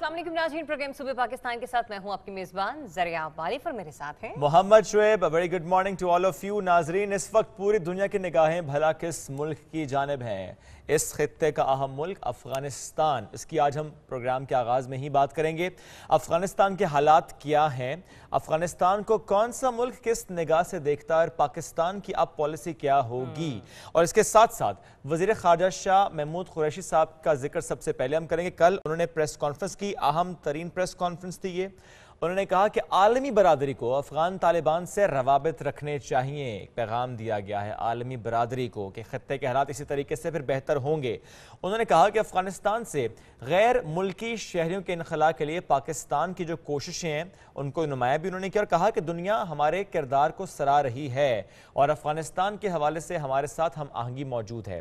अस्सलाम वालेकुम नाज़रीन, प्रोग्राम सुबह पाकिस्तान के साथ मैं हूं आपकी मेज़बान ज़रिया वालिफ और मेरे साथ हैं Mohammad Shoaib. Very good morning to all of you नाजरीन। इस वक्त पूरी दुनिया की निगाहें भला किस मुल्क की जानिब हैं? इस खित्ते का अहम मुल्क अफगानिस्तान। इसकी आज हम प्रोग्राम के आगाज़ में ही बात करेंगे। अफगानिस्तान के हालात क्या हैं, अफगानिस्तान को कौन सा मुल्क किस निगाह से देखता है और पाकिस्तान की अब पॉलिसी क्या होगी, और इसके साथ साथ वज़ीर ख़ारजा शाह महमूद कुरैशी साहब का जिक्र सबसे पहले हम करेंगे। कल उन्होंने प्रेस कॉन्फ्रेंस की, अहम तरीन प्रेस कॉन्फ्रेंस थी ये। उन्होंने कहा कि आलमी बरादरी को अफगान तालिबान से रवाबित रखने चाहिए। एक पैगाम दिया गया है आलमी बरादरी को कि खत्ते के हालात इसी तरीके से फिर बेहतर होंगे। उन्होंने कहा कि अफगानिस्तान से गैर मुल्की शहरियों के इनखला के लिए पाकिस्तान की जो कोशिशें हैं उनको नुमाया भी उन्होंने किया और कहा कि दुनिया हमारे किरदार को सराह रही है और अफगानिस्तान के हवाले से हमारे साथ हम आहंगी मौजूद है।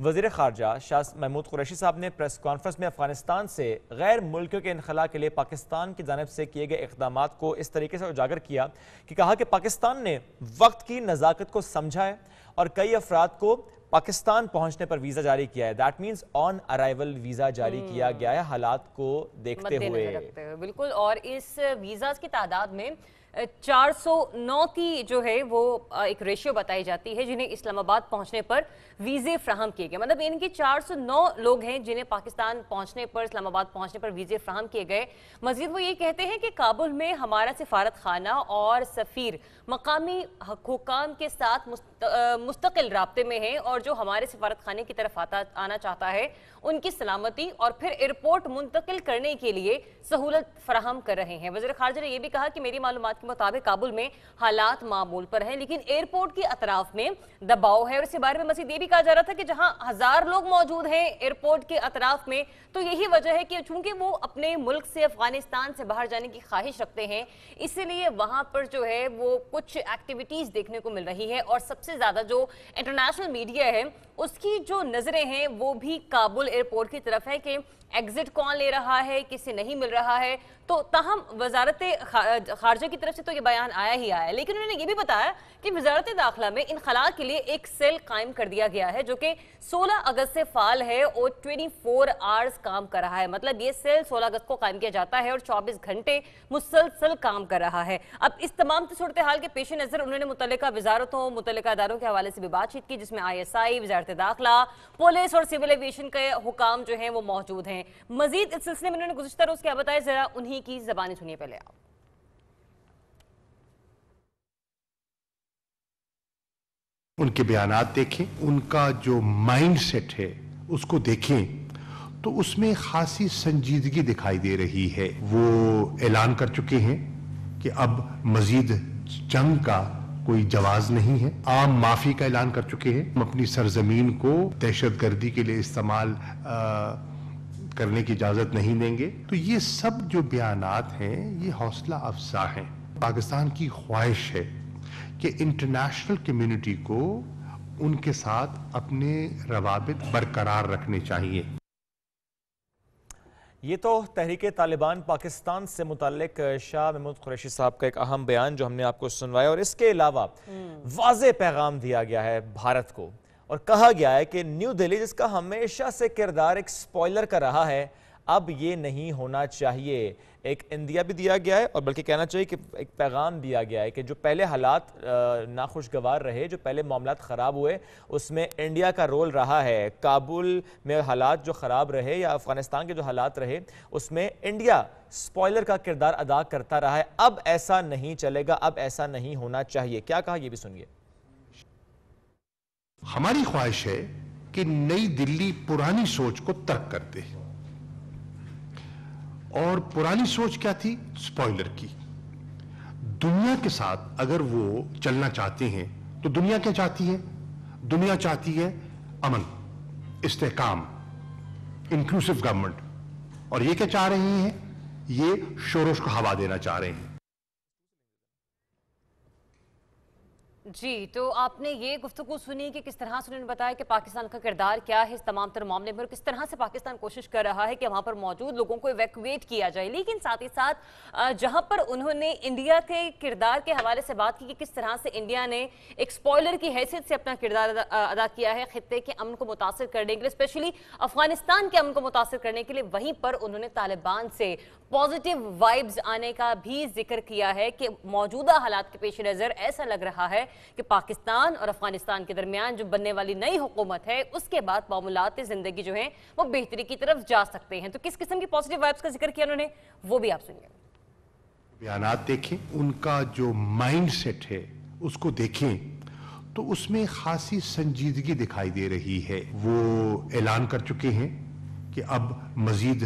वज़ीर ख़ारजा शाह महमूद कुरैशी साहब ने प्रेस कॉन्फ्रेंस में अफगानिस्तान से गैर मुल्कियों के इनखला के लिए पाकिस्तान की जानिब से किए गए इक़दामात को इस तरीके से उजागर किया कि कहा कि पाकिस्तान ने वक्त की नज़ाकत को समझा है और कई अफराद को पाकिस्तान पहुंचने पर वीज़ा जारी किया है। That means on arrival visa जारी किया गया है हालात को देखते हुए। बिल्कुल। और इस वीज़ा की तादाद में 409 की जो है वो एक रेशियो बताई जाती है जिन्हें इस्लामाबाद पहुंचने पर वीज़े फ्राहम किए गए। मतलब इनके 409 लोग हैं जिन्हें पाकिस्तान पहुंचने पर, इस्लामाबाद पहुंचने पर वीज़े फ्राहम किए गए। मजीद वो ये कहते हैं कि काबुल में हमारा सिफारत खाना और सफ़ीर मकामी हुकाम के साथ मुस्तकिल राब्ते में है और जो हमारे सिफारत खाने की तरफ आना चाहता है उनकी सलामती और फिर एयरपोर्ट मुंतकिल करने के लिए सहूलत फराहम कर रहे हैं। वज़ीर ख़ारजा ने यह भी कहा कि मेरी मालूमात के मुताबिक काबुल में हालात मामूल पर हैं, लेकिन एयरपोर्ट की अतराफ में दबाव है। और इसी बारे में मज़ीद ये भी कहा जा रहा था कि जहां 1000 लोग मौजूद हैं एयरपोर्ट के अतराफ में, तो यही वजह है कि चूंकि वो अपने मुल्क से, अफगानिस्तान से बाहर जाने की ख्वाहिश रखते हैं, इसीलिए वहां पर जो है वो कुछ एक्टिविटीज देखने को मिल रही है। और सबसे ज्यादा जो इंटरनेशनल मीडिया है उसकी जो नजरें हैं वो भी काबुल एयरपोर्ट की तरफ है कि एग्जिट कौन ले रहा है, किसे नहीं मिल रहा है। तो ताहम वजारत खारजा की तरफ से तो ये बयान आया ही आया, लेकिन उन्होंने ये भी बताया कि वजारत दाखिला में इनखला के लिए एक सेल कायम कर दिया गया है जो कि 16 अगस्त से फाल है और 24 आवर्स काम कर रहा है। मतलब ये सेल 16 अगस्त को कायम किया जाता है और 24 घंटे मुसलसल काम कर रहा है। अब इस तमाम सूरत हाल के पेश नज़र उन्होंने मुतल्लिका वजारतों, मुतल्लिका इदारों के हवाले से भी बातचीत की, जिसमें ISI, वजारत दाखिला, पुलिस और सिविल एविएशन के हुकाम जो हैं वो मौजूद हैं। मजीद इस सिलसिले में उन्होंने गुज़िश्ता रोज़ क्या बताया, जरा उन्हीं की ज़बानी सुनिए पहले आप। उनके बयानात देखें, उनका जो माइंड सेट है उसको देखें तो उसमें खासी संजीदगी दिखाई दे रही है। वो ऐलान कर चुके हैं कि अब मजीद जंग का कोई जवाज नहीं है। आम माफी का ऐलान कर चुके हैं। हम अपनी सरजमीन को दहशतगर्दी के लिए इस्तेमाल करने की इजाजत नहीं देंगे। तो ये सब जो बयानात हैं ये हौसला अफजा हैं। पाकिस्तान की ख्वाहिश है कि इंटरनेशनल कम्युनिटी को उनके साथ अपने रवाबित बरकरार रखने चाहिए। ये तो तहरीक तालिबान पाकिस्तान से मुताल्लिक शाह महमूद कुरैशी साहब का एक अहम बयान जो हमने आपको सुनवाया, और इसके अलावा वाज़े पैगाम दिया गया है भारत को और कहा गया है कि न्यू दिल्ली, जिसका हमेशा से किरदार एक स्पॉइलर का रहा है, अब ये नहीं होना चाहिए। एक इंदिया भी दिया गया है और बल्कि कहना चाहिए कि एक पैगाम दिया गया है कि जो पहले हालात नाखुशगवार रहे, जो पहले मामलात ख़राब हुए, उसमें इंडिया का रोल रहा है। काबुल में हालात जो ख़राब रहे या अफ़गानिस्तान के जो हालात रहे उसमें इंडिया स्पॉइलर का किरदार अदा करता रहा है। अब ऐसा नहीं चलेगा, अब ऐसा नहीं होना चाहिए। क्या कहा ये भी सुनिए। हमारी ख्वाहिश है कि नई दिल्ली पुरानी सोच को तर्क कर दे। और पुरानी सोच क्या थी? स्पॉइलर की। दुनिया के साथ अगर वो चलना चाहते हैं तो दुनिया क्या चाहती है? दुनिया चाहती है अमन, इस्तेहकाम, इंक्लूसिव गवर्नमेंट। और ये क्या चाह रहे हैं? ये शोरोश को हवा देना चाह रहे हैं। जी, तो आपने ये गुफ्तगू सुनी कि किस तरह से उन्होंने बताया कि पाकिस्तान का किरदार क्या है इस तमाम तर मामले में और किस तरह से पाकिस्तान कोशिश कर रहा है कि वहाँ पर मौजूद लोगों को इवैक्यूएट किया जाए। लेकिन साथ ही साथ जहाँ पर उन्होंने इंडिया के किरदार के हवाले से बात की कि किस तरह से इंडिया ने एक स्पॉइलर की हैसियत से अपना किरदार अदा किया है खित्ते के अमन को मुतासर करने के लिए, स्पेशली अफगानिस्तान के अमन को मुतासर करने के लिए, वहीं पर उन्होंने तालिबान से पॉजिटिव वाइब्स आने का भी जिक्र किया है कि मौजूदा हालात के पेश नज़र ऐसा लग रहा है कि पाकिस्तान और अफगानिस्तान के दरमियान जो बनने वाली नई हुकूमत है उसके बाद मामूलात ज़िंदगी जो है वो बेहतरी की तरफ जा सकते हैं। तो किस किस्म की पॉजिटिव वाइब्स का जिक्र किया उन्होंने, वो भी आप सुनिए। बयानात देखें, उनका जो माइंड सेट है उसको देखें तो उसमें खासी संजीदगी दिखाई दे रही है। वो ऐलान कर चुके हैं कि अब मजीद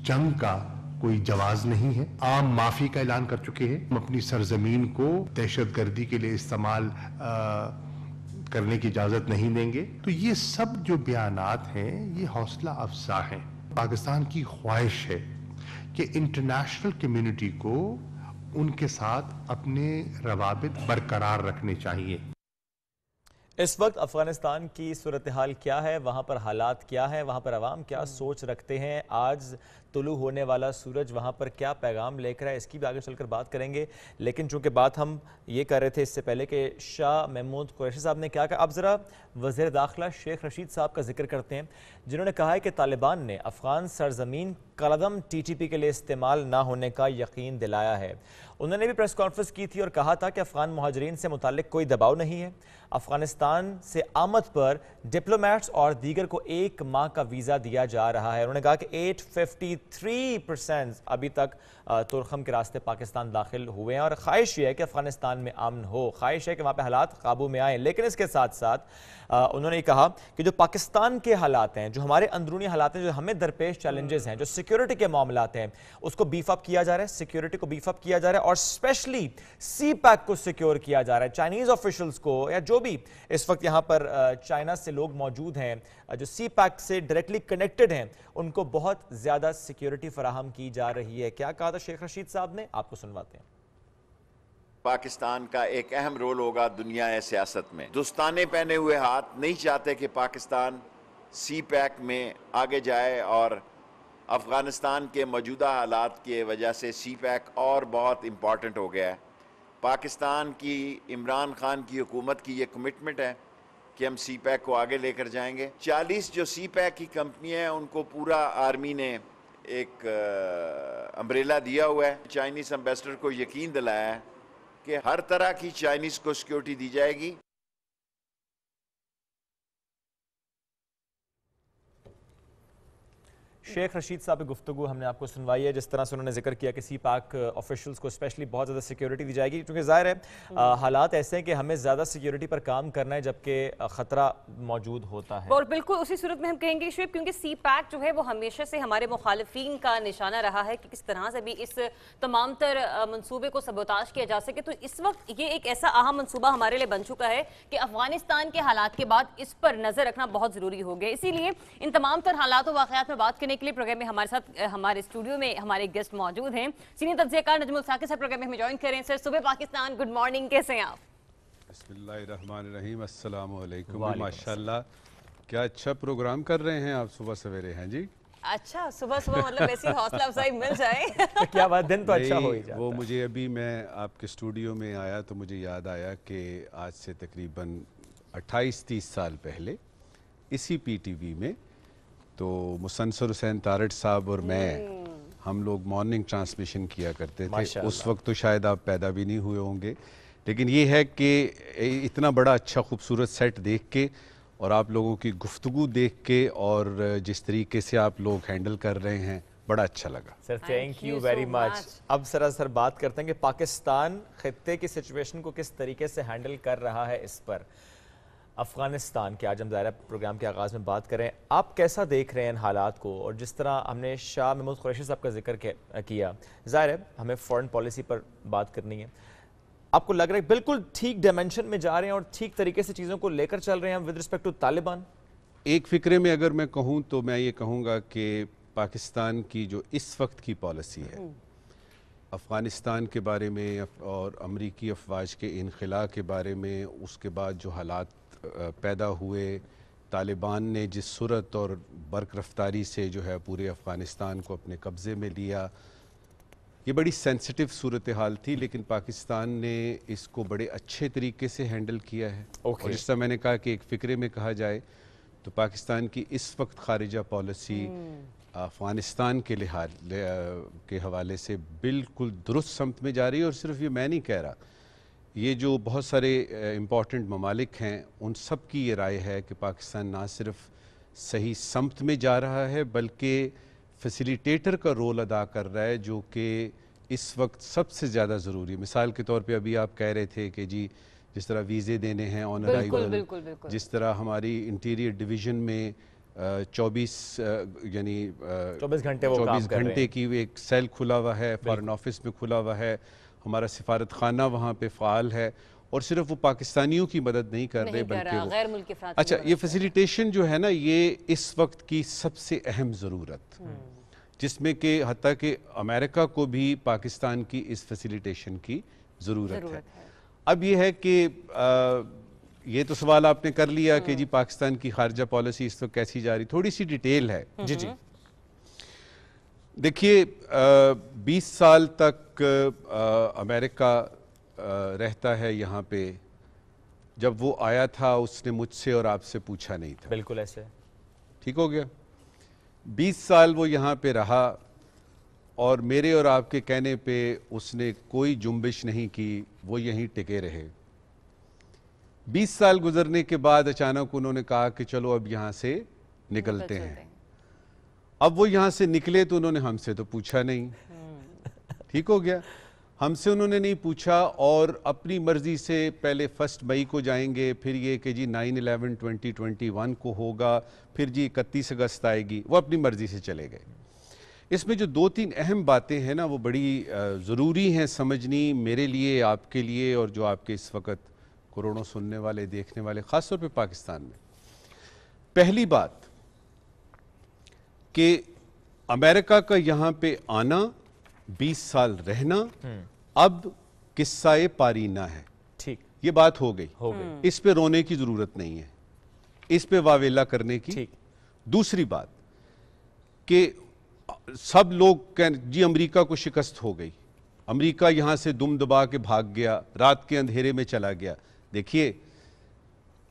जंग का कोई जवाज नहीं है। आम माफी का ऐलान कर चुके हैं। हम अपनी सरजमीन को दहशतगर्दी के लिए इस्तेमाल करने की इजाजत नहीं देंगे। तो ये सब जो बयानात हैं ये हौसला अफजा हैं। पाकिस्तान की ख्वाहिश है कि इंटरनेशनल कम्युनिटी को उनके साथ अपने रवाबित बरकरार रखने चाहिए। इस वक्त अफगानिस्तान की सूरत हाल क्या है, वहाँ पर हालात क्या है, वहाँ पर अवाम क्या सोच रखते हैं, आज तुलू होने वाला सूरज वहाँ पर क्या पैगाम लेकर है, इसकी भी आगे चलकर बात करेंगे। लेकिन चूंकि बात हम ये कर रहे थे इससे पहले कि शाह महमूद कुरैशी साहब ने क्या कहा, अब ज़रा वज़ीर दाखिला शेख रशीद साहब का जिक्र करते हैं, जिन्होंने कहा है कि तालिबान ने अफ़गान सरजमीन कलदम TTP के लिए इस्तेमाल ना होने का यकीन दिलाया है। उन्होंने भी प्रेस कॉन्फ्रेंस की थी और कहा था कि अफ़गान मुहाजिरीन से मुताल्लिक कोई दबाव नहीं है। अफ़गानिस्तान से आमद पर डिप्लोमेट्स और दीगर को 1 माह का वीज़ा दिया जा रहा है। उन्होंने कहा कि 853% अभी तक तुरखम के रास्ते पाकिस्तान दाखिल हुए हैं और ख्वाहिश ये है कि अफ़गानिस्तान में अमन हो, ख्वाहिश है कि वहाँ पे हालात काबू में आएँ। लेकिन इसके साथ साथ उन्होंने कहा कि जो पाकिस्तान के हालात हैं, जो हमारे अंदरूनी हालात हैं, जो हमें दरपेश चैलेंजेस हैं, जो सिक्योरिटी के मामलात हैं, उसको बीफ अप किया जा रहा है, सिक्योरिटी को बीफ अप किया जा रहा है और स्पेशली CPAC को सिक्योर किया जा रहा है। चाइनीज़ ऑफिशल्स को या जो भी इस वक्त यहाँ पर चाइना से लोग मौजूद हैं, जो CPAC से डायरेक्टली कनेक्टेड हैं, उनको बहुत ज़्यादा सिक्योरिटी फराहम की जा रही है। क्या कहा था शेख रशीद साहब ने, आपको सुनवाते हैं। पाकिस्तान का एक अहम रोल होगा दुनिया सियासत में। दोस्ताने पहने हुए हाथ नहीं चाहते कि पाकिस्तान CPAC में आगे जाए और अफ़गानिस्तान के मौजूदा हालात की वजह से CPAC और बहुत इम्पॉर्टेंट हो गया है। पाकिस्तान की इमरान खान की हुकूमत की ये कमिटमेंट है कि हम CPAC को आगे लेकर जाएंगे। 40 जो CPAC की कंपनी है उनको पूरा आर्मी ने एक अम्ब्रेला दिया हुआ है। चाइनीज़ एम्बेसडर को यकीन दिलाया है कि हर तरह की चाइनीज़ को सिक्योरिटी दी जाएगी। शेख रशीद साहब की गुफ्तगू हमने आपको सुनवाई है, जिस तरह से उन्होंने जिक्र किया कि CPAC ऑफिशियल्स को स्पेशली बहुत ज़्यादा सिक्योरिटी दी जाएगी, क्योंकि ज़ाहिर है हालात ऐसे हैं कि हमें ज़्यादा सिक्योरिटी पर काम करना है जबकि ख़तरा मौजूद होता है। और बिल्कुल उसी सूरत में हम कहेंगे शुएब, क्योंकि CPAC जो है वो हमेशा से हमारे मुखालिफिन का निशाना रहा है कि किस तरह से भी इस तमाम तर मनसूबे को सबोताश किया जा सके। तो इस वक्त ये एक ऐसा अहम मनसूबा हमारे लिए बन चुका है कि अफगानिस्तान के हालात के बाद इस पर नज़र रखना बहुत ज़रूरी हो गया। इसीलिए इन तमाम तर हालात और वाक़यात में बात करने के लिए प्रोग्राम में हमारे साथ हमारे स्टूडियो में हमारे गेस्ट मौजूद हैं। सीनियर तज्ज़ियाकार नजमुल साकिब साहब प्रोग्राम में हमें ज्वाइन करें। सर, सुबह पाकिस्तान, गुड मॉर्निंग, कैसे हैं आप? बिस्मिल्लाहिर्रहमानिर्रहीम, अस्सलाम वालेकुम। माशाल्लाह, क्या अच्छा प्रोग्राम कर रहे हैं आप सुबह सवेरे। हैं जी, अच्छा, सुबह सुबह मतलब ऐसी हौसला अफजाई मिल जाए क्या बात, दिन तो अच्छा हो ही जाता है। वो मुझे अभी मैं आपके स्टूडियो में आया तो मुझे याद आया कि आज से तकरीबन 28-30 साल पहले इसी PTV में तो मुसन्सर हुसैन तारड़ साहब और मैं, हम लोग मॉर्निंग ट्रांसमिशन किया करते थे। उस वक्त तो शायद आप पैदा भी नहीं हुए होंगे, लेकिन ये है कि इतना बड़ा अच्छा खूबसूरत सेट देख के और आप लोगों की गुफ्तगू देख के और जिस तरीके से आप लोग हैंडल कर रहे हैं, बड़ा अच्छा लगा। Sir, thank you very much. अब सर बात करते हैं कि पाकिस्तान खित्ते की सिचुएशन को किस तरीके से हैंडल कर रहा है। इस पर अफ़गानिस्तान के आज हम ज़ाहिर प्रोग्राम के आगाज़ में बात करें, आप कैसा देख रहे हैं इन हालात को? और जिस तरह हमने शाह महमूद कुरैशी साहब का जिक्र किया, ज़ाहिर है हमें फ़ॉरेन पॉलिसी पर बात करनी है। आपको लग रहा है बिल्कुल ठीक डायमेंशन में जा रहे हैं और ठीक तरीके से चीज़ों को लेकर चल रहे हैं हम विद रिस्पेक्ट टू तालिबान? एक फ़िक्रे में अगर मैं कहूँ तो मैं ये कहूँगा कि पाकिस्तान की जो इस वक्त की पॉलिसी है, افغانستان کے بارے میں اور امریکی افواج کے انخلاء کے بارے میں، اس کے بعد جو حالات پیدا ہوئے، طالبان نے جس صورت اور برق رفتاری سے جو ہے پورے افغانستان کو اپنے قبضے میں لیا، یہ بڑی سینسٹیو صورتحال تھی، لیکن پاکستان نے اس کو بڑے اچھے طریقے سے ہینڈل کیا ہے۔ اور جس طرح میں نے کہا کہ ایک فکرے میں کہا جائے تو پاکستان کی اس وقت خارجہ پالیسی افغانستان کے کے حوالے سے بالکل درست سمت میں جا رہی ہے۔ اور صرف یہ میں نہیں کہہ رہا، یہ جو بہت سارے امپورٹنٹ ممالک ہیں ان سب کی یہ رائے ہے کہ پاکستان نہ صرف صحیح سمت میں جا رہا ہے بلکہ فیسیلیٹیٹر کا رول ادا کر رہا ہے، جو کہ اس وقت سب سے زیادہ ضروری ہے۔ مثال کے طور پہ ابھی آپ کہہ رہے تھے کہ جی جس طرح ویزے دینے ہیں آن ارائیول، جس طرح ہماری انٹیریئر ڈویژن میں 24 گھنٹے کی ایک سیل کھلا ہوا ہے، فارن آفس میں کھلا ہوا ہے، ہمارا سفارت خانہ وہاں پہ فعال ہے، اور صرف وہ پاکستانیوں کی مدد نہیں کر رہے بلکہ غیر ملکی افراد۔ اچھا، یہ فیسیلیٹیشن جو ہے نا، یہ اس وقت کی سب سے اہم ضرورت، جس میں کہ حتیٰ کہ امریکہ کو بھی پاکستان کی اس فیسیلیٹیشن کی ضرورت ہے۔ اب یہ ہے کہ یہ تو سوال آپ نے کر لیا کہ جی پاکستان کی خارجہ پالیسی اس وقت کیسی جا رہی، تھوڑی سی ڈیٹیل ہے۔ جی دیکھیے 20 سال تک امریکہ رہتا ہے یہاں پہ، جب وہ آیا تھا اس نے مجھ سے اور آپ سے پوچھا نہیں تھا، بالکل ایسے ٹھیک ہو گیا۔ 20 سال وہ یہاں پہ رہا اور میرے اور آپ کے کہنے پہ اس نے کوئی جنبش نہیں کی، وہ یہیں ٹکے رہے۔ 20 سال گزرنے کے بعد اچانک انہوں نے کہا کہ چلو اب یہاں سے نکلتے ہیں۔ اب وہ یہاں سے نکلے تو انہوں نے ہم سے تو پوچھا نہیں، ٹھیک ہو گیا، ہم سے انہوں نے نہیں پوچھا، اور اپنی مرضی سے پہلے 1 مئی کو جائیں گے، پھر یہ کہ جی 9/11/2021 کو ہوگا، پھر جی 31 اگست آئے گی، وہ اپنی مرضی سے چلے گئے۔ اس میں جو 2-3 اہم باتیں ہیں نا، وہ بڑی ضروری ہیں سمجھنی، میرے لیے، آپ کے لیے، اور جو آپ کے اس وقت کروڑوں سننے والے، دیکھنے والے، خاص طور پہ پاکستان میں۔ پہلی بات کہ امریکہ کا یہاں پہ آنا، 20 سال رہنا، اب قصہ پارینہ ہے، ٹھیک، یہ بات ہو گئی، اس پہ رونے کی ضرورت نہیں ہے، اس پہ واویلا کرنے کی۔ دوسری بات کہ سب لوگ کہیں جی امریکہ کو شکست ہو گئی، امریکہ یہاں سے دم دبا کے بھاگ گیا، رات کے اندھیرے میں چلا گیا۔ دیکھیے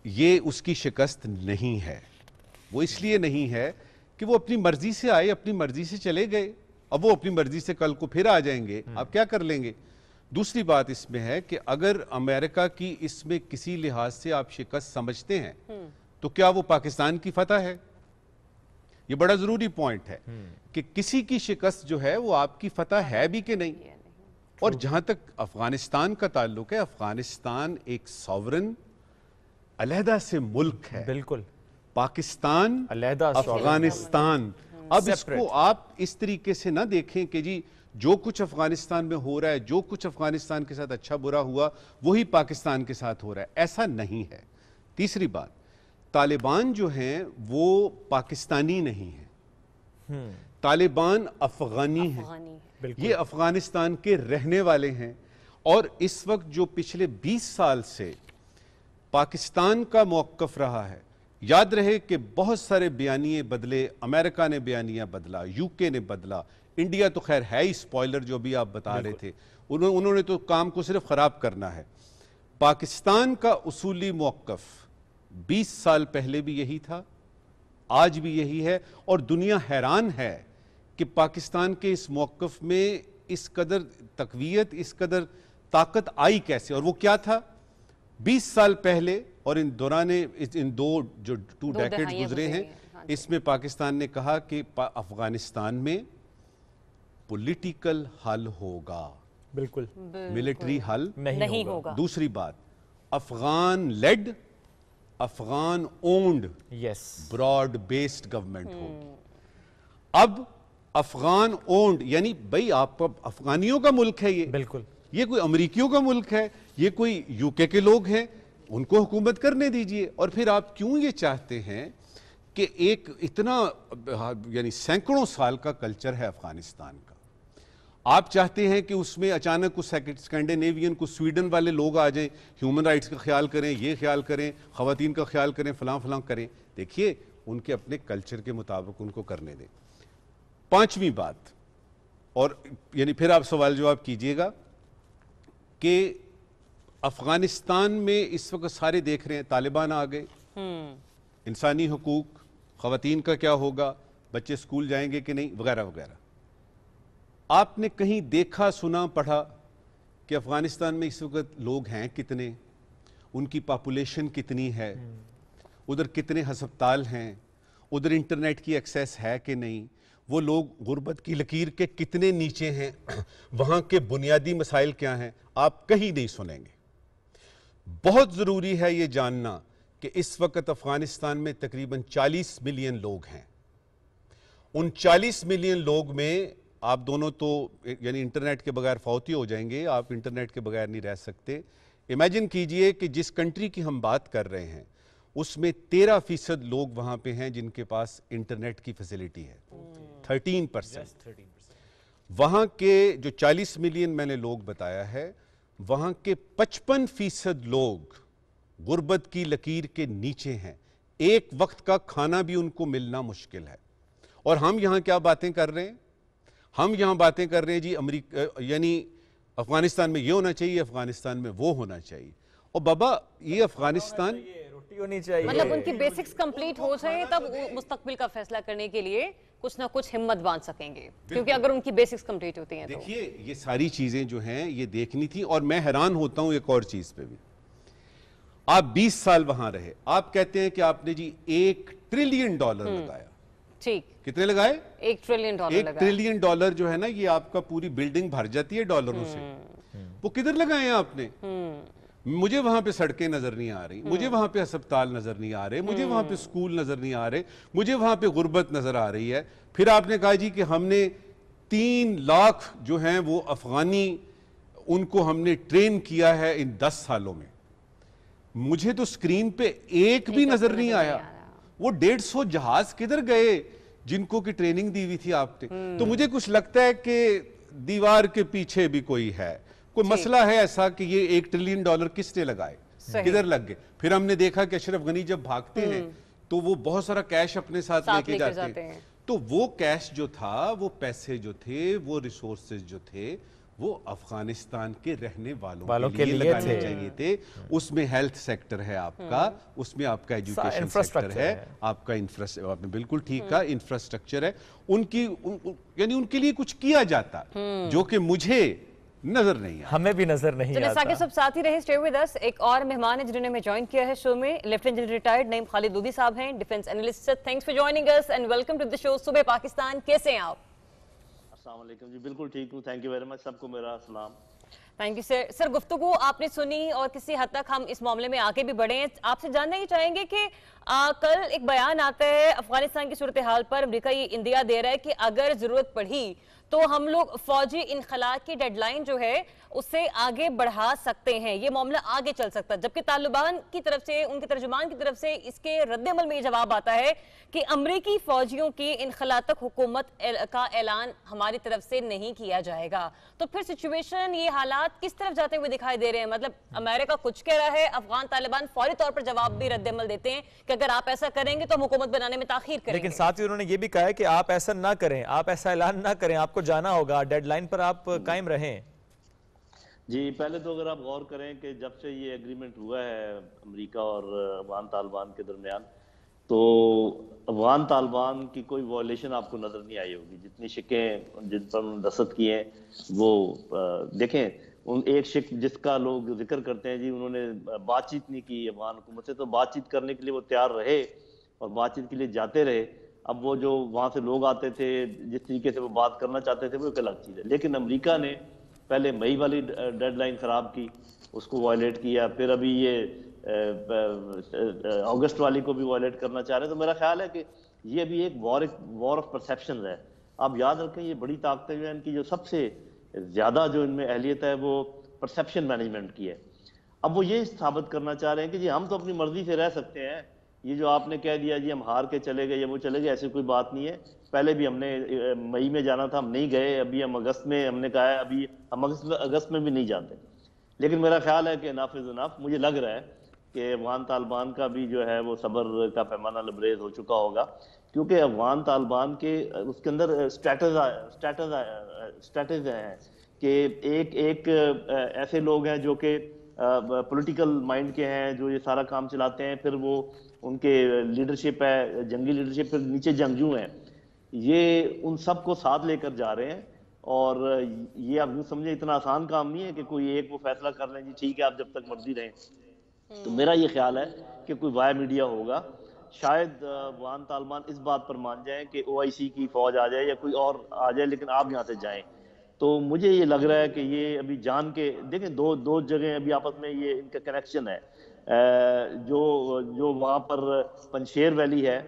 یہ اس کی شکست نہیں ہے، وہ اس لیے نہیں ہے کہ وہ اپنی مرضی سے آئے، اپنی مرضی سے چلے گئے، اب وہ اپنی مرضی سے کل کو پھر آ جائیں گے، آپ کیا کر لیں گے۔ دوسری بات اس میں ہے کہ اگر امریکہ کی اس میں کسی لحاظ سے آپ شکست سمجھتے ہیں تو کیا وہ پاکستان کی فتح ہے؟ یہ بڑا ضروری پوائنٹ ہے کہ کسی کی شکست جو ہے وہ آپ کی فتح ہے بھی کہ نہیں۔ اور جہاں تک افغانستان کا تعلق ہے، افغانستان ایک ساورن علیحدہ سے ملک ہے، بالکل، پاکستان علیحدہ افغانستان۔ اب اس کو آپ اس طریقے سے نہ دیکھیں کہ جی جو کچھ افغانستان میں ہو رہا ہے، جو کچھ افغانستان کے ساتھ اچھا برا ہوا وہی پاکستان کے ساتھ ہو رہا ہے، ایسا نہیں ہے۔ تیسری بات، طالبان جو ہیں وہ پاکستانی نہیں ہیں، طالبان افغانی ہیں، یہ افغانستان کے رہنے والے ہیں، اور اس وقت جو پچھلے 20 سال سے پاکستان کا موقف رہا ہے، یاد رہے کہ بہت سارے بیانیے بدلے، امریکہ نے بیانیہ بدلا، یو کے نے بدلا، انڈیا تو خیر ہے ہی سپوائلر، جو بھی آپ بتا رہے تھے، انہوں نے تو کام کو صرف خراب کرنا ہے۔ پاکستان کا اصولی موقف 20 سال پہلے بھی یہی تھا، آج بھی یہی ہے، اور دنیا حیران ہے کہ پاکستان کے اس موقف میں اس قدر تقویت، اس قدر طاقت آئی کیسے، اور وہ کیا تھا 20 سال پہلے، اور ان دورانے ان جو 2 ڈیکیڈ گزرے ہیں، اس میں پاکستان نے کہا کہ افغانستان میں پولیٹیکل حل ہوگا، بالکل ملٹری حل نہیں ہوگا۔ دوسری بات، Afghan led, Afghan owned broad based government ہوگی۔ اب افغان اونڈ یعنی بھئی آپ افغانیوں کا ملک ہے، یہ بالکل، یہ کوئی امریکیوں کا ملک ہے، یہ کوئی یو کے لوگ ہیں، ان کو حکومت کرنے دیجئے۔ اور پھر آپ کیوں یہ چاہتے ہیں کہ ایک اتنا یعنی سینکڑوں سال کا کلچر ہے افغانستان کا، آپ چاہتے ہیں کہ اس میں اچانک کچھ اسکینڈینیوین کچھ سویڈن والے لوگ آ جائیں، ہیومن رائٹس کا خیال کریں، یہ خیال کریں، خواتین کا خیال کریں، فلاں فلاں کریں. دیکھیے ان کے اپنے کلچر کے مطابق ان کو کرنے دیں. پانچویں بات، اور یعنی پھر آپ سوال جواب کیجئے گا کہ افغانستان میں اس وقت سارے دیکھ رہے ہیں طالبان آ گئے، انسانی حقوق، خواتین کا کیا ہوگا، بچے سکول جائیں گے کہ نہیں، وغیرہ وغیرہ. آپ نے کہیں دیکھا سنا پڑھا کہ افغانستان میں اس وقت لوگ ہیں کتنے، ان کی پاپولیشن کتنی ہے، ادھر کتنے ہسپتال ہیں، ادھر انٹرنیٹ کی ایکسیس ہے کہ نہیں، وہ لوگ غربت کی لکیر کے کتنے نیچے ہیں، وہاں کے بنیادی مسائل کیا ہیں، آپ کہیں نہیں سنیں گے. بہت ضروری ہے یہ جاننا کہ اس وقت افغانستان میں تقریباً 40 ملین لوگ ہیں. ان 40 ملین لوگ میں آپ دونوں تو یعنی انٹرنیٹ کے بغیر فوت ہی ہو جائیں گے، آپ انٹرنیٹ کے بغیر نہیں رہ سکتے. امیجن کیجئے کہ جس کنٹری کی ہم بات کر رہے ہیں اس میں 13% لوگ وہاں پہ ہیں جن کے پاس انٹرنیٹ کی فیسلٹی ہے. 13%. وہاں کے جو 40 ملین میں نے لوگ بتایا ہے، وہاں کے 55% لوگ غربت کی لکیر کے نیچے ہیں. ایک وقت کا کھانا بھی ان کو ملنا مشکل ہے. اور ہم یہاں کیا باتیں کر رہے ہیں؟ ہم یہاں باتیں کر رہے ہیں جی امریکہ یعنی افغانستان میں یہ ہونا چاہیے، افغانستان میں وہ ہونا چاہیے. اور بابا یہ افغانستان روٹی ہونی چاہیے، مطلب ان کی بیسکس کمپلیٹ ہو جائے تب مستقبل کا فیصلہ کرنے کے لیے کچھ نہ کچھ ہمت باندھ سکیں گے، کیونکہ اگر ان کی بیسکس کمپلیٹ ہوتی ہیں تو. دیکھیے یہ ساری چیزیں جو ہیں یہ دیکھنی تھی. اور میں حیران ہوتا ہوں ایک اور چیز پہ بھی. آپ 20 سال وہاں رہے، آپ کہتے ہیں کہ آپ نے جی $1 ٹریلین لگایا. ٹھیک، کتنے لگائے؟ $1 ٹریلین $1 ٹریلین جو ہے نا، یہ آپ کا پوری بلڈنگ بھر جاتی ہے ڈالروں سے. وہ کدھر لگائے ہیں آپ نے؟ مجھے وہاں پہ سڑکیں نظر نہیں آ رہی، مجھے وہاں پہ ہسپتال نظر نہیں آ رہے، مجھے وہاں پہ سکول نظر نہیں آ رہے، مجھے وہاں پہ غربت نظر آ رہی ہے. پھر آپ نے کہا جی کہ ہم نے 3 لاکھ جو ہیں وہ افغانی ان کو ہم نے ٹرین کیا ہے ان 10 سالوں میں. مجھے تو سکرین پہ ایک بھی نظر نہیں آیا. وہ 150 جہاز کدھر گئے جن کو کی ٹریننگ دی ہوئی تھی آپ نے؟ تو مجھے کچھ لگتا ہے کہ دیوار کے پیچھے بھی کوئی ہے، کوئی مسئلہ ہے ایسا کہ یہ $1 ٹریلین کس نے لگائے، کدھر لگ گئے. پھر ہم نے دیکھا کہ اشرف غنی جب بھاگتے ہیں تو وہ بہت سارا کیش اپنے ساتھ لے کے جاتے ہیں. تو وہ کیش جو تھا، وہ پیسے جو تھے، وہ ریسورسز جو تھے، وہ افغانستان کے رہنے والوں کے لیے لگانے چاہیے تھے. اس میں ہیلتھ سیکٹر ہے آپ کا، اس میں آپ کا ایجوکیشن سیکٹر ہے، آپ کا آپ نے بالکل ٹھیک کہا، انفراسٹرکچر ہے. ان کی یعنی ان کے لیے کچھ کیا جاتا جو کہ مجھے نظر نہیں آتا، ہمیں بھی نظر نہیں آتا. ساکر سب ساتھ ہی رہے، اسٹے ود اس. ایک اور مہمان ہیں جنہوں نے ہمیں جوائن کیا ہے شو میں، lieutenant general retired Naeem Khalid Lodhi صاحب ہیں، defence analyst. Thanks for joining اس and welcome to the show صبح پاکستان. کیسے ہیں آپ؟ السلام علیکم جی، بالکل ٹھیک ہوں، تھینک یو ویری مچ، سب کو میرا سلام. تھینک یو سر. سر گفتگو آپ نے سنی اور کسی حد تک ہم اس معاملے میں آگے بھی بڑھے ہیں. آپ سے جاننا ہی چاہیں گے کہ کل ایک بیان آتا ہے افغانستان کی صورتحال پر، امریکہ یہ اندیا دے رہا ہے کہ اگر ضرورت پڑھی تو ہم لوگ فوجی انخلاء کی ڈیڈ لائن جو ہے اسے آگے بڑھا سکتے ہیں، یہ معاملہ آگے چل سکتا ہے. جبکہ طالبان کی طرف سے، ان کے ترجمان کی طرف سے اس کے رد عمل میں یہ جواب آتا ہے کہ امریکی فوجیوں کی انخلاء تک حکومت کا اعلان ہماری طرف سے نہیں کیا جائے گا. تو پھر سچویشن، یہ حالات کس طرف جاتے ہوئے دکھائی دے رہے ہیں؟ مطلب امریکہ کچھ کہہ رہا ہے، افغان طالبان فوری طور پر جواب بھی رد عمل دیتے ہیں کہ اگر آپ ایسا کریں گے تو ہم حکومت بنانے میں تاخیر کریں گے. لیکن ساتھ ہی انہوں نے یہ بھی کہا ہے کہ آپ ایسا نہ کریں، آپ ایسا اعلان نہ کریں، آپ کو جانا ہوگا، ڈیڈ لائن پر آپ قائم رہیں. جی پہلے تو اگر آپ غور کریں کہ جب سے یہ ایگریمنٹ ہوا ہے امریکہ اور افغان طالبان کے درمیان، تو افغان طالبان کی کوئی وائلیشن آپ کو نظر نہیں آئی ہوگی. جتنی شکیں جن پر انہوں نے دستخط کیے ہیں وہ دیکھیں، ان ایک شک جس کا لوگ ذکر کرتے ہیں جی انہوں نے بات چیت نہیں کی افغان حکومت سے، تو بات چیت کرنے کے لیے وہ تیار رہے اور بات چیت کے لیے جاتے رہے. اب وہ جو وہاں سے لوگ آتے تھے، جس طریقے سے وہ بات کرنا چاہتے تھے، وہ ایک الگ چیز ہے. لیکن امریکہ نے پہلے مئی والی ڈیڈ لائن خراب کی، اس کو وائلیٹ کیا، پھر ابھی یہ اگست والی کو بھی وائلیٹ کرنا چاہ رہے ہیں. تو میرا خیال ہے کہ یہ بھی ایک وار آف پرسیپشنز ہے. آپ یاد رکھیں یہ بڑی طاقتیں جو ہیں، ان کی جو سب سے زیادہ جو ان میں اہلیت ہے وہ پرسیپشن مینجمنٹ کی ہے. اب وہ یہ ثابت کرنا چاہ رہے ہیں کہ جی ہم تو اپنی مرضی سے رہ سکتے ہیں، یہ جو آپ نے کہہ دیا جی ہم ہار کے چلے گئے یا وہ چلے گئے، ایسی کوئی بات نہیں ہے. پہلے بھی ہم نے مئی میں جانا تھا، ہم نہیں گئے. ابھی ہم اگست میں، ہم نے کہا ہے ابھی ہم اگست میں بھی نہیں جاتے. لیکن میرا خیال ہے کہ اناف از اناف. مجھے لگ رہا ہے کہ افغان طالبان کا بھی جو ہے وہ صبر کا پیمانہ لبریز ہو چکا ہوگا، کیونکہ افغان طالبان کے اس کے اندر اسٹریٹز ہیں کہ ایک ایسے لوگ ہیں جو کہ پولیٹیکل مائنڈ کے ہیں، جو یہ سارا کام چلاتے ہیں. پھر وہ ان کے لیڈرشپ ہے، جنگی لیڈرشپ، پھر نیچے جنگجو ہیں. یہ ان سب کو ساتھ لے کر جا رہے ہیں. اور یہ آپ یوں سمجھیں اتنا آسان کام نہیں ہے کہ کوئی ایک وہ فیصلہ کر لیں جی ٹھیک ہے آپ جب تک مرضی رہیں. تو میرا یہ خیال ہے کہ کوئی وائے میڈیا ہوگا. شاید افغان طالبان اس بات پر مان جائیں کہ او آئی سی کی فوج آ جائے یا کوئی اور آ جائے، لیکن آپ یہاں سے جائیں. تو مجھے یہ لگ رہا ہے کہ یہ ابھی جان کے دیکھیں، دو جگہیں ابھی آپس میں یہ ان کا کنیکشن ہے. جو وہاں پر پنشیر ویلی ہے،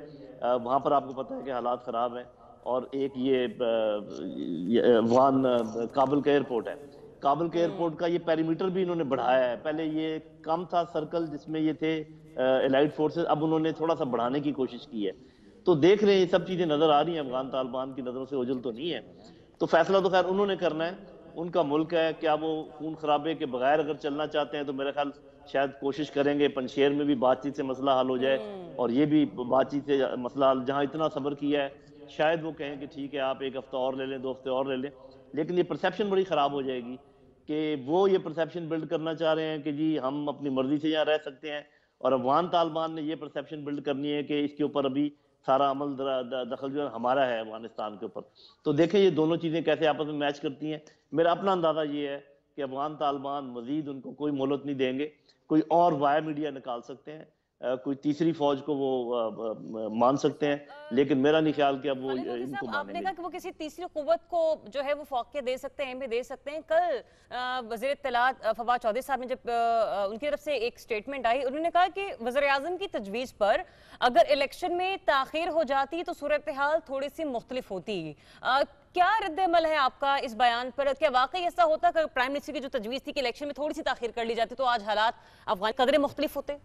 وہاں پر آپ کو پتہ ہے کہ حالات خراب ہیں. اور ایک یہ افغان کابل کا ایئرپورٹ ہے. کابل کے ایئرپورٹ کا یہ پیریمیٹر بھی انہوں نے بڑھایا ہے. پہلے یہ کم تھا سرکل جس میں یہ تھے الائڈ فورسز، اب انہوں نے تھوڑا سا بڑھانے کی کوشش کی ہے. تو دیکھ رہے ہیں یہ سب چیزیں نظر آ رہی ہیں، افغان طالبان کی نظروں سے اوجھل تو نہیں ہے. تو فیصلہ تو خیر انہوں نے کرنا ہے، ان کا ملک ہے. کیا وہ خون خرابے کے بغیر اگر چلنا چاہتے ہیں تو میرا خیال شاید کوشش کریں گے پنشیر میں بھی بات چیت سے مسئلہ حل ہو جائے، اور یہ بھی بات چیت سے مسئلہ حل. جہاں اتنا صبر کیا ہے شاید وہ کہیں کہ ٹھیک ہے آپ ایک ہفتہ اور لے لیں، 2 ہفتے اور لے لیں. لیکن یہ پرسیپشن بڑی خراب ہو جائے گی کہ وہ یہ پرسیپشن بلڈ کرنا چاہ رہے ہیں کہ جی ہم اپنی مرضی سے یہاں رہ سکتے ہیں، اور افغان طالبان نے یہ پرسیپشن بلڈ کرنی ہے کہ اس کے اوپر ابھی سارا عمل دخل جو ہے ہمارا ہے افغانستان کے اوپر. تو دیکھیں یہ دونوں چیزیں کیسے آپس میں میچ کرتی ہیں. میرا اپنا اندازہ یہ ہے کہ افغان طالبان مزید ان کو کوئی مہلت نہیں دیں گے. کوئی اور وائے میڈیا نکال سکتے ہیں، کوئی تیسری فوج کو وہ مان سکتے ہیں، لیکن میرا نہیں خیال کہ اب وہ خالد مودی ان کو صاحب، آپ مانیں نے گے. کہا کہ وہ کسی تیسری قوت کو جو ہے وہ فوقیت دے سکتے ہیں، بھی دے سکتے ہیں. کل وزیر اطلاعات فواد چودھری صاحب نے جب ان کی طرف سے ایک سٹیٹمنٹ آئی، انہوں نے کہا کہ وزیراعظم کی تجویز پر اگر الیکشن میں تاخیر ہو جاتی تو صورتحال تھوڑی سی مختلف ہوتی. کیا رد عمل ہے آپ کا اس بیان پر؟ کیا واقعی ایسا ہوتا کہ پرائم منسٹر کی جو تجویز تھی کہ الیکشن میں تھوڑی سی تاخیر کر لی جاتی تو آج حالات افغان قدرے مختلف ہوتے؟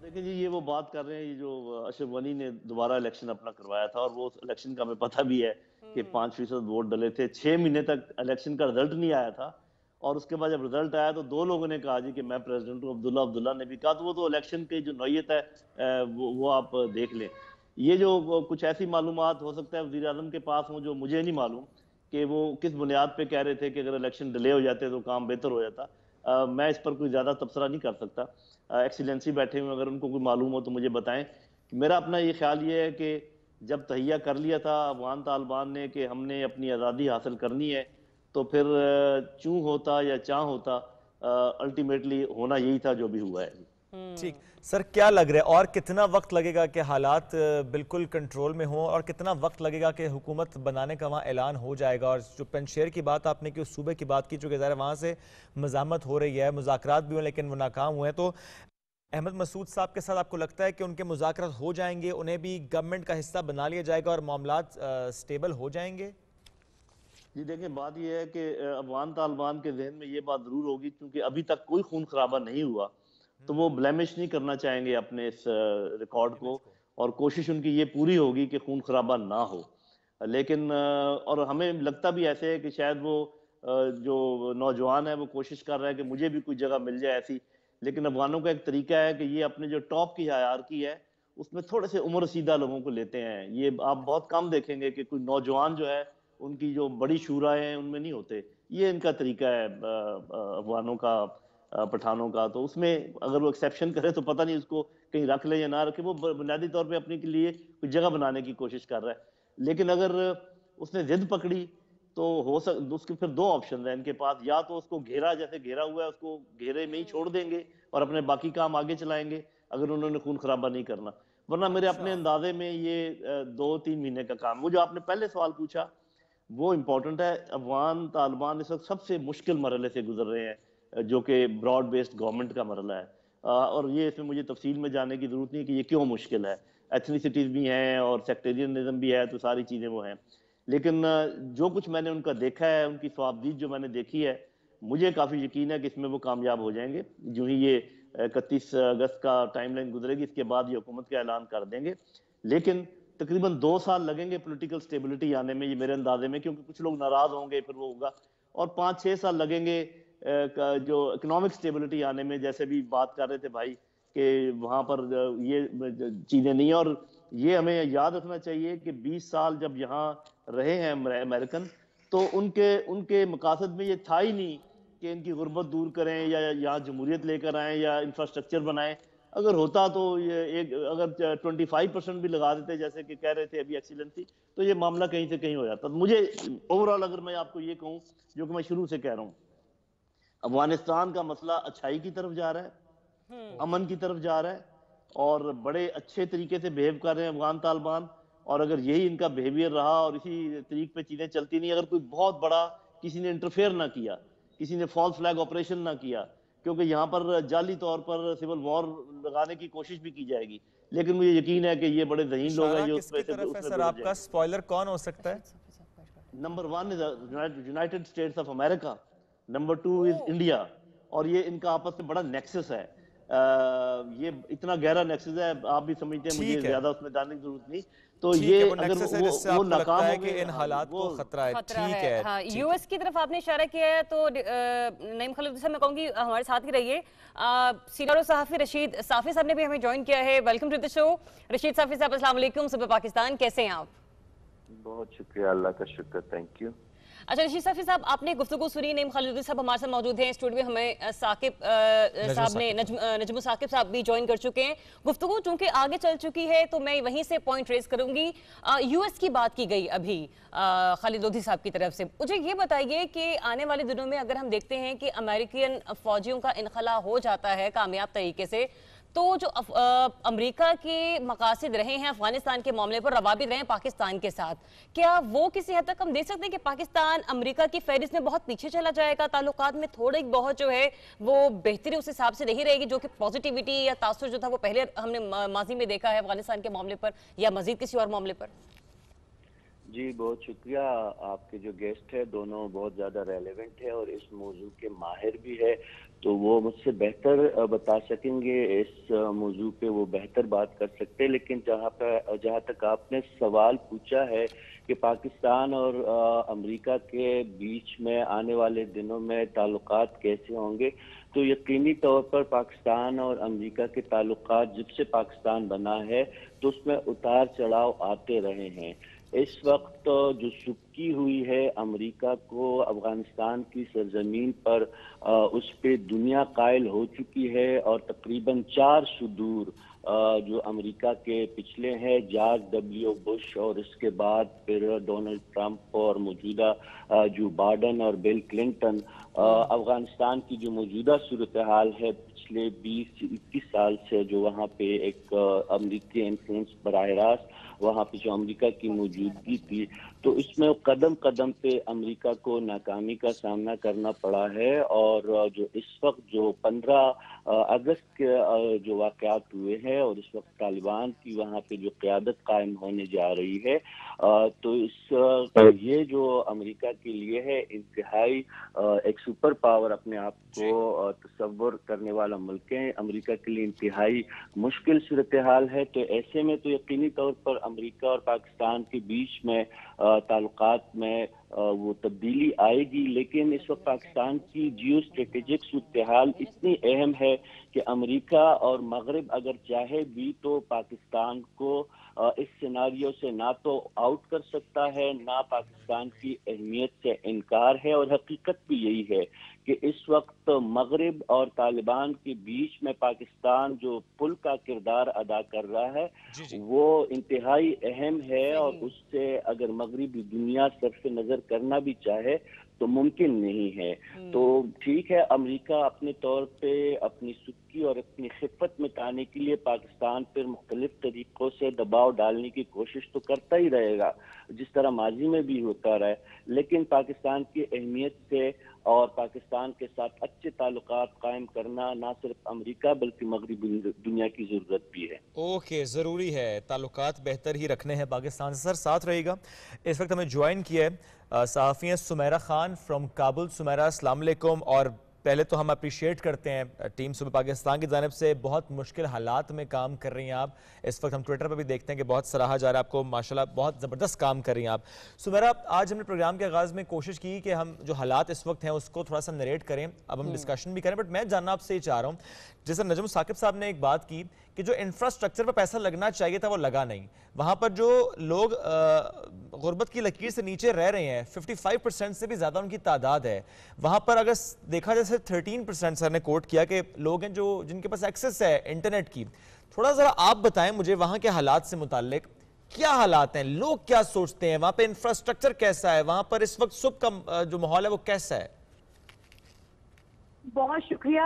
دیکھیں جی یہ وہ بات کر رہے ہیں، یہ جو اشرف غنی نے دوبارہ الیکشن اپنا کروایا تھا، اور وہ الیکشن کا ہمیں پتہ بھی ہے کہ 5% ووٹ ڈلے تھے. 6 مہینے تک الیکشن کا رزلٹ نہیں آیا تھا، اور اس کے بعد جب رزلٹ آیا تو 2 لوگوں نے کہا جی کہ میں پریزیڈنٹ ہوں. عبداللہ نے بھی کہا. تو وہ تو الیکشن کی جو نوعیت ہے وہ آپ دیکھ لیں. یہ جو کچھ ایسی معلومات ہو سکتا ہے وزیر اعظم کے پاس ہوں جو مجھے نہیں معلوم کہ وہ کس بنیاد پہ کہہ رہے تھے کہ اگر الیکشن ڈیلے ہو جاتے تو کام بہتر ہو جاتا. میں اس پر کوئی زیادہ تبصرہ نہیں کر سکتا. ایکسیلنسی بیٹھے ہوئے، اگر ان کو کوئی معلوم ہو تو مجھے بتائیں. میرا اپنا یہ خیال یہ ہے کہ جب تہیہ کر لیا تھا افغان طالبان نے کہ ہم نے اپنی آزادی حاصل کرنی ہے، تو پھر چوں ہوتا یا چاں ہوتا، الٹیمیٹلی ہونا یہی تھا جو بھی ہوا ہے. ٹھیک سر، کیا لگ رہا ہے اور کتنا وقت لگے گا کہ حالات بالکل کنٹرول میں ہوں، اور کتنا وقت لگے گا کہ حکومت بنانے کا وہاں اعلان ہو جائے گا؟ اور جو پنشیر کی بات آپ نے کی، اس صوبے کی بات کی، چونکہ ظاہر وہاں سے مزاحمت ہو رہی ہے، مذاکرات بھی ہوئے لیکن وہ ناکام ہوئے ہیں، تو احمد مسعود صاحب کے ساتھ آپ کو لگتا ہے کہ ان کے مذاکرات ہو جائیں گے، انہیں بھی گورنمنٹ کا حصہ بنا لیا جائے گا اور معاملات سٹیبل ہو جائیں گے؟ جی دیکھیں بات یہ ہے کہ افغان طالبان کے ذہن میں یہ بات ضرور ہوگی، کیونکہ ابھی تک کوئی خون خرابہ نہیں ہوا، تو وہ بلیمش نہیں کرنا چاہیں گے اپنے اس ریکارڈ کو، اور کوشش ان کی یہ پوری ہوگی کہ خون خرابہ نہ ہو. لیکن اور ہمیں لگتا بھی ایسے ہے کہ شاید وہ جو نوجوان ہے وہ کوشش کر رہا ہے کہ مجھے بھی کوئی جگہ مل جائے ایسی. لیکن افغانوں کا ایک طریقہ ہے کہ یہ اپنے جو ٹاپ کی ہائرارکی ہے اس میں تھوڑے سے عمر رسیدہ لوگوں کو لیتے ہیں. یہ آپ بہت کم دیکھیں گے کہ کوئی نوجوان جو ہے ان کی جو بڑی شورائیں ہیں ان میں نہیں ہوتے. یہ ان کا طریقہ ہے افغانوں کا، پٹھانوں کا. تو اس میں اگر وہ ایکسیپشن کرے تو پتہ نہیں اس کو کہیں رکھ لے یا نہ رکھے، وہ بنیادی طور پہ اپنے کے لیے کوئی جگہ بنانے کی کوشش کر رہا ہے. لیکن اگر اس نے ضد پکڑی تو اس کے پھر 2 آپشن ہیں ان کے پاس. یا تو اس کو گھیرا، جیسے گھیرا ہوا ہے اس کو گھیرے میں ہی چھوڑ دیں گے اور اپنے باقی کام آگے چلائیں گے اگر انہوں نے خون خرابہ نہیں کرنا. ورنہ میرے اپنے اندازے میں یہ 2-3 مہینے کا کام. وہ جو آپ نے پہلے سوال پوچھا وہ امپورٹنٹ ہے. افغان طالبان اس وقت سب سے مشکل مرحلے سے گزر رہے ہیں، جو کہ براڈ بیسڈ گورنمنٹ کا مرحلہ ہے. اور یہ اس میں مجھے تفصیل میں جانے کی ضرورت نہیں کہ یہ کیوں مشکل ہے. ایتھنیسٹیز بھی ہیں اور سیکٹیرینزم بھی ہے، تو ساری چیزیں وہ ہیں. لیکن جو کچھ میں نے ان کا دیکھا ہے، ان کی صوابدید جو میں نے دیکھی ہے، مجھے کافی یقین ہے کہ اس میں وہ کامیاب ہو جائیں گے. جو ہی یہ 31 अगस्त का टाइमलाइन गुजरेगी, इसके बाद ये हुकूमत का ऐलान कर देंगे। लेकिन तकरीबन 2 साल लगेंगे पॉलिटिकल स्टेबिलिटी आने में, ये मेरे अंदाजे में, क्योंकि कुछ लोग नाराज होंगे फिर वो होगा, और 5-6 साल लगेंगे जो इकोनॉमिक स्टेबिलिटी आने में, जैसे भी बात कर रहे थे भाई कि वहाँ पर ये चीज़ें नहीं है। और ये हमें याद रखना चाहिए कि 20 साल जब यहाँ रहे हैं अमेरिकन, तो उनके मकासद में ये था ही नहीं कि इनकी गुर्बत दूर करें या यहाँ जमहूरियत लेकर आएँ या इंफ्रास्ट्रक्चर बनाएं। अगर होता तो ये अगर 25% भी लगा देते, जैसे कि कह रहे थे अभी एक्सीलेंसी, तो ये मामला कहीं से कहीं हो जाता। मुझे ओवरऑल अगर मैं आपको ये कहूँ, जो कि मैं शुरू से कह रहा हूँ, अफगानिस्तान का मसला अच्छाई की तरफ जा रहा है, अमन की तरफ जा रहा है, और बड़े अच्छे तरीके से बिहेव कर रहे हैं अफगान तालिबान। और अगर यही इनका बिहेवियर रहा और इसी तरीके पे चीजें चलती नहीं, अगर कोई बहुत बड़ा किसी ने इंटरफेयर ना किया, किसी ने फॉल्स फ्लैग ऑपरेशन ना किया, क्योंकि यहाँ पर जाली तौर पर सिविल वॉर लगाने की कोशिश भी की जाएगी, लेकिन मुझे यकीन है कि ये बड़े ज़हीन लोग हैं जो किसकी तरफ है सर? आपका स्पॉइलर कौन हो सकता है? Number 1 is United states of America, number 2 is India, और ये इनका आपस में बड़ा नेक्सस है। ये इतना गहरा नेक्सस है, आप भी समझते हैं, मुझे ज्यादा उसमें जानने की जरूरत नहीं। तो ये अगर वो नाकाम हो गए, इन हालात को खतरा है, ठीक है। हाँ, यूएस की तरफ आपने इशारा किया है, तो नईम खलीलुद्दीन साहब मैं कहूँगी हमारे साथ ही रहिए। सीनियर सहाफ़ी रशीद साफ़ी साहब ने भी हमें ज्वाइन किया है। Welcome to the show Rasheed Safi साहब, अस्सलाम वालेकुम। सुबह पाकिस्तान, कैसे हैं आप? बहुत शुक्रिया, अल्लाह का शुक्र, थैंक यू। अच्छा रशीद साफ़ी साहब, आपने गुफ्तगू सुनी, नईम खलीलुद्दीन साहब हमारे साथ मौजूद हैं स्टूडियो में, हमें साकिब साहब ने नजम साकिब साहब भी ज्वाइन कर चुके हैं। गुफ्तगू चूंकि आगे चल चुकी है तो मैं वहीं से पॉइंट रेज करूंगी। यूएस की बात की गई अभी खालिद लोधी साहब की तरफ से। मुझे ये बताइए कि आने वाले दिनों में अगर हम देखते हैं कि अमेरिकन फौजियों का इनखला हो जाता है कामयाब तरीके से, तो जो अमेरिका के मकासद रहे हैं अफगानिस्तान के मामले पर, रवाबित रहे हैं पाकिस्तान के साथ, क्या वो किसी हद तक हम देख सकते हैं कि पाकिस्तान अमेरिका की फहरिस्त में बहुत पीछे चला जाएगा? ताल्लुकात में थोड़ी बहुत जो है वो बेहतरी उस हिसाब से नहीं रहेगी, जो कि पॉजिटिविटी या तासुर जो था वो पहले हमने माजी में देखा है अफगानिस्तान के मामले पर या मजीद किसी और मामले पर? जी बहुत शुक्रिया। आपके जो गेस्ट है दोनों बहुत ज़्यादा रेलेवेंट है और इस मौजू के माहिर भी है, तो वो मुझसे बेहतर बता सकेंगे इस मौजू पे, वो बेहतर बात कर सकते हैं। लेकिन जहाँ तक आपने सवाल पूछा है कि पाकिस्तान और अमेरिका के बीच में आने वाले दिनों में ताल्लुकात कैसे होंगे, तो यकीनी तौर पर पाकिस्तान और अमेरिका के ताल्लुकात जब से पाकिस्तान बना है तो उसमें उतार चढ़ाव आते रहे हैं। इस वक्त जो सुबकी हुई है अमेरिका को अफगानिस्तान की सरजमीन पर, उस पे दुनिया कायल हो चुकी है, और तकरीबन 4 सुदूर जो अमेरिका के पिछले हैं, जॉर्ज डब्ल्यू बुश और इसके बाद फिर डोनाल्ड ट्रंप और मौजूदा जो बाइडेन और बिल क्लिंटन, अफगानिस्तान की जो मौजूदा सूरत हाल है पिछले 20-21 साल से, जो वहाँ पे एक अमेरिकी इन्फ्लुएंस बराह रास्त वहाँ पे जो अमेरिका की मौजूदगी थी, तो इसमें कदम कदम पे अमेरिका को नाकामी का सामना करना पड़ा है। और जो इस वक्त जो 15 अगस्त के जो वाक़यात हुए हैं और इस वक्त तालिबान की वहाँ पे जो क़यादत कायम होने जा रही है, तो ये जो अमेरिका के लिए है इंतहाई एक सुपर पावर अपने आप को तस्वर करने वाला मुल्क है, अमेरिका के लिए इंतहाई मुश्किल सूरत हाल है। तो ऐसे में तो यकीनी तौर पर अमेरिका और पाकिस्तान के बीच में ताल्लुकात में वो तब्दीली आएगी। लेकिन इस वक्त पाकिस्तान की जियो स्ट्रेटेजिक सूरत हाल इतनी अहम है कि अमेरिका और मगरब अगर चाहे भी तो पाकिस्तान को इस सिनारियो से ना तो आउट कर सकता है, ना पाकिस्तान की अहमियत से इनकार है। और हकीकत भी यही है कि इस वक्त मगरब और तालिबान के बीच में पाकिस्तान जो पुल का किरदार अदा कर रहा है वो इंतहाई अहम है, और उससे अगर मगरबी दुनिया सरफ नज़र करना भी चाहे तो मुमकिन नहीं है। तो ठीक है, अमेरिका अपने तौर पे अपनी सुक्की और अपनी खिफत मिटाने के लिए पाकिस्तान पर मुख्तलिफ तरीकों से दबाव डालने की कोशिश तो करता ही रहेगा, जिस तरह माजी में भी होता रहा है। लेकिन पाकिस्तान की अहमियत से और पाकिस्तान के साथ अच्छे ताल्लुकात कायम करना ना सिर्फ अमेरिका बल्कि मगरबी दुनिया की ज़रूरत भी है। ओके, ज़रूरी है ताल्लुकात बेहतर ही रखने हैं पाकिस्तान से। सर साथ रहेगा, इस वक्त हमें ज्वाइन किया है सहाफ़ी सुमेरा खान फ्रॉम काबुल। सुमेरा, अस्सलाम वालेकुम, और پہلے تو ہم اپریشیٹ کرتے ہیں ٹیم صوبہ پاکستان کی جانب سے، بہت مشکل حالات میں کام کر رہی ہیں آپ. اس وقت ہم ٹویٹر پہ بھی دیکھتے ہیں کہ بہت سراہا جا رہا ہے آپ کو، ماشاءاللہ بہت زبردست کام کر رہی ہیں آپ. سمیرہ، آج ہم نے پروگرام کے آغاز میں کوشش کی کہ ہم جو حالات اس وقت ہیں اس کو تھوڑا سا نریٹ کریں، اب ہم ڈسکشن بھی کریں، بٹ میں جاننا آپ سے یہ چاہ رہا ہوں، جیسے نجم ثاقب صاحب نے ایک بات کی کہ جو انفراسٹرکچر پر پیسہ لگنا چاہیے تھا وہ لگا نہیں. وہاں پر جو لوگ غربت کی لکیر سے نیچے رہ رہے ہیں 55% سے بھی زیادہ ان کی تعداد ہے. وہاں پر اگر دیکھا جیسے 13% سر نے کوٹ کیا کہ لوگ ہیں جو جن کے پاس ایکسس ہے انٹرنیٹ کی. تھوڑا ذرا آپ بتائیں مجھے وہاں کے حالات سے متعلق کیا حالات ہیں، لوگ کیا سوچتے ہیں، وہاں پہ انفراسٹرکچر کیسا ہے، وہاں پر اس وقت صبح کا جو ماحول ہے وہ کیسا ہے؟ بہت شکریہ.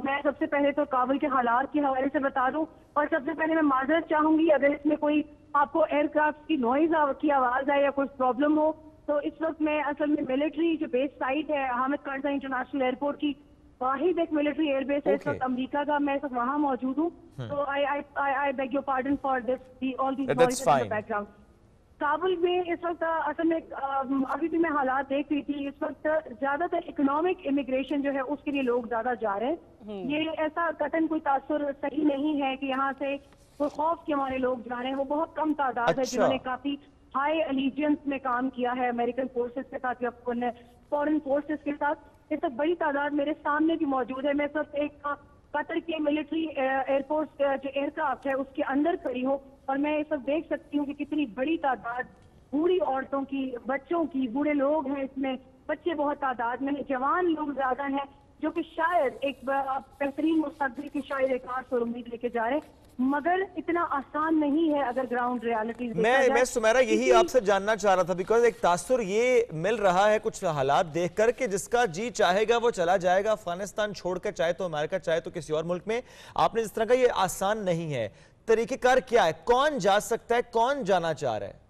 میں سب سے پہلے تو کابل کے حالات کے حوالے سے بتا دوں، اور سب سے پہلے میں معذرت چاہوں گی اگر اس میں کوئی آپ کو ایئر کرافٹ کی نوائز کی آواز آئے یا کوئی پرابلم ہو. تو اس وقت میں اصل میں ملٹری جو بیس سائٹ ہے حامد کرزئی انٹرنیشنل ایئرپورٹ کی، واحد ایک ملٹری ایئر بیس ہے اس وقت امریکہ کا، میں اس وقت وہاں موجود ہوں. تو I beg your pardon for this, all these noises in the background. Kabul میں اس وقت اصل میں ابھی بھی میں حالات دیکھ رہی تھی، اس وقت زیادہ تر اکنامک امیگریشن جو ہے اس کے لیے لوگ زیادہ جا رہے ہیں. یہ ایسا قطعاً کوئی تاثر صحیح نہیں ہے کہ یہاں سے کوئی خوف کے ہمارے لوگ جا رہے ہیں. وہ بہت کم تعداد ہے جنہوں نے کافی ہائی الیجنس میں کام کیا ہے امریکن فورسز کے ساتھ یا فورن فورسز کے ساتھ. اس وقت بڑی تعداد میرے سامنے بھی موجود ہے. میں اس وقت ایک قطر کے ملٹری ایئرپورٹ جو ایئر کرافٹ ہے اس کے اندر کھڑی ہوں، اور میں اس وقت دیکھ سکتی ہوں کہ کتنی بڑی تعداد بوڑھی عورتوں کی، بچوں کی، بوڑھے لوگ ہیں اس میں، بچے بہت تعداد میں ہیں، جوان لوگ زیادہ ہیں جو کہ شاید ایک بہترین مستقبل کی شاید ایک آس اور امید لے کے جا رہے ہیں. مگر اتنا آسان نہیں ہے اگر گراؤنڈ ریالٹیز دیکھا جائے. میں سمیرہ یہی آپ سے جاننا چاہ رہا تھا، بیکاز ایک تاثر یہ مل رہا ہے کچھ حالات دیکھ کر کہ جس کا جی چاہے گا وہ چلا جائے گا افغانستان چھوڑ کر، چاہے تو امریکہ چاہے تو کسی اور ملک میں. آپ نے جس طرح کا یہ آسان نہیں ہے، طریقہ کار کیا ہے، کون جا سکتا ہے، کون جانا چاہ رہا ہے؟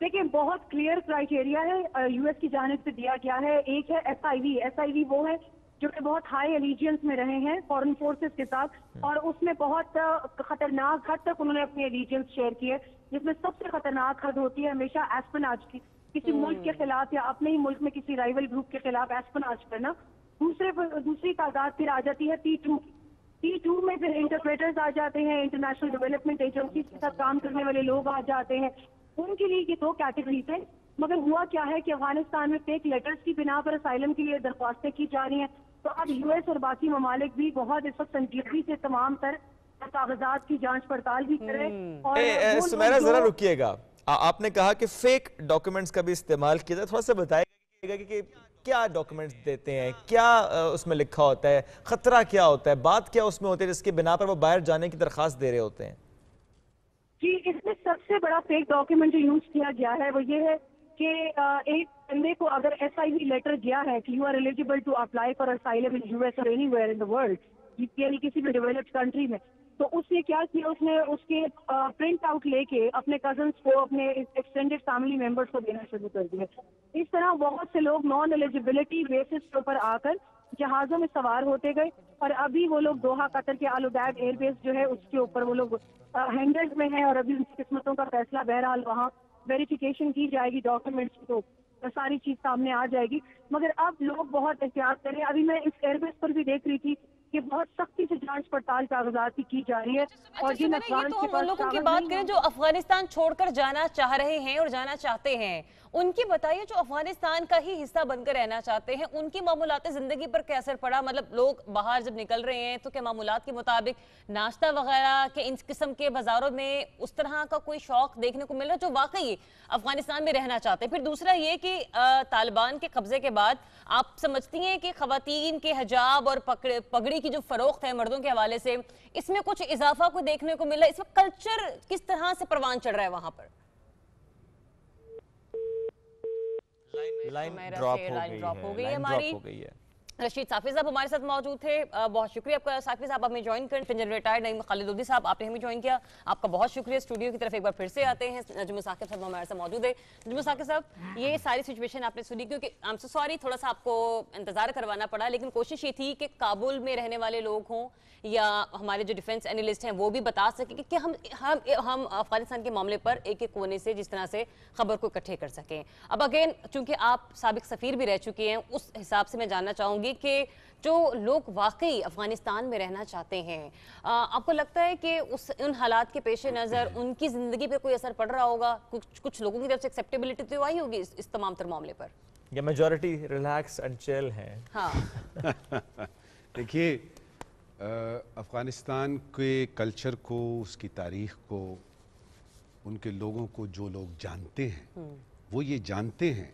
دیکھیں بہت کلیئر کرائیٹیریا ہے یو ایس کی جانب سے دیا گیا ہے. ایک ہے ایس آئی وی وہ ہے جو کہ بہت ہائی الیجنس میں رہے ہیں فورن فورسز کے ساتھ، اور اس میں بہت خطرناک حد تک انہوں نے اپنی الیجنس شیئر کی ہے، جس میں سب سے خطرناک حد ہوتی ہے ہمیشہ ایسپناج کی، کسی ملک کے خلاف یا اپنے ہی ملک میں کسی رائیول گروپ کے خلاف ایسپناج کرنا. دوسری تعداد پھر آ جاتی ہے T2 میں پھر انٹرپریٹرز آ جاتے ہیں، انٹرنیشنل ڈیولپمنٹ ایجنسیز کے ساتھ کام کرنے والے لوگ آ جاتے ہیں. ان کے لیے یہ دو کیٹیگریز ہیں. مگر ہوا کیا ہے کہ افغانستان میں فیک لیٹرز کی بنا پر اسائلم کے لیے درخواستیں کی جا رہی ہیں. تو اب یو ایس اور باقی ممالک بھی بہت اس وقت سنجیدگی سے تمام تر کاغذات کی جانچ پڑتال بھی کریں. اور سمیرہ ذرا رکیے گا، آپ نے کہا کہ فیک ڈاکیومنٹس کا بھی استعمال کیا جائے، تھوڑا سا بتائیے گا کہ کیا ڈاکیومنٹس دیتے ہیں، کیا اس میں لکھا ہوتا ہے، خطرہ کیا ہوتا ہے، بات کیا اس میں ہوتی ہے جس کی بنا پر وہ باہر جانے کی درخواست دے رہے ہوتے ہیں؟ جی اس میں سب سے بڑا فیک ڈاکیومنٹ جو یوز کیا گیا ہے وہ یہ ہے کہ ایک بندے کو اگر ایس آئی وی لیٹر گیا ہے کہ you are eligible to apply for asylum in U S or anywhere in the world, یعنی کسی بھی ڈیولپڈ کنٹری میں، تو اس نے کیا کیا، اس نے اس کے پرنٹ آؤٹ لے کے اپنے کزنس کو، اپنے ایکسٹینڈیڈ فیملی ممبرس کو دینا شروع کر دیا. اس طرح بہت سے لوگ نان ایلیجیبلٹی بیسس کے اوپر آ کر جہازوں میں سوار ہوتے گئے، اور ابھی وہ لوگ دوحہ قطر کے آل ادیب ایئر بیس جو ہے اس کے اوپر وہ لوگ ہینڈلز میں ہیں، اور ابھی ان کی قسمتوں کا فیصلہ بہرحال وہاں ویریفیکیشن کی جائے گی ڈاکیومنٹس، تو ساری چیز سامنے آ جائے گی. مگر اب لوگ بہت احتیاط کریں. ابھی میں اس ایئر بیس پر بھی دیکھ رہی تھی کہ بہت سختی سے جانچ پڑتال کاغذات کی جا رہی ہے. اور جن افغان تو ہم ان لوگوں کی بات کریں جو افغانستان چھوڑ کر جانا چاہ رہے ہیں اور جانا چاہتے ہیں، ان کی بتائیے جو افغانستان کا ہی حصہ بن کر رہنا چاہتے ہیں، ان کی معمولات زندگی پر کیا اثر پڑا؟ مطلب لوگ باہر جب نکل رہے ہیں تو کیا معمولات کے مطابق ناشتہ وغیرہ کے ان قسم کے بازاروں میں اس طرح کا کوئی شوق دیکھنے کو مل رہا ہے جو واقعی افغانستان میں رہنا چاہتے ہیں؟ پھر دوسرا یہ کہ طالبان کے قبضے کے بعد آپ سمجھتی ہیں کہ خواتین کے حجاب اور پگڑی کی جو فروخت ہے مردوں کے حوالے سے، اس میں کچھ اضافہ کو دیکھنے کو مل رہا ہے؟ اس وقت کلچر کس طرح سے پروان چڑھ رہا ہے وہاں پر؟ لائن ڈراپ ہو گئی ہے ہماری. رشید صافی صاحب ہمارے ساتھ موجود تھے، بہت شکریہ آپ کا صافی صاحب، آپ ہمیں جوائن کریں. پنجن ریٹائرڈ نعیم خالد لودھی صاحب آپ نے ہمیں جوائن کیا، آپ کا بہت شکریہ. اسٹوڈیو کی طرف ایک بار پھر سے آتے ہیں، نجم ثاقب صاحب ہمارے ساتھ موجود ہے. نجم ثاقب صاحب یہ ساری سچویشن آپ نے سنی، کیونکہ آئی ایم سو سوری تھوڑا سا آپ کو انتظار کروانا پڑا، لیکن کوشش یہ تھی کہ کابل میں رہنے والے لوگ ہوں یا ہمارے جو ڈیفنس اینالسٹ ہیں وہ بھی بتا سکیں کہ ہم افغانستان کے معاملے پر ایک ایک کونے سے جس طرح سے خبر کو اکٹھے کر سکیں. اب اگین چونکہ آپ سابق سفیر بھی رہ چکے ہیں، اس حساب سے میں جاننا چاہوں گی ہوگی کہ جو لوگ واقعی افغانستان میں رہنا چاہتے ہیں، آپ کو لگتا ہے کہ ان حالات کے پیش نظر ان کی زندگی پہ کوئی اثر پڑ رہا ہوگا؟ کچھ لوگوں کی طرف سے ایکسیپٹیبلٹی تو آئی ہوگی اس تمام تر معاملے پر؟ یا میجورٹی ریلیکس اینڈ چل ہیں؟ ہاں دیکھیے، افغانستان کے کلچر کو، اس کی تاریخ کو، ان کے لوگوں کو جو لوگ جانتے ہیں وہ یہ جانتے ہیں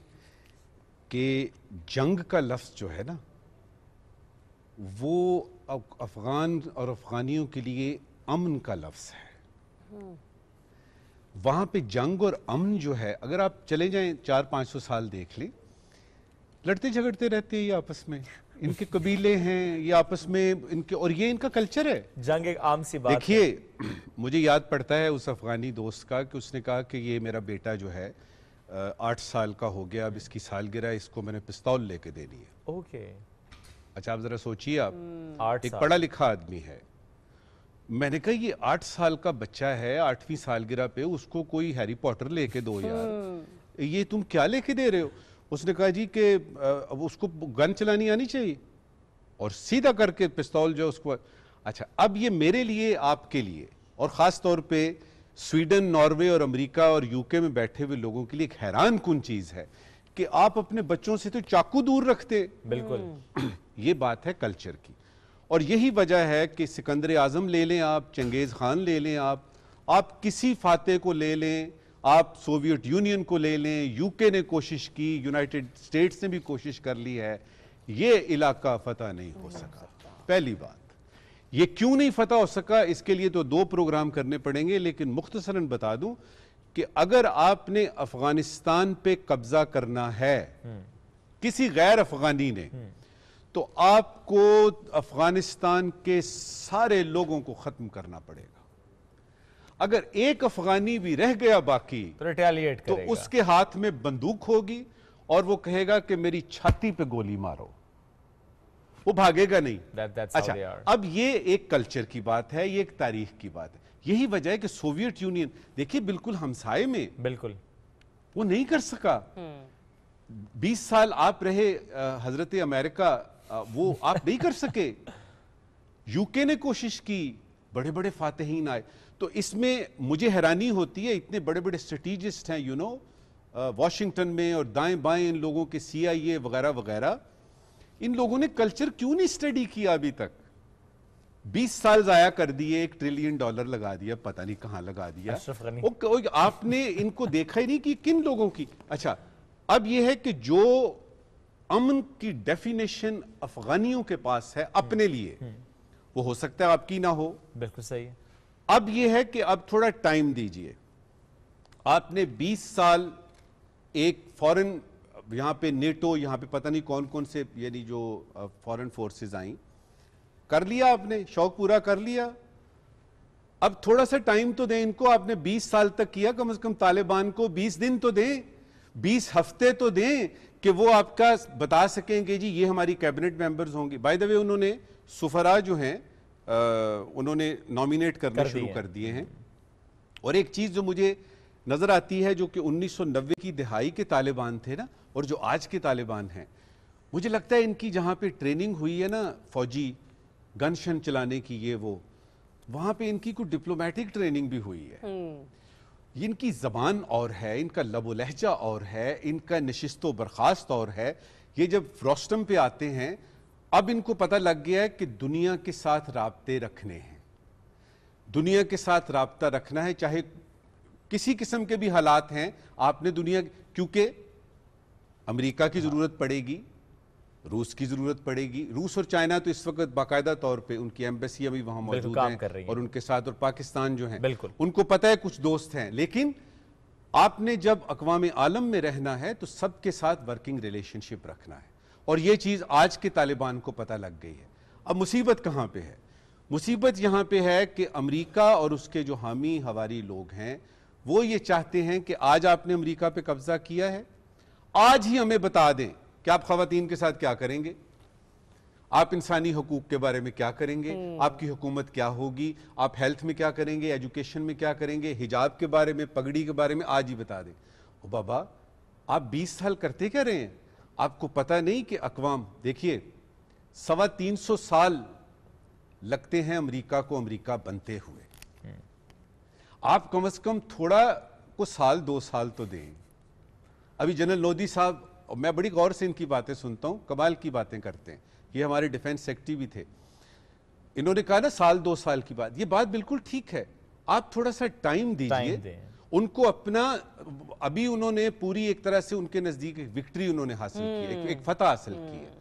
کہ جنگ کا لفظ جو ہے نا، وہ افغان اور افغانیوں کے لیے امن کا لفظ ہے۔ وہاں پہ جنگ اور امن جو ہے، اگر آپ چلے جائیں 400-500 سال دیکھ لیں، لڑتے جھگڑتے رہتے ہیں یہ آپس میں، ان کے قبیلے ہیں یہ آپس میں، ان کے، اور یہ ان کا کلچر ہے۔ جنگ ایک عام سی بات ہے۔ دیکھیے، مجھے یاد پڑتا ہے اس افغانی دوست کا کہ اس نے کہا کہ یہ میرا بیٹا جو ہے 8 سال کا ہو گیا، اب اس کی سالگرہ، اس کو میں نے پستول لے کے دینی ہے۔ اوکے، اچھا آپ ذرا سوچیے، آپ 8 ایک سال پڑھا لکھا آدمی ہے، میں نے کہا یہ 8 سال کا بچہ ہے، 8ویں سالگرہ پہ اس کو کوئی ہیری پوٹر لے کے دو یار، یہ تم کیا لے کے دے رہے ہو؟ اس نے کہا جی کہ اس کو گن چلانی آنی چاہیے، اور سیدھا کر کے پستول جو اس کو۔ اچھا، اب یہ میرے لیے، آپ کے لیے، اور خاص طور پہ سویڈن، ناروے اور امریکہ اور UK میں بیٹھے ہوئے لوگوں کے لیے ایک حیران کن چیز ہے کہ آپ اپنے بچوں سے تو چاقو دور رکھتے۔ بالکل، یہ بات ہے کلچر کی، اور یہی وجہ ہے کہ سکندر اعظم لے لیں آپ، چنگیز خان لے لیں آپ کسی فاتح کو لے لیں، آپ سوویت یونین کو لے لیں، UK نے کوشش کی، یونائٹڈ اسٹیٹس نے بھی کوشش کر لی ہے، یہ علاقہ فتح نہیں ہو سکا۔ پہلی بات، یہ کیوں نہیں فتح ہو سکا، اس کے لیے تو 2 پروگرام کرنے پڑیں گے، لیکن مختصراً بتا دوں کہ اگر آپ نے افغانستان پہ قبضہ کرنا ہے کسی غیر افغانی نے، تو آپ کو افغانستان کے سارے لوگوں کو ختم کرنا پڑے گا۔ اگر ایک افغانی بھی رہ گیا باقی تو ریٹیلیٹ تو کرے گا۔ اس کے ہاتھ میں بندوق ہوگی اور وہ کہے گا کہ میری چھاتی پہ گولی مارو، وہ بھاگے گا نہیں۔ That's how اچھا، they are. اب یہ ایک کلچر کی بات ہے، یہ ایک تاریخ کی بات ہے۔ یہی وجہ ہے کہ سوویت یونین دیکھیے بالکل ہمسائے میں، بالکل، وہ نہیں کر سکا۔ 20 سال آپ رہے حضرت امریکہ، وہ آپ نہیں کر سکے۔ UK نے کوشش کی، بڑے بڑے فاتحین آئے، تو اس میں مجھے حیرانی ہوتی ہے، اتنے بڑے بڑے اسٹریٹجسٹ ہیں واشنگٹن میں، اور دائیں بائیں ان لوگوں کے CIA وغیرہ وغیرہ، ان لوگوں نے کلچر کیوں نہیں اسٹڈی کیا ابھی تک؟ 20 سال ضائع کر دیے، $1 ٹریلین لگا دیا، پتہ نہیں کہاں لگا دیا۔ اشرف غنی۔ آپ نے ان کو دیکھا ہی نہیں کہ کن لوگوں کی۔ اچھا، اب یہ ہے کہ جو امن کی ڈیفینیشن افغانیوں کے پاس ہے اپنے لیے، وہ ہو سکتا ہے آپ کی نہ ہو۔ بالکل صحیح ہے۔ اب یہ ہے کہ اب تھوڑا ٹائم دیجئے۔ آپ نے 20 سال ایک فورن، یہاں پہ نیٹو، یہاں پہ پتہ نہیں کون کون سے یعنی جو فورن فورسز آئیں، کر لیا آپ نے، شوق پورا کر لیا۔ اب تھوڑا سا ٹائم تو دیں ان کو، آپ نے 20 سال تک کیا، کم از کم طالبان کو 20 دن تو دیں، 20 ہفتے تو دیں کہ وہ آپ کا بتا سکیں کہ جی یہ ہماری کیبنٹ ممبرز ہوں گے۔ بائی دا وے، انہوں نے سفراء جو ہیں انہوں نے نامینیٹ کرنے شروع کر دیے ہیں۔ اور ایک چیز جو مجھے نظر آتی ہے، جو کہ 1990 کی دہائی کے طالبان تھے نا، اور جو آج کے طالبان ہیں، مجھے لگتا ہے ان کی جہاں پہ ٹریننگ ہوئی ہے نا فوجی گن شن چلانے کی، یہ وہ، وہاں پہ ان کی کوئی ڈپلومیٹک ٹریننگ بھی ہوئی ہے۔ ان کی زبان اور ہے، ان کا لب و لہجہ اور ہے، ان کا نشست و برخاست اور ہے۔ یہ جب روسٹم پہ آتے ہیں، اب ان کو پتہ لگ گیا ہے کہ دنیا کے ساتھ رابطے رکھنے ہیں، دنیا کے ساتھ رابطہ رکھنا ہے، چاہے کسی قسم کے بھی حالات ہیں، آپ نے دنیا، کیونکہ امریکہ کی ضرورت پڑے گی، روس کی ضرورت پڑے گی۔ روس اور چائنا تو اس وقت باقاعدہ طور پہ ان کی ایمبیسیاں بھی وہاں موجود ہیں، اور ان کے ساتھ، اور پاکستان جو ہیں ان کو پتہ ہے کچھ دوست ہیں، لیکن آپ نے جب اقوام عالم میں رہنا ہے تو سب کے ساتھ ورکنگ ریلیشن شپ رکھنا ہے، اور یہ چیز آج کے طالبان کو پتہ لگ گئی ہے۔ اب مصیبت کہاں پہ ہے؟ مصیبت یہاں پہ ہے کہ امریکہ اور اس کے جو حامی ہواری لوگ ہیں، وہ یہ چاہتے ہیں کہ آج آپ نے امریکہ پہ قبضہ کیا ہے، آج ہی ہمیں بتا دیں کہ آپ خواتین کے ساتھ کیا کریں گے، آپ انسانی حقوق کے بارے میں کیا کریں گے، آپ کی حکومت کیا ہوگی، آپ ہیلتھ میں کیا کریں گے، ایجوکیشن میں کیا کریں گے، حجاب کے بارے میں، پگڑی کے بارے میں آج ہی بتا دیں۔ او بابا، آپ 20 سال کرتے کیا رہے ہیں؟ آپ کو پتہ نہیں کہ اقوام، دیکھیے 325 साल लगते हैं अमेरिका को अमेरिका बनते हुए। आप कम से कम थोड़ा को साल 2 साल तो दें। अभी जनरल लोधी साहब, और मैं बड़ी गौर से इनकी बातें सुनता हूं, कमाल की बातें करते हैं, ये हमारे डिफेंस सेक्रेटरी भी थे, इन्होंने कहा ना साल 2 साल की बात, ये बात बिल्कुल ठीक है, आप थोड़ा सा टाइम दीजिए उनको अपना। अभी उन्होंने पूरी एक तरह से उनके नजदीक विक्ट्री उन्होंने हासिल की, एक फतह हासिल की है।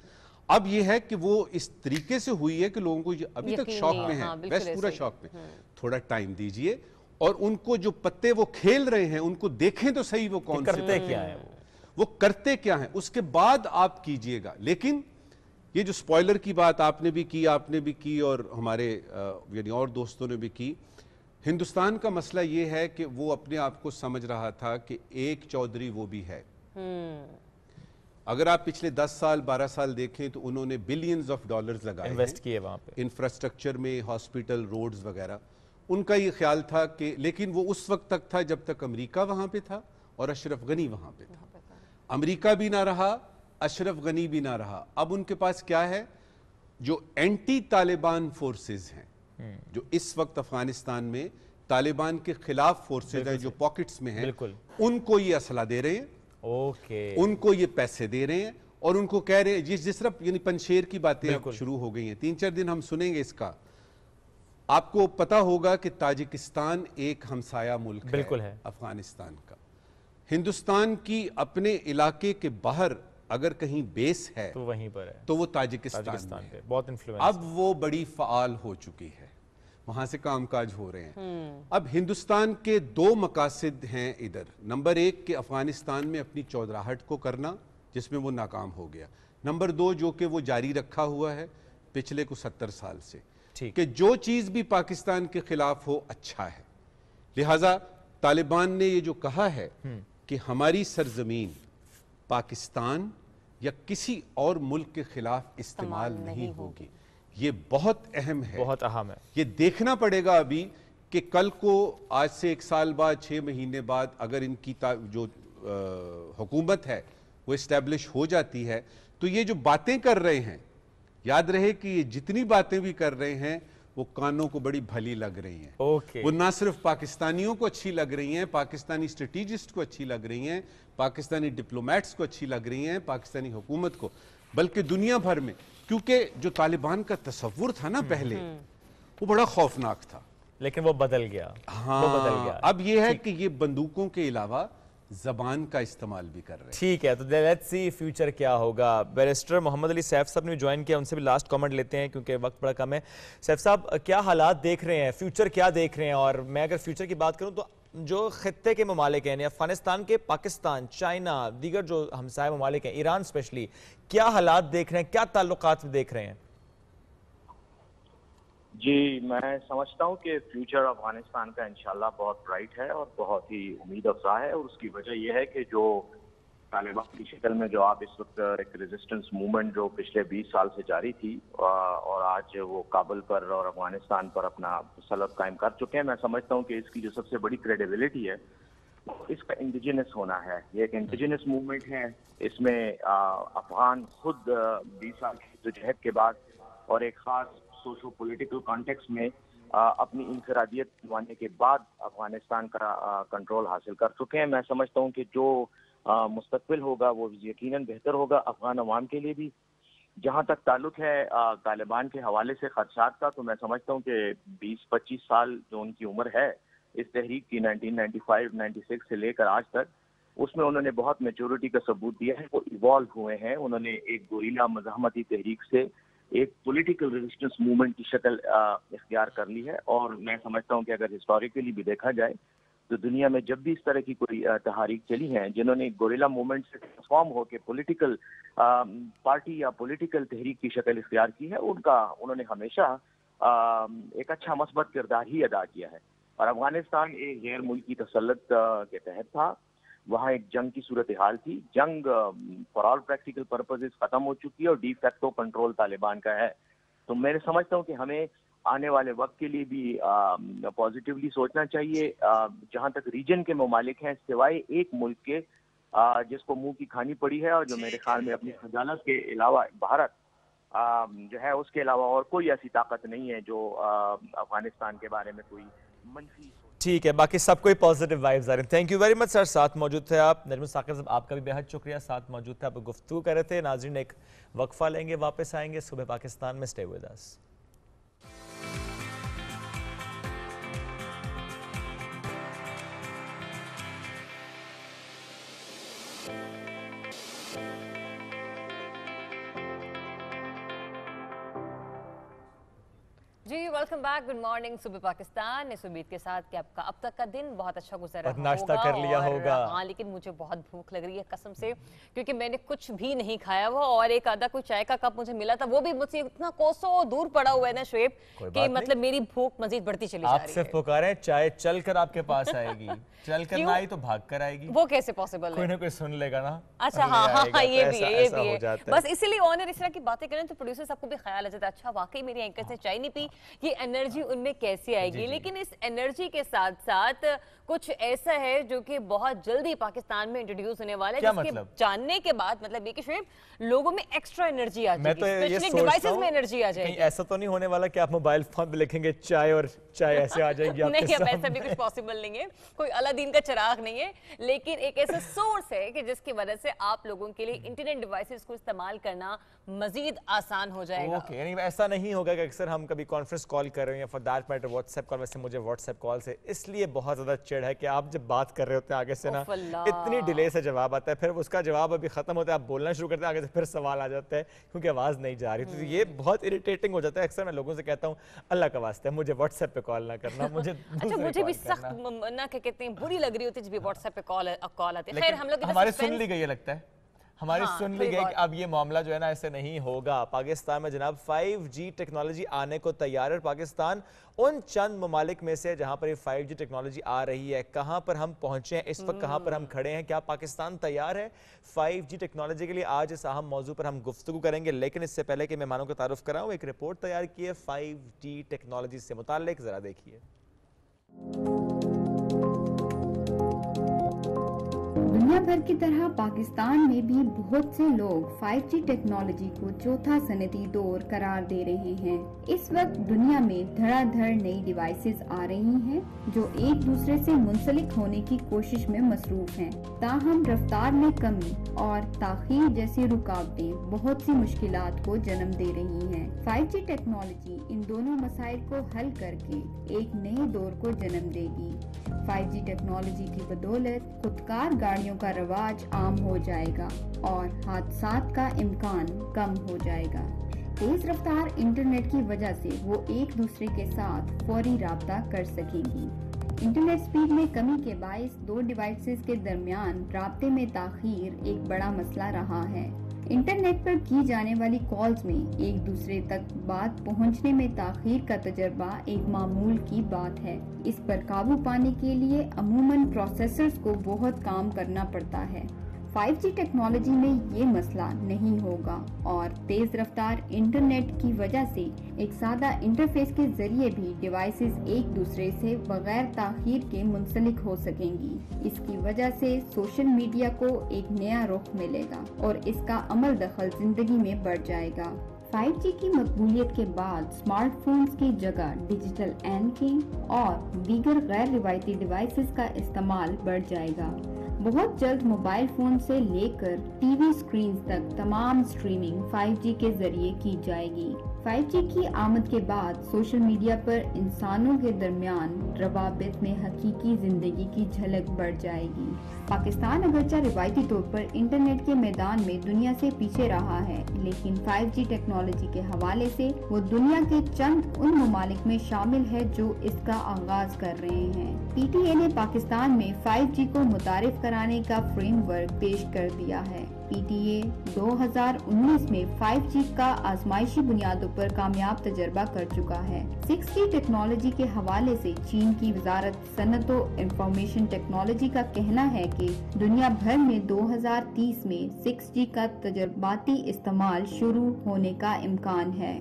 अब ये है कि वो इस तरीके से हुई है कि लोगों को अभी तक शौक में है, वेस्ट पूरा शौक में। थोड़ा टाइम दीजिए और उनको जो पत्ते वो खेल रहे हैं उनको देखें तो सही, वो कौन करते क्या है, वो करते क्या है, उसके बाद आप कीजिएगा। लेकिन ये जो स्पॉइलर की बात आपने भी की और हमारे यानी और दोस्तों ने भी की, हिंदुस्तान का मसला ये है कि वो अपने आप को समझ रहा था कि एक चौधरी वो भी है। अगर आप पिछले 10 साल 12 साल देखें तो उन्होंने बिलियंस ऑफ डॉलर्स लगाए, इन्वेस्ट किए वहां पे, इंफ्रास्ट्रक्चर में, हॉस्पिटल, रोड्स वगैरह। उनका ये ख्याल था कि, लेकिन वो उस वक्त तक था जब तक अमेरिका वहां पे था और अशरफ गनी वहां पे था। अमेरिका भी ना रहा, अशरफ गनी भी ना रहा। अब उनके पास क्या है, जो एंटी तालिबान फोर्सेस हैं, जो इस वक्त अफगानिस्तान में तालिबान के खिलाफ फोर्सेज हैं, जो पॉकेट्स में हैं, उनको ये असला दे रहे हैं, उनको ये पैसे दे रहे हैं और उनको कह रहे हैं, जिस तरह यानी पंशेर की बातें शुरू हो गई हैं, 3-4 दिन हम सुनेंगे इसका। आपको पता होगा कि ताजिकिस्तान एक हमसाया मुल्क है अफगानिस्तान का। हिंदुस्तान की अपने इलाके के बाहर अगर कहीं बेस है तो वहीं पर है, तो वो ताजिकिस्तान पे बहुत इन्फ्लुएंस। अब वो बड़ी फाल हो चुकी है, वहां से कामकाज हो रहे हैं। अब हिंदुस्तान के 2 मकासद हैं इधर। नंबर 1 कि अफगानिस्तान में अपनी चौधराहट को करना, जिसमें वो नाकाम हो गया। नंबर 2 जो कि वो जारी रखा हुआ है पिछले को 70 साल से, कि जो चीज भी पाकिस्तान के खिलाफ हो अच्छा है। लिहाजा तालिबान ने ये जो कहा है कि हमारी सरजमीन पाकिस्तान या किसी और मुल्क के खिलाफ इस्तेमाल नहीं होगी, ये बहुत अहम है, बहुत अहम है। ये देखना पड़ेगा अभी कि कल को, आज से 1 साल बाद, 6 महीने बाद अगर इनकी जो हुकूमत है वो इस्टेब्लिश हो जाती है, तो ये जो बातें कर रहे हैं, याद रहे कि ये जितनी बातें भी कर रहे हैं वो कानों को बड़ी भली लग रही हैं। वो ना सिर्फ पाकिस्तानियों को अच्छी लग रही हैं, पाकिस्तानी स्ट्रेटेजिस्ट को अच्छी लग रही हैं, पाकिस्तानी डिप्लोमेट्स को अच्छी लग रही हैं, पाकिस्तानी हुकूमत को, बल्कि दुनिया भर में। क्योंकि जो तालिबान का तस्वुर था ना पहले, वो बड़ा खौफनाक था, लेकिन वो बदल गया। हाँ, वो बदल गया। अब ये है कि ये बंदूकों के अलावा जबान का इस्तेमाल भी कर रहे हैं। ठीक है, तो लेट्स सी फ्यूचर क्या होगा। बैरिस्टर मोहम्मद अली सैफ साहब ने ज्वाइन किया, उनसे भी लास्ट कमेंट लेते हैं क्योंकि वक्त बड़ा कम है। सैफ साहब, क्या हालात देख रहे हैं, फ्यूचर क्या देख रहे हैं? और मैं अगर फ्यूचर की बात करूं तो जो खित्ते के ममालिक हैं, अफगानिस्तान के, पाकिस्तान, चाइना, दीगर जो हमसाय ममालिक हैं, ईरान स्पेशली, क्या हालात देख रहे हैं, क्या ताल्लुकात देख रहे हैं? जी, मैं समझता हूँ कि फ्यूचर अफगानिस्तान का इंशाल्लाह बहुत ब्राइट है और बहुत ही उम्मीद अफजा है। और उसकी वजह यह है कि जो तालिबान की शक्ल में जो आप इस वक्त एक रेजिस्टेंस मूवमेंट जो पिछले 20 साल से जारी थी और आज वो काबुल पर और अफगानिस्तान पर अपना सलत कायम कर चुके हैं, मैं समझता हूँ कि इसकी जो सबसे बड़ी क्रेडिबिलिटी है इसका इंडिजिनस होना है। ये एक इंडिजिनस मूवमेंट है, इसमें अफगान खुद 20 साल की जहद के बाद और एक खास सोशो पॉलिटिकल कॉन्टेक्स्ट में अपनी इंफरादियत बनवाने के बाद अफगानिस्तान का कंट्रोल हासिल कर चुके हैं। मैं समझता हूं कि जो मुस्तकबिल होगा वो यकीनन बेहतर होगा अफगान अवाम के लिए भी। जहां तक ताल्लुक है तालिबान के हवाले से खदशात का, तो मैं समझता हूं कि 20-25 साल जो उनकी उम्र है इस तहरीक की 1995-96 से लेकर आज तक, उसमें उन्होंने बहुत मैच्योरिटी का सबूत दिया है। वो इवॉल्व हुए हैं, उन्होंने एक गोरीला मज़ाहमती तहरीक से एक पॉलिटिकल रेजिस्टेंस मूवमेंट की शक्ल इख्तियार कर ली है। और मैं समझता हूं कि अगर हिस्टोरिकली भी देखा जाए तो दुनिया में जब भी इस तरह की कोई तहारीक चली हैं जिन्होंने गोरिल्ला मूवमेंट से ट्रांसफॉर्म होकर पॉलिटिकल पार्टी या पॉलिटिकल तहरीक की शक्ल इख्तियार की है, उन्होंने हमेशा एक अच्छा मस्बत किरदार ही अदा किया है। और अफगानिस्तान एक गैर मुल्की तसल्लुत के तहत था, वहाँ एक जंग की सूरत हाल थी। जंग फॉर ऑल प्रैक्टिकल पर्पसेस खत्म हो चुकी है और डी फैक्टो कंट्रोल तालिबान का है। तो मैं समझता हूँ कि हमें आने वाले वक्त के लिए भी पॉजिटिवली सोचना चाहिए। जहाँ तक रीजन के ममालिक हैं, सिवाय एक मुल्क के जिसको मुंह की खानी पड़ी है और जो मेरे ख्याल में अपनी खजानत के अलावा भारत جو ہے اس کے علاوہ اور کوئی ایسی طاقت نہیں ہے جو افغانستان کے بارے میں کوئی منفی. ٹھیک ہے، باقی سب کوئی پازیٹیو وائبز آ رہے ہیں. تھینک یو ویری مچ سر، ساتھ موجود تھے آپ. نجم ثاقب صاحب آپ کا بھی بہت شکریہ، ساتھ موجود تھے، آپ گفتگو کر رہے تھے. ناظرین ایک وقفہ لیں گے، واپس آئیں گے صبح پاکستان میں. Stay with us. جی ویلکم بیک، گڈ مارننگ صبح پاکستان. اس امید کے ساتھ کہ آپ کا اب تک کا دن بہت اچھا گزر رہا ہوگا، ناشتہ کر لیا ہوگا. ہاں لیکن مجھے بہت بھوک لگ رہی ہے قسم سے، کیونکہ میں نے کچھ بھی نہیں کھایا ہوا، اور ایک آدھا کوئی چائے کا کپ مجھے ملا تھا، وہ بھی مجھ سے اتنا کوسوں دور پڑا ہوا ہے نا شعیب کہ مطلب میری بھوک مزید بڑھتی چلی جا رہی ہے. آپ صرف پکاریں چائے چل کر آپ کے پاس آئے گی، چل کر نہ آئی تو بھاگ کر آئے گی. وہ کیسے پاسبل ہے؟ کوئی نہ کوئی سن لے گا نا. اچھا ہاں ہاں یہ بھی ہے. بس اسی لیے آنر اس طرح کی باتیں کریں تو پروڈیوسر سب کو بھی خیال آ جاتا ہے اچھا واقعی میری اینکر نے چائے نہیں پی، یہ انرجی ان میں کیسے آئے گی. لیکن اس انرجی کے ساتھ ساتھ کچھ ایسا ہے جو کہ بہت جلدی پاکستان میں انٹروڈیوس ہونے والا ہے، جس کے جاننے کے بعد مطلب یہ کہ شعیب لوگوں میں ایکسٹرا انرجی آ جائے گی، اسپیشلی ڈیوائسز میں انرجی آ جائے گی. ایسا تو نہیں ہونے والا کہ آپ موبائل فون پہ لکھیں گے چائے اور چائے ایسے آ جائے گی آپ کے نہیں، اب ایسا سامنے؟ بھی کچھ پاسبل نہیں ہے، کوئی الادین کا چراغ نہیں ہے، لیکن ایک ایسا سورس ہے کہ جس کی وجہ سے آپ لوگوں کے لیے انٹرنیٹ ڈیوائسز کو استعمال کرنا مزید آسان ہو جائے گا. اوکے، یعنی ایسا نہیں ہوگا کہ اکثر ہم کبھی کانفرنس کال کر رہے ہیں، for that matter WhatsApp call. ویسے مجھے واٹس ایپ کال سے اس لیے بہت زیادہ چڑ ہے کہ آپ جب بات کر رہے ہوتے ہیں آگے سے نا اتنی ڈیلے سے جواب آتا ہے، پھر اس کا جواب ابھی ختم ہوتا ہے، آپ بولنا شروع کرتے ہیں، آگے سے پھر سوال آ جاتا ہے کیونکہ آواز نہیں جا رہی. تو یہ بہت اریٹیٹنگ ہو جاتا ہے. اکثر میں لوگوں سے کہتا ہوں اللہ کا واسطہ ہے مجھے واٹس ایپ پہ کال نہ کرنا. اچھا مجھے بھی سخت نہ کہ کہتے ہیں بری لگ رہی ہوتی ہے جب واٹس ایپ پہ کال آتی ہے. خیر ہم لوگ ہمارے سن لی گئی ہے، لگتا ہے ہماری سن لی گئی کہ اب یہ معاملہ جو ہے نا ایسے نہیں ہوگا. پاکستان میں جناب 5G ٹیکنالوجی آنے کو تیار ہے. پاکستان ان چند ممالک میں سے جہاں پر یہ 5G ٹیکنالوجی آ رہی ہے. کہاں پر ہم پہنچے ہیں اس وقت، کہاں پر ہم کھڑے ہیں، کیا پاکستان تیار ہے 5G ٹیکنالوجی کے لیے؟ آج اس اہم موضوع پر ہم گفتگو کریں گے، لیکن اس سے پہلے کہ مہمانوں کا تعارف کراؤں، ایک رپورٹ تیار کی ہے 5G ٹیکنالوجی سے متعلق، ذرا دیکھیے. دنیا بھر کی طرح پاکستان میں بھی بہت سے لوگ 5G ٹیکنالوجی کو چوتھا صنعتی دور قرار دے رہے ہیں. اس وقت دنیا میں دھڑا دھڑ نئی ڈیوائسز آ رہی ہیں جو ایک دوسرے سے منسلک ہونے کی کوشش میں مصروف ہیں. تاہم رفتار میں کمی اور تاخیر جیسی رکاوٹیں بہت سی مشکلات کو جنم دے رہی ہیں. 5G ٹیکنالوجی ان دونوں مسائل کو حل کر کے ایک نئے دور کو جنم دے گی. 5G ٹیکنالوجی کی بدولت خودکار گاڑیوں کا رواج عام ہو جائے گا اور حادثات کا امکان کم ہو جائے گا. تیز رفتار انٹرنیٹ کی وجہ سے وہ ایک دوسرے کے ساتھ فوری رابطہ کر سکیں گی. انٹرنیٹ سپیڈ میں کمی کے باعث دو ڈیوائسز کے درمیان رابطے میں تاخیر ایک بڑا مسئلہ رہا ہے. انٹرنیٹ پر کی جانے والی کالز میں ایک دوسرے تک بات پہنچنے میں تاخیر کا تجربہ ایک معمول کی بات ہے. اس پر قابو پانے کے لیے عموماً پروسیسرز کو بہت کام کرنا پڑتا ہے. 5G ٹیکنالوجی میں یہ مسئلہ نہیں ہوگا اور تیز رفتار انٹرنیٹ کی وجہ سے ایک سادہ انٹرفیس کے ذریعے بھی ڈیوائسز ایک دوسرے سے بغیر تاخیر کے منسلک ہو سکیں گی. اس کی وجہ سے سوشل میڈیا کو ایک نیا رخ ملے گا اور اس کا عمل دخل زندگی میں بڑھ جائے گا. 5G کی مقبولیت کے بعد سمارٹ فونز کی جگہ ڈیجیٹل اینکنگ اور دیگر غیر روایتی ڈیوائسز کا استعمال بڑھ جائے گا. بہت جلد موبائل فون سے لے کر ٹی وی سکرینز تک تمام سٹریمنگ 5G کے ذریعے کی جائے گی. 5G کی آمد کے بعد سوشل میڈیا پر انسانوں کے درمیان روابط میں حقیقی زندگی کی جھلک بڑھ جائے گی. پاکستان اگرچہ روایتی طور پر انٹرنیٹ کے میدان میں دنیا سے پیچھے رہا ہے، لیکن 5G ٹیکنالوجی کے حوالے سے وہ دنیا کے چند ان ممالک میں شامل ہے جو اس کا آغاز کر رہے ہیں. PTA نے پاکستان میں 5G کو متعارف کرانے کا فریم ورک پیش کر دیا ہے. PTA 2019 میں 5G کا آزمائشی بنیادوں پر کامیاب تجربہ کر چکا ہے. 6G ٹیکنالوجی کے حوالے سے چین کی وزارت صنعت و انفارمیشن ٹیکنالوجی کا کہنا ہے کہ دنیا بھر میں 2030 میں 6G کا تجرباتی استعمال شروع ہونے کا امکان ہے.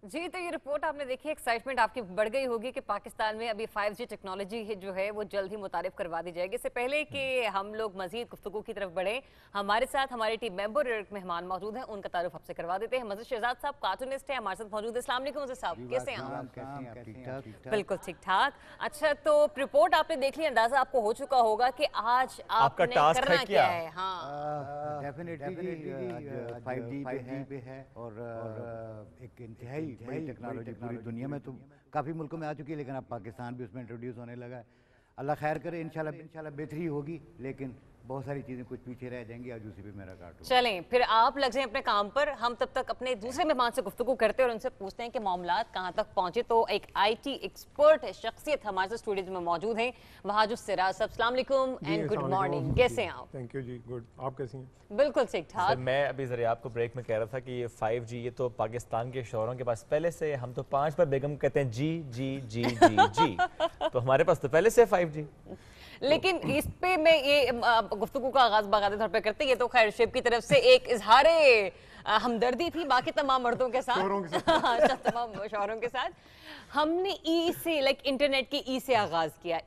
जी, तो ये रिपोर्ट आपने देखी, एक्साइटमेंट आपकी बढ़ गई होगी कि पाकिस्तान में अभी 5G टेक्नोलॉजी जो है वो जल्द ही मुतारिफ करवा दी जाएगी। इससे पहले कि हम लोग मजीद गुफ्तगू की तरफ बढ़े, हमारे साथ हमारे टीम मेंबर और एक मेहमान मौजूद हैं, उनका तारुफ आपसे करवा देते हैं। मजीद शहजाद साहब कार्टूनिस्ट हैं, हमारे साथ मौजूद है। अस्सलाम वालेकुम मजीद साहब, कैसे हैं आप? बिल्कुल ठीक ठाक। अच्छा, तो रिपोर्ट आपने देख ली, अंदाजा आपको हो चुका होगा कि आज आपने करना क्या है। हाँ, डेफिनेटली 5G पे है और एक इंतहाई बड़ी टेक्नोलॉजी पूरी दुनिया में तो काफ़ी मुल्कों में आ चुकी है, लेकिन अब पाकिस्तान भी उसमें इंट्रोड्यूस होने लगा है। अल्लाह खैर करे, इंशाल्लाह बेहतरी होगी, लेकिन बहुत सारी चीज़ें कुछ पीछे रह जाएंगी। आज उसी पे मेरा कार्टून। चलें फिर आप लग जाएं अपने काम पर, हम तब तक अपने दूसरे मेहमान से गुफ्तगू करते हैं और उनसे पूछते हैं कि मामलात कहाँ तक पहुंचे। तो एक IT एक्सपर्ट शख्सियत हमारे साथ स्टूडियो में मौजूद हैं, वहाजुर सिराज साहब। अस्सलाम वालेकुम एंड गुड मॉर्निंग, कैसे हैं आप? थैंक यू जी, गुड। आप कैसी हैं? बिल्कुल ठीक ठाक। मैं अभी जरा आपको ब्रेक में कह रहा था कि ये 5G ये तो पाकिस्तान के शोहरों के पास पहले से, हम तो 5 पर बेगम कहते हैं जी जी जी जी जी, तो हमारे पास तो पहले से 5G। लेकिन इस पे मैं ये गुफ्तगू का आगाज बाकायदा तौर पे करते, ये तो खैर शेब की तरफ से एक इजहारे हमदर्दी थी बाकी तमाम मर्दों के साथ, तमाम शौहरों के साथ। हमने ई से लाइक इंटरनेट की ई से आगाज किया,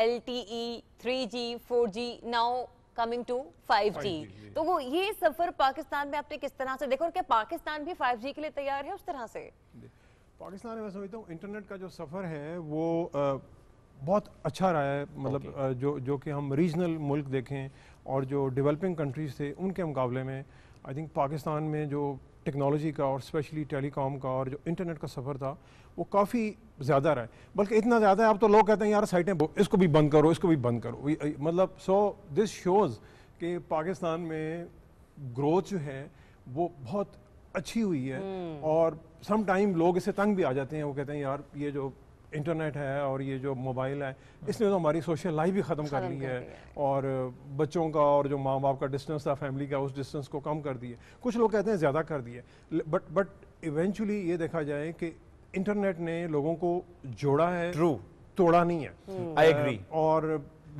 LTE 3G 4G now coming to 5G। तो वो ये सफर पाकिस्तान में आपने किस तरह से देखा और क्या पाकिस्तान भी 5G के लिए तैयार है उस तरह से? पाकिस्तान में मैं समझता हूँ इंटरनेट का जो सफ़र है वो बहुत अच्छा रहा है, मतलब जो कि हम रीजनल मुल्क देखें और जो डेवलपिंग कंट्रीज़ थे उनके मुकाबले में आई थिंक पाकिस्तान में जो टेक्नोलॉजी का और स्पेशली टेलीकॉम का और जो इंटरनेट का सफ़र था वो काफ़ी ज़्यादा रहा है। बल्कि इतना ज़्यादा है अब तो लोग कहते हैं यार साइटें इसको भी बंद करो, इसको भी बंद करो। मतलब सो दिस शोज़ कि पाकिस्तान में ग्रोथ जो है वो बहुत अच्छी हुई है। और सम टाइम लोग इससे तंग भी आ जाते हैं, वो कहते हैं यार ये जो इंटरनेट है और ये जो मोबाइल है इसने तो हमारी सोशल लाइफ भी ख़त्म कर ली है और बच्चों का और जो माँ बाप का डिस्टेंस था फैमिली का, उस डिस्टेंस को कम कर दिए। कुछ लोग कहते हैं ज़्यादा कर दिए, बट इवेंचुअली ये देखा जाए कि इंटरनेट ने लोगों को जोड़ा है, तोड़ा नहीं है। I agree. और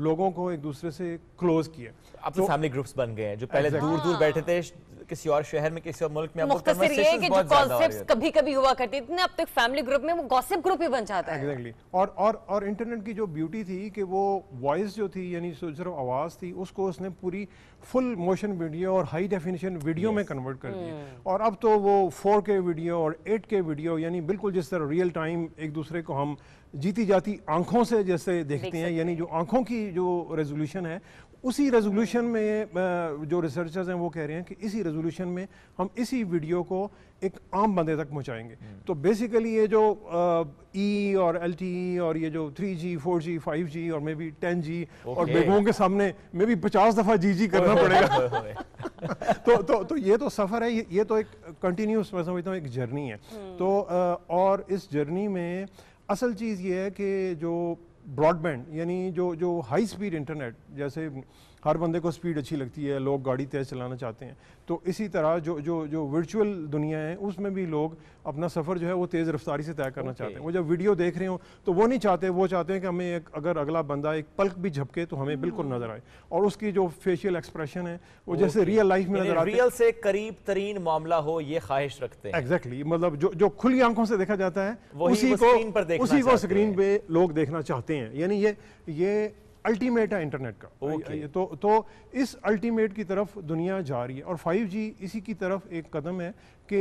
लोगों को एक दूसरे से क्लोज किया। अब तो फैमिली ग्रुप्स बन गए हैं, जो पहले दूर दूर बैठे थे किसी और शहर में, किसी और मुल्क में, मुख्तसर ये है कि जो कॉन्सेप्ट्स कभी कभी हुआ करते थे अब तक फैमिली ग्रुप में वो गॉसिप ग्रुप ही बन जाता है। एग्जैक्टली। और इंटरनेट की जो ब्यूटी थी कि वो वॉइस जो थी यानी सिर्फ आवाज़ थी उसको उसने पूरी फुल मोशन वीडियो और हाई डेफिनेशन वीडियो में कन्वर्ट कर दिया। और अब तो वो 4K वीडियो और 8K वीडियो यानी बिल्कुल जिस तरह रियल टाइम एक दूसरे को हम जीती जाती आंखों से जैसे देखते हैं, यानी जो आंखों की जो रेजोल्यूशन है उसी रेजोल्यूशन में जो रिसर्चर्स हैं वो कह रहे हैं कि इसी रेजोल्यूशन में हम इसी वीडियो को एक आम बंदे तक पहुंचाएंगे। तो बेसिकली ये जो E और LTE और ये जो 3G 4G 5G और मे बी 10G और बेगमों के सामने मे बी 50 दफ़ा जी करना पड़ेगा। तो ये तो सफ़र है, ये तो एक कंटिन्यूस मैं समझता हूँ एक जर्नी है। तो और इस जर्नी में असल चीज़ ये है कि जो ब्रॉडबैंड यानी जो हाई स्पीड इंटरनेट, जैसे हर बंदे को स्पीड अच्छी लगती है, लोग गाड़ी तेज़ चलाना चाहते हैं, तो इसी तरह जो वर्चुअल दुनिया है उसमें भी लोग अपना सफ़र जो है वो तेज़ रफ्तारी से तय करना चाहते हैं। वो जब वीडियो देख रहे हो तो वो नहीं चाहते, वो चाहते हैं कि हमें अगर अगला बंदा एक पल्क भी झपके तो हमें बिल्कुल नजर आए और उसकी जो फेशियल एक्सप्रेशन है वो जैसे रियल लाइफ में नजर आते हैं, रियल से करीब तरीन मामला हो ये ख्वाहिश रखते हैं। एग्जैक्टली। मतलब जो खुली आंखों से देखा जाता है उसी को स्क्रीन पे लोग देखना चाहते हैं। यानी ये अल्टीमेट है इंटरनेट का। तो इस अल्टीमेट की तरफ दुनिया जा रही है और 5G इसी की तरफ एक कदम है कि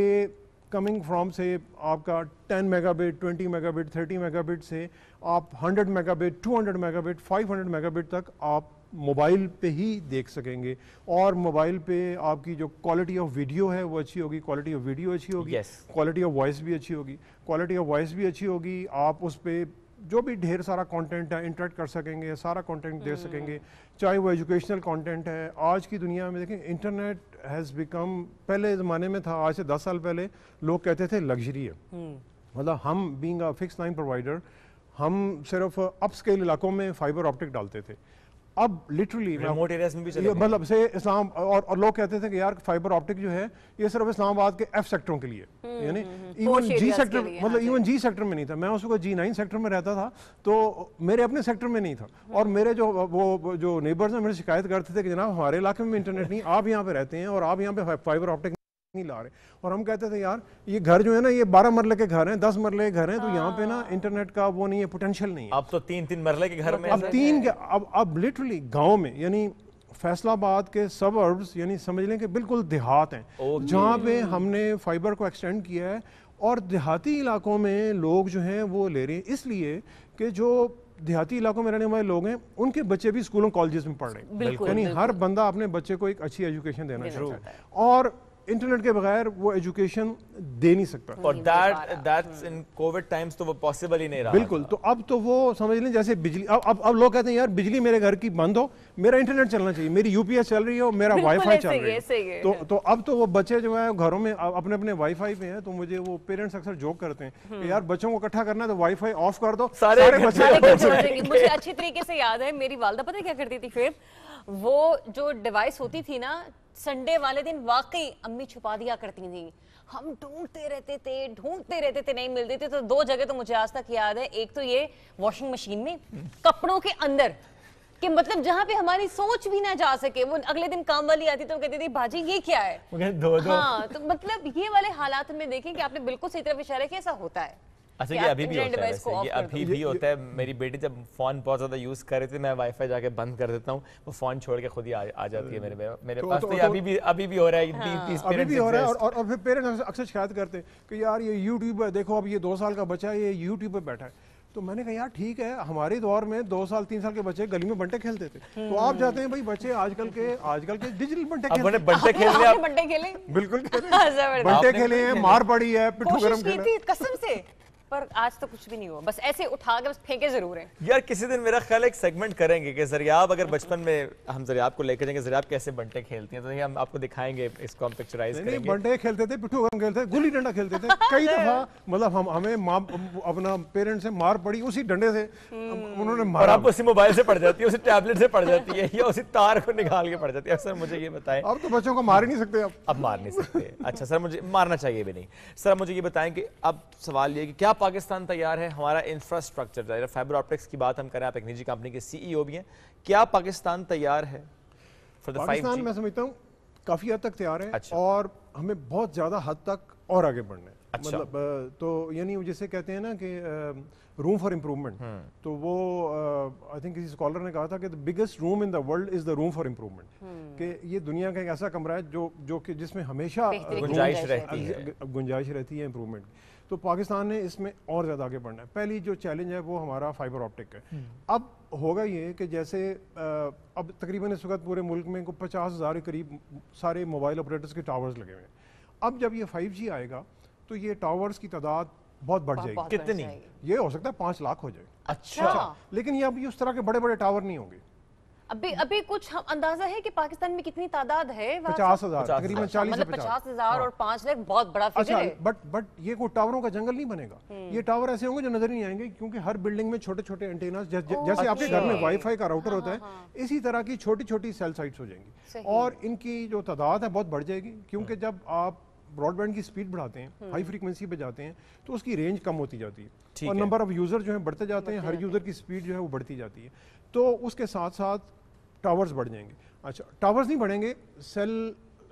कमिंग फ्रॉम से आपका 10 मेगाबिट 20 मेगाबिट 30 मेगाबिट से आप 100 मेगाबिट 200 मेगाबिट 500 मेगाबिट तक आप मोबाइल पे ही देख सकेंगे। और मोबाइल पे आपकी जो क्वालिटी ऑफ वीडियो है वो अच्छी होगी, क्वालिटी ऑफ वीडियो अच्छी होगी, क्वालिटी ऑफ वॉइस भी अच्छी होगी, क्वालिटी ऑफ वॉइस भी अच्छी होगी। आप उस पर जो भी ढेर सारा कंटेंट है इंटरेक्ट कर सकेंगे, सारा कंटेंट दे सकेंगे, चाहे वो एजुकेशनल कंटेंट है। आज की दुनिया में देखें इंटरनेट हैज़ बिकम, पहले ज़माने में था, आज से 10 साल पहले लोग कहते थे लग्जरी है। मतलब हम being a fix line provider हम सिर्फ अपस्केल इलाकों में फाइबर ऑप्टिक डालते थे। अब लिटरली रिमोट एरियाज में भी चले मतलब से इस्लाम और लोग कहते थे कि यार फाइबर ऑप्टिक जो है ये सिर्फ इस्लामाबाद के F सेक्टरों के लिए, यानी इवन G सेक्टर, मतलब इवन G सेक्टर में नहीं था। मैं उस वक्त G9 सेक्टर में रहता था तो मेरे अपने सेक्टर में नहीं था। और मेरे जो नेबर्स हैं मेरे शिकायत करते थे कि जनाब हमारे इलाके में इंटरनेट नहीं, आप यहाँ पे रहते हैं और आप यहाँ पे फाइबर ऑप्टिक نہیں لا رہے. اور ہم کہتے تھے یار یہ گھر جو ہے نا یہ 12 مرلے کے گھر ہیں, 10 مرلے کے گھر ہیں, تو یہاں پہ نا انٹرنیٹ کا وہ نہیں ہے, پوٹینشیل نہیں ہے. اب تو 3 مرلے کے گھر میں, اب لٹرلی گاؤں میں, یعنی فیصل آباد کے سبربز, یعنی سمجھ لیں کہ بالکل دیہات ہیں جہاں پہ ہم نے فائبر کو ایکسٹینڈ کیا ہے, اور دیہاتی علاقوں میں لوگ جو ہیں وہ لے رہے ہیں, اس لیے کہ جو دیہاتی علاقوں میں رہنے والے لوگ ہیں ان کے بچے بھی اسکولوں کالجز میں پڑھ رہے ہیں, یعنی ہر بندہ اپنے بچے کو ایک اچھی ایجوکیشن دینا چاہتا ہے, اور انٹرنیٹ کے بغیر وہ ایجوکیشن دے نہیں سکتا. اور دیٹس ان کووڈ ٹائمز تو وہ پاسبل ہی نہیں رہا. بالکل. تو اب تو وہ سمجھ لیں جیسے بجلی, اب لوگ کہتے ہیں یار بجلی میرے گھر کی بند ہو, میرا انٹرنیٹ چلنا چاہیے, میری یو پی ایس چل رہی ہو, میرا وائی فائی چل رہی ہے. تو اب تو وہ بچے جو ہیں گھروں میں اپنے اپنے وائی فائی پہ ہیں, تو مجھے وہ پیرنٹس اکثر جوک کرتے ہیں کہ یار بچوں کو اکٹھا کرنا ہے تو وائی فائی آف کر دو, سارے بچے. مجھے اچھی طریقے سے یاد ہے میری والدہ پتہ کیا کرتی تھی, پھر وہ جو ڈیوائس ہوتی تھی نا سنڈے والے دن واقعی امی چھپا دیا کرتی تھیں, ہم ڈھونڈتے رہتے تھے نہیں ملتی تھی. تو 2 جگہ تو مجھے آج تک یاد ہے, ایک تو یہ واشنگ مشین میں کپڑوں کے اندر, کہ مطلب جہاں پہ ہماری سوچ بھی نہ جا سکے, وہ اگلے دن کام والی آتی تو کہتی تھی باجی یہ کیا ہے. ہاں تو مطلب یہ والے حالات میں دیکھیں کہ آپ نے بالکل صحیح طرف اشارہ کیا, ایسا ہوتا ہے. اچھا یہ ابھی بھی ہوتا ہے, یہ ابھی بھی ہوتا ہے. میری بیٹی جب فون بہت زیادہ یوز کر رہی تھی, میں وائی فائی جا کے بند کر دیتا ہوں, وہ فون چھوڑ کے خود ہی آ جاتی ہے میرے پاس. تو ابھی بھی ہو رہا ہے, ابھی بھی ہو رہا ہے. اور پھر پیرنٹس اکثر شکایت کرتے ہیں کہ یار یہ یوٹیوب ہے, دیکھو اب یہ 2 سال کا بچہ ہے یہ یوٹیوب پہ بیٹھا ہے. تو میں نے کہا یار ٹھیک ہے, ہمارے دور میں 2 سال 3 سال کے بچے گلی میں بنٹے کھیلتے تھے, تو آپ جاتے ہیں بھائی بچے آج کل کے ڈیجیٹل بنٹے کھیلے, بالکل بنٹے کھیلے ہیں, مار پڑی ہے, پٹھو گرم کھیلا, قسم سے. پر آج تو کچھ بھی نہیں ہوا, بس ایسے اٹھا کے بس پھینکے ضرور ہیں. یار کسی دن میرا خیال ایک سیگمنٹ کریں گے کہ زریاب, اگر بچپن میں ہم زریاب کو لے کے جائیں گے زریاب کیسے بنٹے کھیلتی ہیں, تو یہ ہم آپ کو دکھائیں گے, اس کو ہم پکچرائز کریں گے. بنٹے کھیلتے تھے, پٹھو گرم کھیلتے تھے, گلی ڈنڈا کھیلتے تھے. کئی دفعہ مطلب ہمیں اپنا پیرنٹ سے مار پڑی اسی ڈنڈے سے, انہوں نے مارا. آپ اسی موبائل سے پڑ جاتی ہے, اسی ٹیبلٹ سے پڑ جاتی ہے, یا اسی تار کو نکال کے پڑ جاتی ہے. سر مجھے یہ بتائیں, اب تو بچوں کو مار ہی نہیں سکتے, اب مار نہیں سکتے. اچھا سر مجھے مارنا چاہیے بھی نہیں. سر مجھے یہ بتائیں کہ اب سوال یہ کہ کیا پاکستان تیار ہے, ہمارا انفراسٹرکچر, فائبر آپٹکس کی بات ہم کریں, آپ ایک نجی کمپنی کے سی ای او بھی ہیں, کیا پاکستان تیار ہے فار دی 5G؟ پاکستان میں سمجھتا ہوں کافی حد تک تیار ہے, اور ہمیں بہت زیادہ حد تک اور آگے بڑھنا ہے. مطلب تو یعنی جسے کہتے ہیں نا کہ روم فار امپروومنٹ, تو وہ آئی تھنک کسی اسکالر نے کہا تھا کہ biggest room in the world is the room for improvement, کہ یہ دنیا کا ایک ایسا کمرہ ہے جو کہ جس میں ہمیشہ گنجائش رہتی ہے امپروومنٹ. تو پاکستان نے اس میں اور زیادہ آگے بڑھنا ہے. پہلی جو چیلنج ہے وہ ہمارا فائبر آپٹک ہے. اب ہوگا یہ کہ جیسے اب تقریباً اس وقت پورے ملک میں 50,000 کے قریب سارے موبائل آپریٹرز کے ٹاورز لگے ہوئے ہیں. اب جب یہ 5G آئے گا تو یہ ٹاورز کی تعداد بہت بڑھ جائے گی. کتنی؟ یہ ہو سکتا ہے 5 لاکھ ہو جائے. اچھا, لیکن یہ اب اس طرح کے بڑے بڑے ٹاور نہیں ہوں گے. ابھی کچھ اندازہ ہے کہ پاکستان میں کتنی تعداد ہے؟ 50,000, تقریباً 40 سے 50,000 اور 5 لاکھ بہت بڑا فگر ہے. بٹ یہ کوئی ٹاوروں کا جنگل نہیں بنے گا. یہ ٹاور ایسے ہوں گے جو نظر نہیں آئیں گے, کیونکہ ہر بلڈنگ میں چھوٹے چھوٹے اینٹیناز, جیسے آپ کے گھر میں وائی فائی کا راؤٹر ہوتا ہے, اسی طرح کی چھوٹی چھوٹی سیل سائٹس ہو جائیں گی, اور ان کی جو تعداد ہے بہت بڑھ جائے گی. کیونکہ جب آپ براڈ بینڈ کی سپیڈ بڑھاتے ہیں, ہائی فریکوینسی پہ جاتے ہیں, تو اس کی رینج کم ہوتی جاتی ہے, اور نمبر آف یوزر جو ہیں بڑھتے جاتے ہیں, ہر یوزر کی سپیڈ جو ہے وہ بڑھتی جاتی ہے. تو اس کے ساتھ ساتھ ٹاورز بڑھ جائیں گے. اچھا ٹاورز نہیں بڑھیں گے, سیل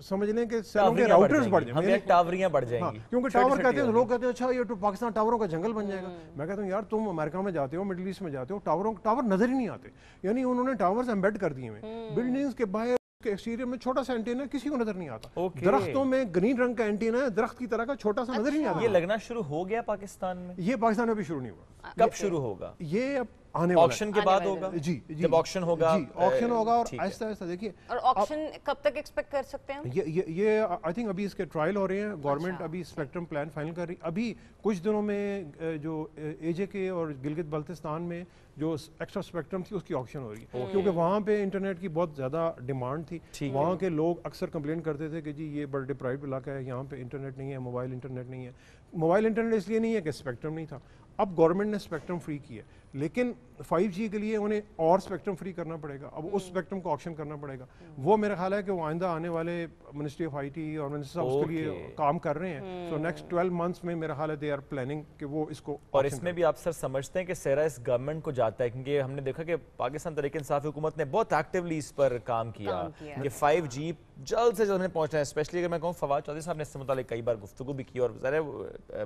سمجھ لیں کہ سیلوں کے راؤٹرز بڑھ جائیں گے, ٹاوریاں بڑھ جائیں گی. کیونکہ ٹاور کہتے ہیں, لوگ کہتے ہیں اچھا یہ تو پاکستان ٹاوروں کا جنگل بن جائے گا. میں کہتا ہوں یار تم امریکہ میں جاتے ہو, مڈل ایسٹ میں جاتے ہو, ٹاور نظر ہی نہیں آتے. یعنی انہوں نے ٹاورز ایمبیڈ کر دیے ہوئے بلڈنگز کے باہر, کے ایکسٹیریئر میں چھوٹا سا اینٹینا کسی کو نظر نہیں آتا. درختوں میں گرین رنگ کا اینٹینا ہے, درخت کی طرح کا چھوٹا سا نظر ہی نہیں آتا. یہ لگنا شروع ہو گیا پاکستان میں؟ یہ پاکستان میں بھی شروع نہیں ہوا. کب شروع ہوگا یہ؟ اب آنے والا آکشن کے بعد ہوگا. جی جب آکشن ہوگا, آکشن ہوگا, اور آہستہ آہستہ دیکھیے. اور آکشن کب تک ایکسپیکٹ کر سکتے ہیں؟ یہ آئی تھنک ابھی اس کے ٹرائل ہو رہے ہیں, گورنمنٹ ابھی اسپیکٹرم پلان فائنل کر رہی. ابھی کچھ دنوں میں جو اے جے کے اور گلگت بلتستان میں جو ایکسٹرا اسپیکٹرم تھی اس کی آکشن ہو رہی ہے, کیونکہ وہاں پہ انٹرنیٹ کی بہت زیادہ ڈیمانڈ تھی. وہاں کے لوگ اکثر کمپلین کرتے تھے کہ جی یہ بڑا ڈپرائیوڈ علاقہ ہے, یہاں پہ انٹرنیٹ نہیں ہے, موبائل انٹرنیٹ نہیں ہے. موبائل انٹرنیٹ اس لیے نہیں ہے کہ اسپیکٹرم نہیں تھا. اب گورنمنٹ نے اسپیکٹرم فری کیا, لیکن 5G کے لیے انہیں اور اسپیکٹرم فری کرنا پڑے گا. اب اس اسپیکٹرم کو آکشن کرنا پڑے گا. وہ میرا خیال ہے کہ وہ آئندہ آنے والے منسٹری آف آئی ٹی اور منسٹر صاحب اس کے لیے کام کر رہے ہیں. سو نیکسٹ 12 منتھس میں میرا خیال ہے دے آر پلاننگ کہ وہ اس کو. اور اس میں بھی آپ سر سمجھتے ہیں کہ سہرا اس گورنمنٹ کو جاتا ہے, کیونکہ ہم نے دیکھا کہ پاکستان تحریک انصاف حکومت نے بہت ایکٹیولی اس پر کام کیا کہ 5G जल्द से जल्द हमें पहुंचना है। स्पेशली अगर मैं कहूँ फवाद चौधरी साहब ने इससे मुतालिक कई बार गुफ्तगू भी की और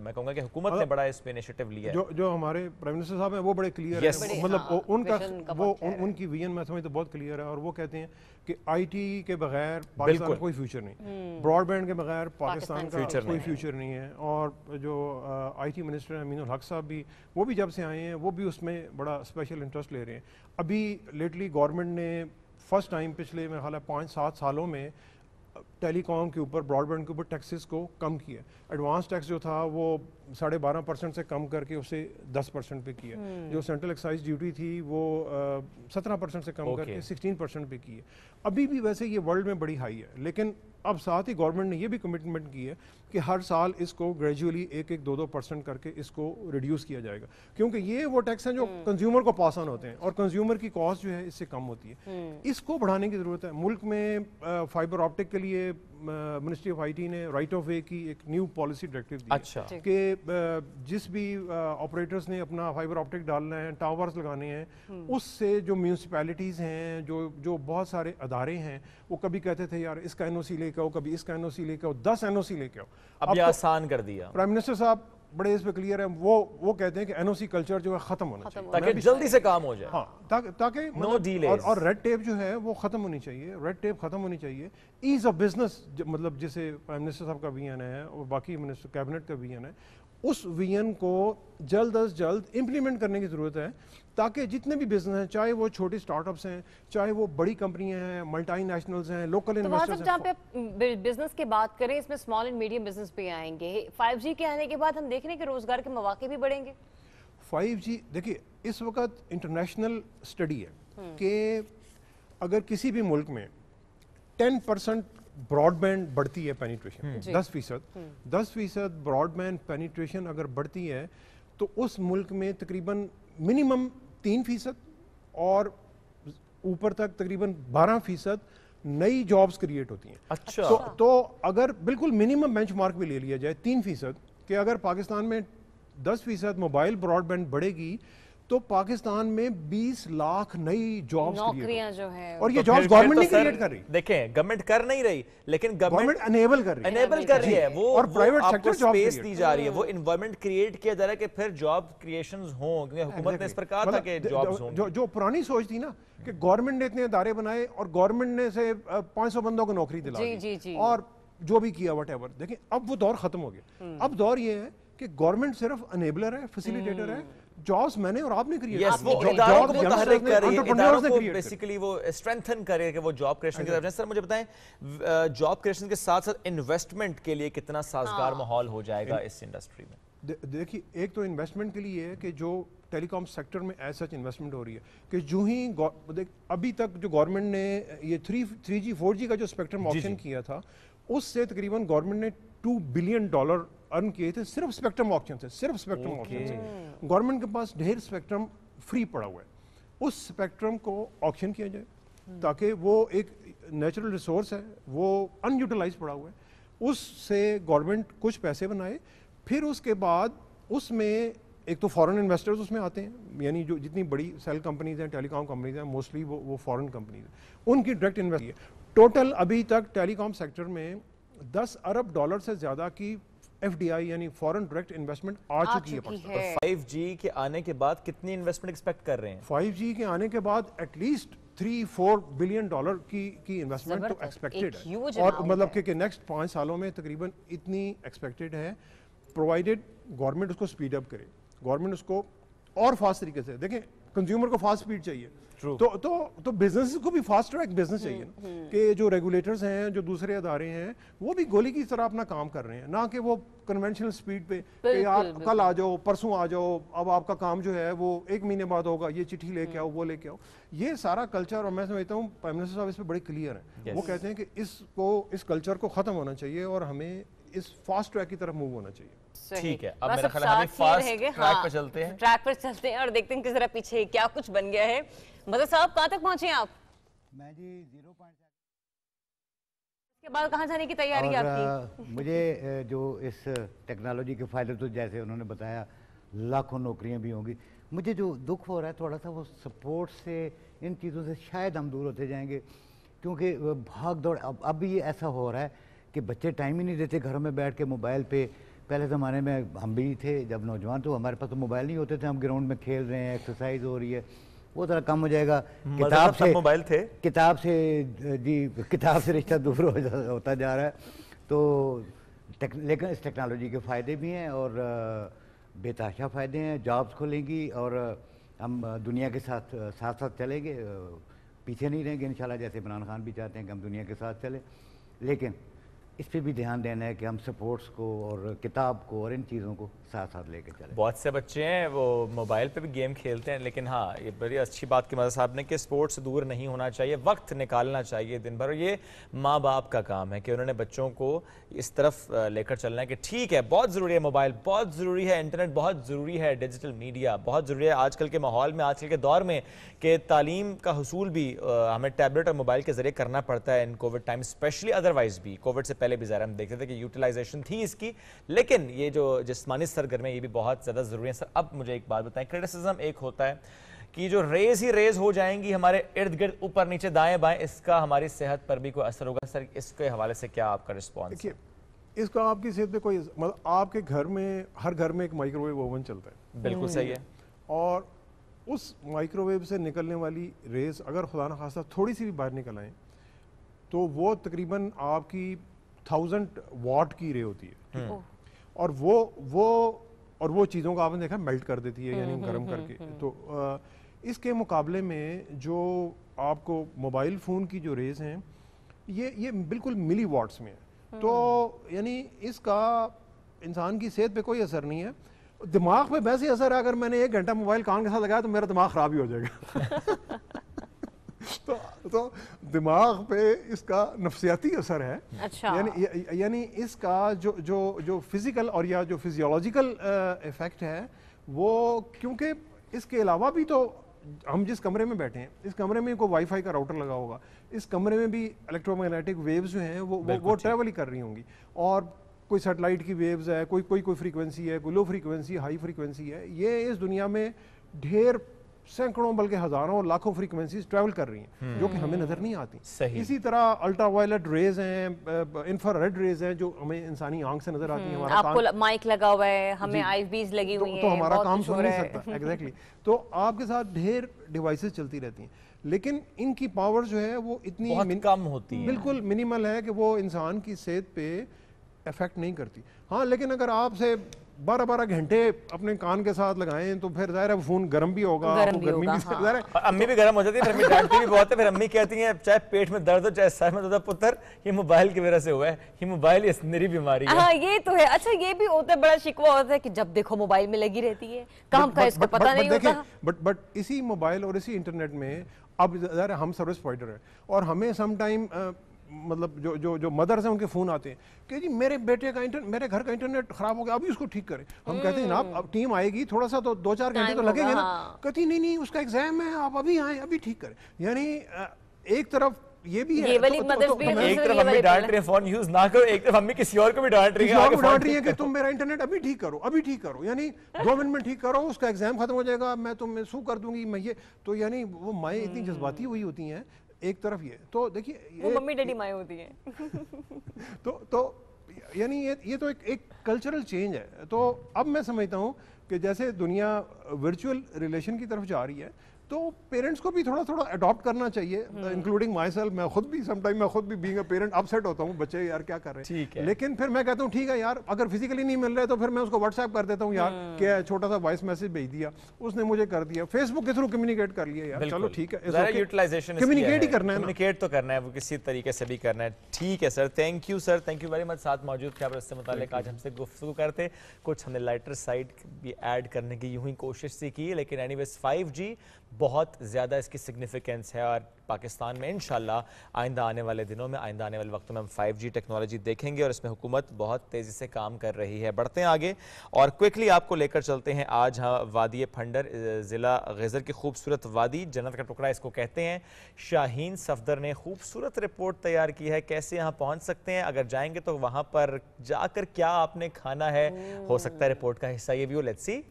मैं कहूँगा कि हुकूमत ने बड़ा इस पे इनिशिएटिव लिया है। जो हमारे प्राइम मिनिस्टर साहब हैं वो बड़े क्लियर हैं, मतलब उनका उनकी विजन मैं समझता बहुत क्लियर है और वो कहते हैं कि आईटी के बगैर पाकिस्तान का कोई फ्यूचर नहीं, ब्रॉडबैंड के बगैर पाकिस्तान का कोई फ्यूचर नहीं है। और जो आईटी मिनिस्टर अमीनुल हक साहब भी, वो भी जब से आए हैं वो भी उसमें बड़ा स्पेशल इंटरेस्ट ले रहे हैं। अभी लेटली गवर्नमेंट ने फर्स्ट टाइम पिछले मेरे ख्याल है 5-7 सालों में टेलीकॉम के ऊपर, ब्रॉडबैंड के ऊपर टैक्सेस को कम किया। एडवांस टैक्स जो था वो 12.5% से कम करके उसे 10% पे किया। जो सेंट्रल एक्साइज ड्यूटी थी वो 17% से कम करके 16% पे की है। अभी भी वैसे ये वर्ल्ड में बड़ी हाई है, लेकिन अब साथ ही गवर्नमेंट ने ये भी कमिटमेंट की है कि हर साल इसको ग्रेजुअली 1-2% करके इसको रिड्यूस किया जाएगा, क्योंकि ये वो टैक्स हैं जो कंज्यूमर को पास ऑन होते हैं और कंज्यूमर की कॉस्ट जो है इससे कम होती है। इसको बढ़ाने की ज़रूरत है। मुल्क में फाइबर ऑप्टिक के लिए मिनिस्ट्री ऑफ आईटी ने राइट ऑफ वे की एक न्यू पॉलिसी डायरेक्टिव दी। अच्छा। कि जिस भी ऑपरेटर्स ने अपना फाइबर ऑप्टिक डालना है, टावर्स लगाने हैं, उससे जो म्यूनसिपैलिटीज़ हैं, जो बहुत सारे अदारे हैं, वो कभी कहते थे यार इसका एनओसी लेके आओ, कभी इसका एनओसी लेके आओ, 10 एनओसी लेके आओ। अब ये आसान कर दिया। प्राइम मिनिस्टर साहब बड़े इस पे क्लियर है, वो कहते हैं कि एनओसी कल्चर जो है खत्म होना चाहिए ताकि जल्दी से काम हो जाए। हाँ, ताकि नो डिलेज और रेड टेप जो है वो खत्म होनी चाहिए, रेड टेप खत्म होनी चाहिए। ईज ऑफ बिजनेस, मतलब जैसे प्राइम मिनिस्टर साहब का विजन है और बाकी मिनिस्टर कैबिनेट का विजन है, उस विजन को जल्द अज जल्द इम्प्लीमेंट करने की ज़रूरत है, ताकि जितने भी बिजनेस हैं, चाहे वो छोटी स्टार्टअप्स हैं, चाहे वो बड़ी कंपनियां हैं, मल्टीनेशनल्स हैं, लोकल इन्वेस्टर्स हैं। जहाँ पे बिजनेस की बात करें, इसमें स्मॉल एंड मीडियम बिजनेस भी आएंगे। 5G के आने के बाद हम देख रहे हैं कि रोजगार के मौके भी बढ़ेंगे। 5G देखिए, इस वक्त इंटरनेशनल स्टडी है कि अगर किसी भी मुल्क में 10% ब्रॉडबैंड बढ़ती है पेनिट्रेशन, 10% ब्रॉडबैंड पेनिट्रेशन अगर बढ़ती है तो उस मुल्क में तकरीबन मिनिमम 3% और ऊपर तक तकरीबन 12% नई जॉब्स क्रिएट होती हैं। अच्छा। तो अगर बिल्कुल मिनिमम बेंचमार्क भी ले लिया जाए 3% कि अगर पाकिस्तान में 10% मोबाइल ब्रॉडबैंड बढ़ेगी तो पाकिस्तान में 20 लाख नई जॉब्स नौकरियां जो है, और ये जॉब्स गवर्नमेंट नहीं क्रिएट कर रही। देखें, गवर्नमेंट कर नहीं रही, लेकिन गवर्नमेंट एनेबल कर रही है वो, और प्राइवेट सेक्टर स्पेस दी जा रही है, वो एनवायरनमेंट क्रिएट किया जा रहा है कि फिर जॉब क्रिएशंस हों, क्योंकि हुकूमत ने इस पर कहा था कि जॉब्स हों। जो पुरानी सोच थी ना कि गवर्नमेंट ने इतने अदारे बनाए और गवर्नमेंट ने से 500 बंदों को नौकरी दिला दी और जो भी किया व्हाटएवर, देखिए अब वो दौर खत्म हो गया। अब दौर ये है कि गवर्नमेंट सिर्फ अनेबलर है, फैसिलिटेटर है, जॉब्स मैंने और आपने क्रिएट किया। वो इदारों को मुतहर्रिक करे, इदारों को बेसिकली वो स्ट्रेंथन करे कि वो जॉब क्रिएशन की तरफ। सर मुझे बताएं, जॉब क्रिएशन के साथ साथ इन्वेस्टमेंट के लिए कितना साजगार माहौल हो जाएगा इस इंडस्ट्री में? देखिए, एक तो इन्वेस्टमेंट के लिए है कि जो टेलीकॉम सेक्टर में एज सच इन्वेस्टमेंट हो रही है कि जो ही अभी तक जो गवर्नमेंट ने ये 3G 4G का जो स्पेक्ट्रम ऑक्शन किया था, उससे तकरीबन गवर्नमेंट ने $2 बिलियन अर्न किए थे सिर्फ स्पेक्ट्रम ऑक्शन से, सिर्फ स्पेक्ट्रम ऑक्शन से। गवर्नमेंट के पास ढेर स्पेक्ट्रम फ्री पड़ा हुआ है, उस स्पेक्ट्रम को ऑक्शन किया जाए ताकि वो एक नेचुरल रिसोर्स है, वो अनयूटिलाइज पड़ा हुआ है, उससे गवर्नमेंट कुछ पैसे बनाए। फिर उसके बाद उसमें एक तो फॉरेन इन्वेस्टर्स उसमें आते हैं, यानी जो जितनी बड़ी सेल कंपनीज हैं, टेलीकॉम कंपनीज हैं, मोस्टली वो फॉरेन कंपनीज हैं, उनकी डायरेक्ट इन्वेस्ट है। टोटल अभी तक टेलीकॉम सेक्टर में $10 अरब से ज़्यादा की FDI यानी फॉरेन डायरेक्ट इन्वेस्टमेंट आ चुकी है। 5G के आने के बाद कितनी इन्वेस्टमेंट एक्सपेक्ट कर रहे हैं? 5G के आने के बाद एटलीस्ट $3-4 बिलियन की इन्वेस्टमेंट तो एक्सपेक्टेड है, और मतलब कि नेक्स्ट 5 सालों में तकरीबन इतनी एक्सपेक्टेड है, प्रोवाइडेड गवर्नमेंट उसको स्पीड अप करे, गवर्नमेंट उसको और फास्ट तरीके से। देखें, कंज्यूमर को फास्ट स्पीड चाहिए, तो बिजनेस को भी फास्ट ट्रैक बिजनेस चाहिए कि जो रेगुलेटर्स हैं, जो दूसरे अदारे हैं, वो भी गोली की तरह अपना काम कर रहे हैं, ना कि वो कन्वेंशनल स्पीड पे कि यार कल आ जाओ, परसों आ जाओ, अब आपका काम जो है वो 1 महीने बाद होगा, ये चिट्ठी लेके आओ, वो लेके आओ। ये सारा कल्चर, और मैं समझता हूँ प्राइम मिनिस्टर साहब इस पर बड़े क्लियर हैं। वो कहते हैं कि इस कल्चर को खत्म होना चाहिए और हमें इस फास्ट ट्रैक की तरफ मूव होना चाहिए। ठीक है, अब मेरा ख्याल है हम फास्ट ट्रैक पर चलते हैं, ट्रैक पर चलते हैं और देखते हैं किस तरह पीछे क्या कुछ बन गया है। मदद साहब, कहाँ तक पहुंचे आप? मैं जी 0.7 के बाद कहाँ जाने की तैयारी आपकी? मुझे जो इस टेक्नोलॉजी के फायदे, तो जैसे उन्होंने बताया लाखों नौकरियां भी होंगी, मुझे जो दुख हो रहा है थोड़ा सा वो सपोर्ट से, इन चीज़ों से शायद हम दूर होते जाएंगे, کیونکہ بھاگ دوڑ اب بھی یہ ایسا ہو رہا ہے کہ بچے ٹائم ہی نہیں دیتے گھروں میں بیٹھ کے موبائل پہ. پہلے زمانے میں ہم بھی تھے جب نوجوان تو ہمارے پاس تو موبائل نہیں ہوتے تھے, ہم گراؤنڈ میں کھیل رہے ہیں, ایکسرسائز ہو رہی ہے, وہ ذرا کم ہو جائے گا. موبائل تھے, کتاب سے رشتہ دور ہوتا جا رہا ہے. تو لیکن اس ٹیکنالوجی کے فائدے بھی ہیں اور بے تحاشا فائدے ہیں. جابس کھلیں گی اور ہم دنیا کے ساتھ ساتھ چلیں گے, پیچھے نہیں رہیں گے انشاءاللہ, جیسے عمران خان بھی چاہتے ہیں کہ ہم دنیا کے ساتھ چلیں. لیکن اس پہ بھی دھیان دینا ہے کہ ہم سپورٹس کو اور کتاب کو اور ان چیزوں کو ساتھ ساتھ لے کے چلیں. بہت سے بچے ہیں وہ موبائل پہ بھی گیم کھیلتے ہیں, لیکن ہاں یہ بڑی اچھی بات کی مدد صاحب نے کہ سپورٹس سے دور نہیں ہونا چاہیے, وقت نکالنا چاہیے دن بھر. یہ ماں باپ کا کام ہے کہ انہوں نے بچوں کو اس طرف لے کر چلنا ہے کہ ٹھیک ہے بہت ضروری ہے موبائل, بہت ضروری ہے انٹرنیٹ, بہت ضروری ہے ڈیجیٹل میڈیا, بہت ضروری ہے آج کل کے ماحول میں, آج کل کے دور میں کہ تعلیم کا حصول بھی ہمیں ٹیبلٹ اور موبائل کے ذریعے کرنا پڑتا ہے ان کووڈ ٹائم اسپیشلی. ادروائز بھی کووڈ سے پہلے بھی ظاہر ہم دیکھتے تھے کہ یوٹیلائزیشن تھی اس کی, لیکن یہ جو جسمانی سرگرمیاں یہ بھی بہت زیادہ ضروری ہیں. سر اب مجھے ایک بات بتائیں, کرٹیسزم ایک ہوتا ہے کہ جو ریز ہی ریز ہو جائیں گی ہمارے ارد گرد اوپر نیچے دائیں بائیں, اس کا ہماری صحت پر بھی کوئی اثر ہوگا. سر اس کے حوالے سے کیا آپ کا رسپانس؟ دیکھیے اس کا آپ کی صحت پہ کوئی مطلب, آپ کے گھر میں ہر گھر میں ایک مائکرو ویو اوون چلتا ہے. بالکل صحیح ہے. اور اس مائکرو ویو سے نکلنے والی ریز اگر خدا نخواستہ تھوڑی سی بھی باہر نکل آئیں تو وہ تقریباً آپ کی 1000 واٹ کی رے ہوتی ہے, اور وہ چیزوں کو آپ نے دیکھا میلٹ کر دیتی ہے, یعنی گرم کر کے. تو اس کے مقابلے میں جو آپ کو موبائل فون کی جو ریز ہیں یہ بالکل ملی واٹس میں ہے. تو یعنی اس کا انسان کی صحت پہ کوئی اثر نہیں ہے. دماغ پہ ویسے اثر ہے, اگر میں نے 1 گھنٹہ موبائل کان کے ساتھ لگایا تو میرا دماغ خراب ہی ہو جائے گا. تو دماغ پہ اس کا نفسیاتی اثر ہے. یعنی اس کا جو فزیکل اور یا جو فزیولوجیکل ایفیکٹ ہے وہ, کیونکہ اس کے علاوہ بھی تو ہم جس کمرے میں بیٹھے ہیں اس کمرے میں کوئی وائی فائی کا راؤٹر لگا ہوگا, اس کمرے میں بھی الیکٹرو میگنیٹک ویوز جو ہیں وہ ٹریول ہی کر رہی ہوں گی, اور کوئی سیٹلائٹ کی ویوز ہے, کوئی فریکوینسی ہے, کوئی لو فریکوینسی, ہائی فریکوینسی ہے. یہ اس دنیا میں ڈھیر سینکڑوں بلکہ ہزاروں اور لاکھوں فریکوینسیز ٹریول کر رہی ہیں جو کہ ہمیں نظر نہیں آتی. اسی طرح الٹرا وائلٹ ریز ہیں, انفرا ریڈ ریز ہیں جو ہمیں انسانی آنکھ سے نظر آتی ہیں. آپ کو مائک لگا ہوا ہے, ہمیں آئی ویز لگی ہوئی ہیں, تو ہمارا کام سن نہیں سکتا. ایگزیکٹلی. تو آپ کے ساتھ ڈھیر ڈیوائسز چلتی رہتی ہیں, لیکن ان کی پاور جو ہے وہ اتنی کم ہوتی ہے, بالکل منیمل ہے کہ وہ انسان کی صحت پہ افیکٹ نہیں کرتی. ہاں لیکن اگر آپ سے 12 گھنٹے اپنے کان کے ساتھ لگائیں تو پھر ظاہر ہے فون گرم بھی ہوگا, گرمی بھی ظاہر ہے. امی بھی گرم ہو جاتی ہے, پھر امی ڈانٹتی بھی بہت ہے, پھر امی کہتی ہیں چاہے پیٹ میں درد ہو چاہے سر میں درد ہو, پتر یہ موبائل کی وجہ سے ہوا ہے, یہ موبائل اس نری بیماری ہے. ہاں یہ تو ہے. اچھا یہ بھی ہوتا ہے, بڑا شکوہ ہوتا ہے کہ جب دیکھو موبائل میں لگی رہتی ہے, کام کا اس کو پتہ نہیں ہوتا. بٹ اسی موبائل اور اسی انٹرنیٹ میں اب ظاہر ہم سروس پرووائڈر ہیں اور ہمیں سم ٹائم مطلب جو مدرس ہیں ان کے فون آتے ہیں کہ جی میرے بیٹے کا میرے گھر کا انٹرنیٹ خراب ہو گیا, ابھی اس کو ٹھیک کریں. ہم کہتے ہیں جناب اب ٹیم آئے گی, تھوڑا سا تو 2-4 گھنٹے تو لگیں گے نا. کہتی نہیں اس کا ایگزام ہے, آپ ابھی آئیں, ابھی ٹھیک کریں. یعنی ایک طرف یہ بھی ہے, ایک طرف امی ڈانٹ رہے ہیں فون یوز نہ کرو, ایک طرف امی کسی اور کو بھی ڈانٹ رہی ہے کہ تم میرا انٹرنیٹ ابھی ٹھیک کرو, یعنی 2 منٹ میں ٹھیک کرو, اس کا ایگزام ختم ہو جائے گا, میں تمہیں سو کر دوں گی میں یہ. تو یعنی وہ مائیں اتنی جذباتی ہوئی ہوتی ہیں ایک طرف. یہ تو دیکھیے وہ ممی ڈیڈی مائیں ہوتی ہیں. تو یعنی یہ تو ایک کلچرل چینج ہے. تو اب میں سمجھتا ہوں کہ جیسے دنیا ورچوئل ریلیشن کی طرف جا رہی ہے تو پیرنٹس کو بھی تھوڑا اڈاپٹ کرنا چاہیے, انکلوڈنگ مائی سیلف. میں خود بھی بینگ اے پیرنٹ اپسیٹ ہوتا ہوں, بچے یار کیا کر رہے ہیں, لیکن پھر میں کہتا ہوں ٹھیک ہے یار, اگر فزیکلی نہیں مل رہے تو پھر میں اس کو واٹس ایپ کر دیتا ہوں, یار کیا چھوٹا سا وائس میسج بھیج دیا, اس نے مجھے کر دیا, فیس بک کے تھرو کمیونیکیٹ کر لیا, یار چلو ٹھیک ہے, کمیونیکیٹ ہی کرنا ہے, کمیونیکیٹ تو کرنا ہے, وہ کسی طریقے سے بھی کرنا ہے. ٹھیک ہے sir, thank you sir, thank you very much. ساتھ موجود تھے, آپ اس سے متعلق آج ہم سے گفتگو کرتے, کچھ ہم نے لائٹر سائڈ بھی ایڈ کرنے کی یوں ہی کوشش سی کی, لیکن اینی ویز 5G بہت زیادہ اس کی سگنیفیکنس ہے, اور پاکستان میں انشاءاللہ آئندہ آنے والے دنوں میں, آئندہ آنے والے وقتوں میں ہم 5G ٹیکنالوجی دیکھیں گے, اور اس میں حکومت بہت تیزی سے کام کر رہی ہے. بڑھتے ہیں آگے اور کوئکلی آپ کو لے کر چلتے ہیں آج وادی پھنڈر, ضلع غیزر کی خوبصورت وادی, جنت کا ٹکڑا اس کو کہتے ہیں. شاہین صفدر نے خوبصورت رپورٹ تیار کی ہے, کیسے یہاں پہنچ سکتے ہیں, اگر جائیں گے تو وہاں پر جا کر کیا آپ نے کھانا ہے, ہو سکتا ہے رپورٹ کا حصہ یہ بھی ہو. Let's see.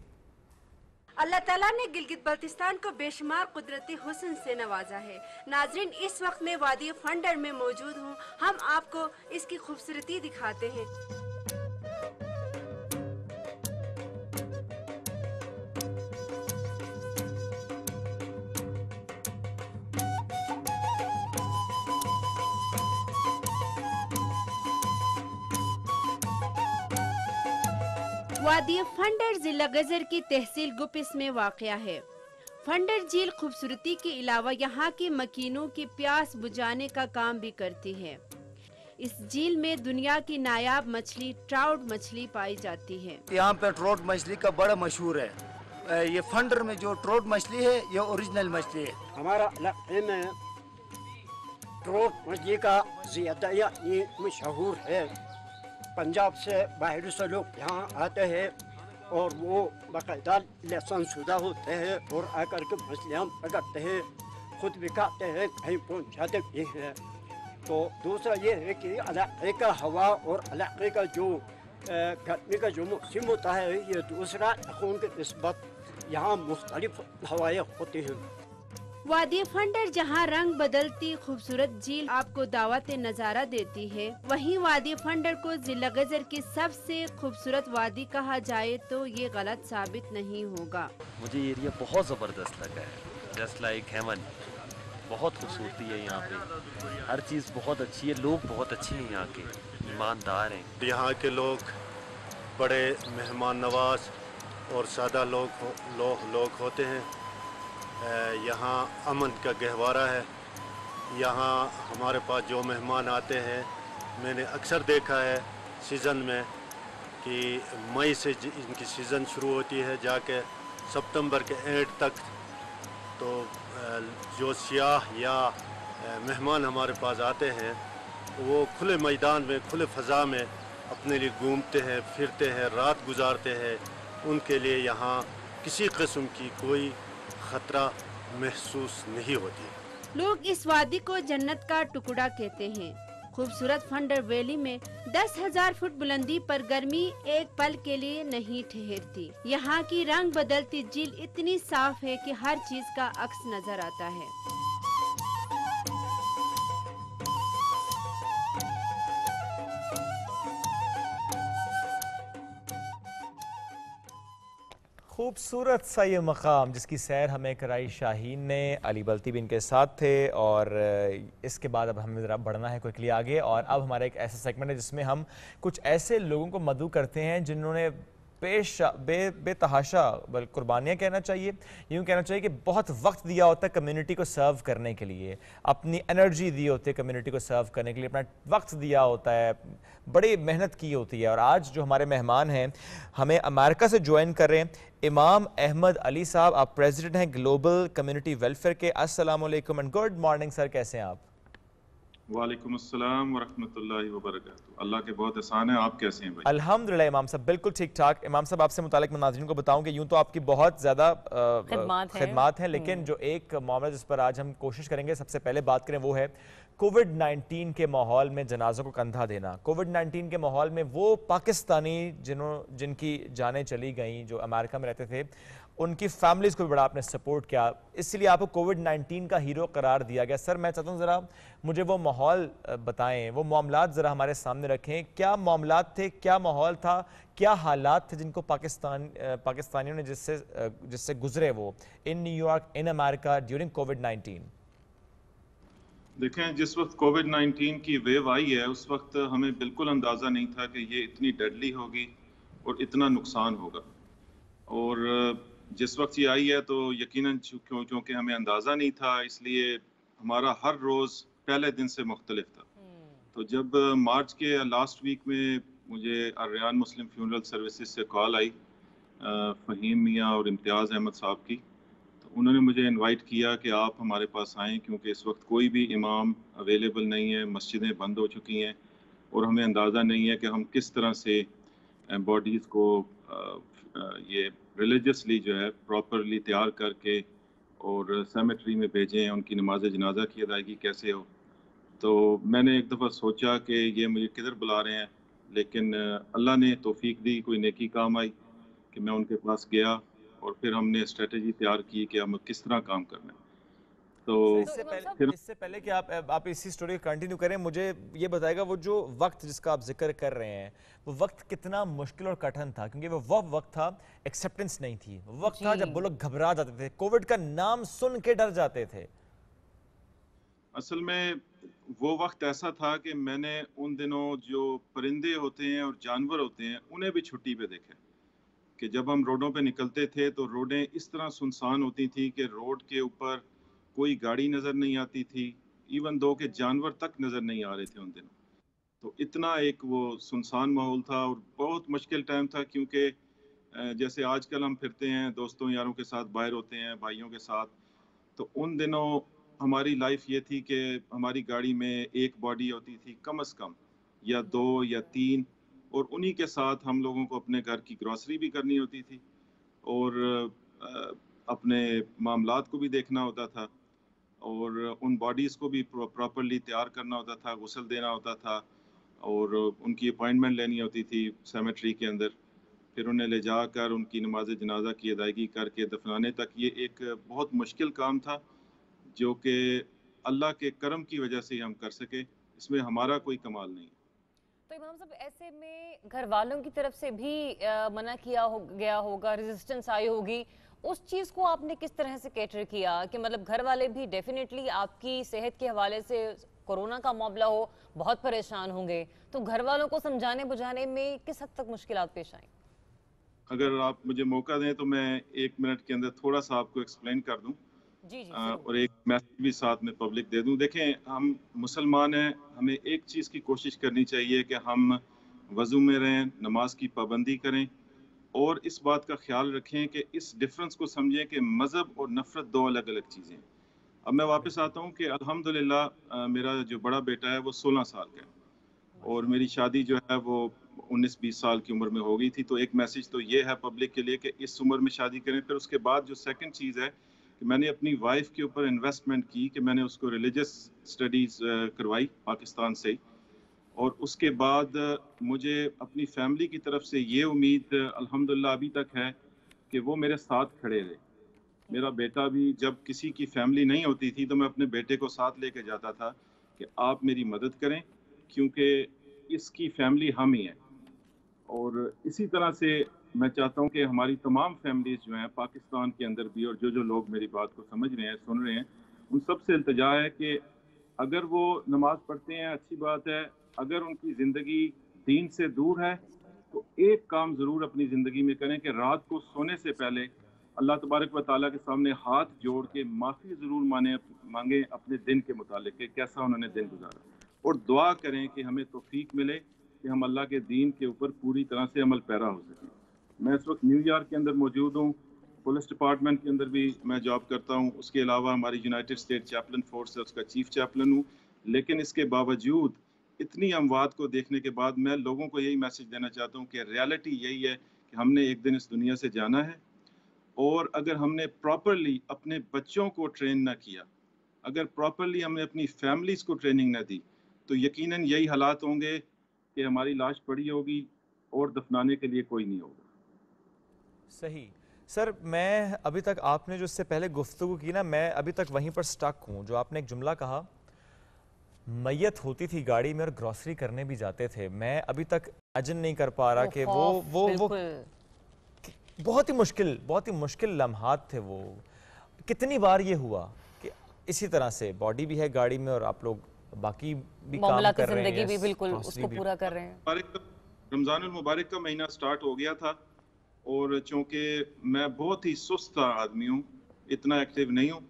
अल्लाह ताला ने गिलगित बल्तिस्तान को बेशुमार कुदरती हुस्न से नवाजा है। नाजरीन, इस वक्त मैं वादी फंडर में मौजूद हूँ। हम आपको इसकी खूबसूरती दिखाते हैं। वादी फंडर जिला गजर की तहसील गुपिस में वाक़या है। फंडर झील खूबसूरती के अलावा यहाँ के मकीनों की प्यास बुझाने का काम भी करती है। इस झील में दुनिया की नायाब मछली ट्राउट मछली पाई जाती है। यहाँ पे ट्राउट मछली का बड़ा मशहूर है। ये फंडर में जो ट्राउट मछली है ये ओरिजिनल मछली है। हमारा इलाके में ट्राउट मछली का ज़्यादा ये मशहूर है। पंजाब से बाहर से लोग यहाँ आते हैं और वो बाकायदा लाइसेंस शुदा होते हैं और आकर के मछलियाँ पकड़ते हैं, खुद भी खाते हैं, कहीं पहुँचाते भी हैं। तो दूसरा ये है कि इलाके का हवा और इलाके का जो गर्मी का जो मौसम होता है ये दूसरा इलाकों के निस्बत यहाँ मुख्तलिफ हवाएँ होती हैं। वादी फंडर जहाँ रंग बदलती खूबसूरत झील आपको दावत नज़ारा देती है, वहीं वादी फंडर को जिला गजर की सबसे खूबसूरत वादी कहा जाए तो ये गलत साबित नहीं होगा। मुझे ये एरिया बहुत ज़बरदस्त लगा है, जस्ट लाइक हेवन। बहुत खूबसूरती है यहाँ पे, हर चीज़ बहुत अच्छी है, लोग बहुत अच्छे हैं यहाँ के, ईमानदार हैं। यहाँ के लोग बड़े मेहमान नवाज और सादा लोग होते हैं। यहाँ अमन का गहवारा है। यहाँ हमारे पास जो मेहमान आते हैं, मैंने अक्सर देखा है सीज़न में कि मई से इनकी सीज़न शुरू होती है जाके सितंबर के एंड तक। तो जो सियाह या मेहमान हमारे पास आते हैं वो खुले मैदान में, खुले फ़ज़ा में अपने लिए घूमते हैं, फिरते हैं, रात गुजारते हैं। उनके लिए यहाँ किसी किस्म की कोई खतरा महसूस नहीं होती। लोग इस वादी को जन्नत का टुकड़ा कहते हैं। खूबसूरत फंडर वैली में 10,000 फुट बुलंदी पर गर्मी एक पल के लिए नहीं ठहरती। यहाँ की रंग बदलती झील इतनी साफ है कि हर चीज का अक्स नजर आता है। खूबसूरत सा ये मकाम जिसकी सैर हमें कराई शाहीन ने, अली बल्ती भी इनके साथ थे। और इसके बाद अब हमें ज़रा बढ़ना है क्विकली आगे, और अब हमारा एक ऐसा सेगमेंट है जिसमें हम कुछ ऐसे लोगों को मदऊ करते हैं जिन्होंने बेतहाशा कुर्बानियाँ कहना चाहिए, यूँ कहना चाहिए कि बहुत वक्त दिया होता है कम्युनिटी को सर्व करने के लिए, अपनी एनर्जी दी होती है कम्युनिटी को सर्व करने के लिए, अपना वक्त दिया होता है, बड़ी मेहनत की होती है। और आज जो हमारे मेहमान हैं हमें अमेरिका से ज्वाइन कर रहे हैं, इमाम अहमद अली साहब, आप प्रेसिडेंट हैं ग्लोबल कम्युनिटी वेलफेयर के। अस्सलाम वालेकुम एंड गुड मॉर्निंग सर, कैसे हैं आप? वालेकुम अस्सलाम व रहमतुल्लाहि व बरकातुहू। अल्लाह के बहुत एहसान है, आप कैसे हैं भाई? अल्हम्दुलिल्लाह इमाम साहब बिल्कुल ठीक ठाक। इमाम साहब आपसे मुतालिक मैं नाज़रीन को बताऊं कि यूं तो आपकी बहुत ज़्यादा खिदमात हैं, लेकिन जो एक मामला जिस पर आज हम कोशिश करेंगे सबसे पहले बात करें वो है कोविड-19 के माहौल में जनाज़ों को कंधा देना। कोविड-19 के माहौल में वो पाकिस्तानी जिनकी जानें चली गईं, जो अमेरिका में रहते थे, उनकी फैमिलीज़ को भी बड़ा आपने सपोर्ट किया, इसलिए आपको कोविड-19 का हीरो करार दिया गया। सर मैं चाहता हूँ ज़रा मुझे वो माहौल बताएं, वो मामलात ज़रा हमारे सामने रखें। क्या मामलात थे, क्या माहौल था, क्या हालात थे जिनको पाकिस्तानियों ने जिससे गुजरे वो in New York, in America during कोविड-19? देखें, जिस वक्त कोविड-19 की वेव आई है उस वक्त हमें बिल्कुल अंदाज़ा नहीं था कि ये इतनी डेडली होगी और इतना नुकसान होगा। और जिस वक्त ये आई है तो यकीनन क्योंकि हमें अंदाज़ा नहीं था, इसलिए हमारा हर रोज़ पहले दिन से मुख्तलिफ था। तो जब मार्च के लास्ट वीक में मुझे अर्यान मुस्लिम फ्यूनरल सर्विसेज से कॉल आई फ़हीम मियाँ और इम्तियाज़ अहमद साहब की, तो उन्होंने मुझे इनवाइट किया कि आप हमारे पास आएँ, क्योंकि इस वक्त कोई भी इमाम अवेलेबल नहीं है, मस्जिदें बंद हो चुकी हैं और हमें अंदाज़ा नहीं है कि हम किस तरह से बॉडीज़ को ये रिलीजियसली जो है प्रॉपरली तैयार करके और सेमेट्री में भेजें, उनकी नमाज जनाजा की अदायगी कैसे हो। तो मैंने एक दफ़ा सोचा कि ये मुझे किधर बुला रहे हैं, लेकिन अल्लाह ने तौफीक दी, कोई नेकी काम आई कि मैं उनके पास गया और फिर हमने स्ट्रेटजी तैयार की कि हम किस तरह काम करना है। तो इससे पहले कि आप इसी स्टोरी को कंटिन्यू करें, मुझे ये बताएगा वो जो वक्त जिसका आप जिक्र कर रहे हैं, वो वक्त कितना मुश्किल और कठिन था, क्योंकि वो वक्त था एक्सेप्टेंस नहीं थी, वक्त था जब वो लोग घबरा जाते थे, कोविड का नाम सुन के डर जाते थे। असल में वो वक्त ऐसा था कि मैंने उन दिनों जो परिंदे होते हैं और जानवर होते हैं उन्हें भी छुट्टी पे देखा कि जब हम रोडों पे निकलते थे तो रोडें इस तरह सुनसान होती थी कि रोड के ऊपर कोई गाड़ी नज़र नहीं आती थी, इवन दो के जानवर तक नज़र नहीं आ रहे थे उन दिनों। तो इतना एक वो सुनसान माहौल था और बहुत मुश्किल टाइम था, क्योंकि जैसे आजकल हम फिरते हैं दोस्तों यारों के साथ, बाहर होते हैं भाइयों के साथ, तो उन दिनों हमारी लाइफ ये थी कि हमारी गाड़ी में एक बॉडी होती थी कम से कम, या 2 या 3, और उन्हीं के साथ हम लोगों को अपने घर की ग्रॉसरी भी करनी होती थी और अपने मामलात को भी देखना होता था और उन बॉडीज़ को भी प्रॉपरली तैयार करना होता था, गुस्ल देना होता था और उनकी अपॉइंटमेंट लेनी होती थी सेमेट्री के अंदर, फिर उन्हें ले जाकर उनकी नमाज जनाजा की अदायगी करके दफनाने तक। ये एक बहुत मुश्किल काम था जो कि अल्लाह के करम की वजह से हम कर सके, इसमें हमारा कोई कमाल नहीं। तो इमाम साहब, ऐसे में घर वालों की तरफ से भी मना किया गया होगा, रेजिस्टेंस आई होगी, उस चीज़ को आपने किस तरह से कैटर किया कि मतलब घर वाले भी डेफिनेटली आपकी सेहत के हवाले से, कोरोना का मामला हो, बहुत परेशान होंगे, तो घर वालों को समझाने बुझाने में किस हद तक मुश्किलात पेश आई? अगर आप मुझे मौका दें तो मैं 1 मिनट के अंदर थोड़ा सा आपको एक्सप्लेन कर दूं। जी और एक मैसेज भी साथ में पब्लिक दे दूं। देखें, हम मुसलमान हैं, हमें एक चीज़ की कोशिश करनी चाहिए कि हम वज़ू में रहें, नमाज की पाबंदी करें और इस बात का ख्याल रखें कि इस डिफरेंस को समझें कि मज़हब और नफ़रत 2 अलग अलग चीज़ें हैं। अब मैं वापस आता हूँ कि अल्हम्दुलिल्लाह मेरा जो बड़ा बेटा है वो 16 साल का है और मेरी शादी जो है वो 19-20 साल की उम्र में हो गई थी। तो एक मैसेज तो ये है पब्लिक के लिए कि इस उम्र में शादी करें। फिर उसके बाद जो सेकंड चीज़ है कि मैंने अपनी वाइफ के ऊपर इन्वेस्टमेंट की कि मैंने उसको रिलीजियस स्टडीज़ करवाई पाकिस्तान से, और उसके बाद मुझे अपनी फैमिली की तरफ से ये उम्मीद अल्हम्दुलिल्लाह अभी तक है कि वो मेरे साथ खड़े रहे। मेरा बेटा भी, जब किसी की फैमिली नहीं होती थी तो मैं अपने बेटे को साथ लेके जाता था कि आप मेरी मदद करें क्योंकि इसकी फैमिली हम ही हैं। और इसी तरह से मैं चाहता हूं कि हमारी तमाम फैमिलीज जो हैं पाकिस्तान के अंदर भी, और जो लोग मेरी बात को समझ रहे हैं, सुन रहे हैं, उन सब से इल्तिजा है कि अगर वो नमाज पढ़ते हैं अच्छी बात है, अगर उनकी ज़िंदगी दीन से दूर है तो एक काम ज़रूर अपनी ज़िंदगी में करें कि रात को सोने से पहले अल्लाह तबारक व तआला के सामने हाथ जोड़ के माफ़ी ज़रूर मांगे अपने दिन के मुतालिक कि कैसा उन्होंने दिन गुजारा, और दुआ करें कि हमें तौफीक मिले कि हम अल्लाह के दीन के ऊपर पूरी तरह से अमल पैरा हो सकें। मैं इस वक्त न्यूयॉर्क के अंदर मौजूद हूँ, पुलिस डिपार्टमेंट के अंदर भी मैं जॉब करता हूँ, उसके अलावा हमारी यूनाइटेड स्टेट चैपलन फोर्स है उसका चीफ चैपलन हूँ। लेकिन इसके बावजूद इतनी अमवात को देखने के बाद मैं लोगों को यही मैसेज देना चाहता हूँ कि रियलिटी यही है कि हमने एक दिन इस दुनिया से जाना है, और अगर हमने प्रॉपरली अपने बच्चों को ट्रेन ना किया, अगर प्रॉपरली हमने अपनी फैमिलीज को ट्रेनिंग ना दी, तो यकीनन यही हालात होंगे कि हमारी लाश पड़ी होगी और दफनाने के लिए कोई नहीं होगा। सही सर, मैं अभी तक, आपने जो इससे पहले गुफ्तगू की ना, मैं अभी तक वहीं पर स्टक हूँ। जो आपने एक जुमला कहा, मैयत होती थी गाड़ी में और ग्रॉसरी करने भी जाते थे, मैं अभी तक इमेजिन नहीं कर पा रहा कि वो बहुत ही मुश्किल लम्हात थे वो। कितनी बार ये हुआ कि इसी तरह से बॉडी भी है गाड़ी में और आप लोग बाकी भी काम कर रहे हैं, जिंदगी भी बिल्कुल उसको पूरा कर रहे हैं। रमजानुल मुबारक का महीना स्टार्ट हो गया था और चूंकि मैं बहुत ही सुस्त आदमी हूँ, इतना एक्टिव नहीं हूँ,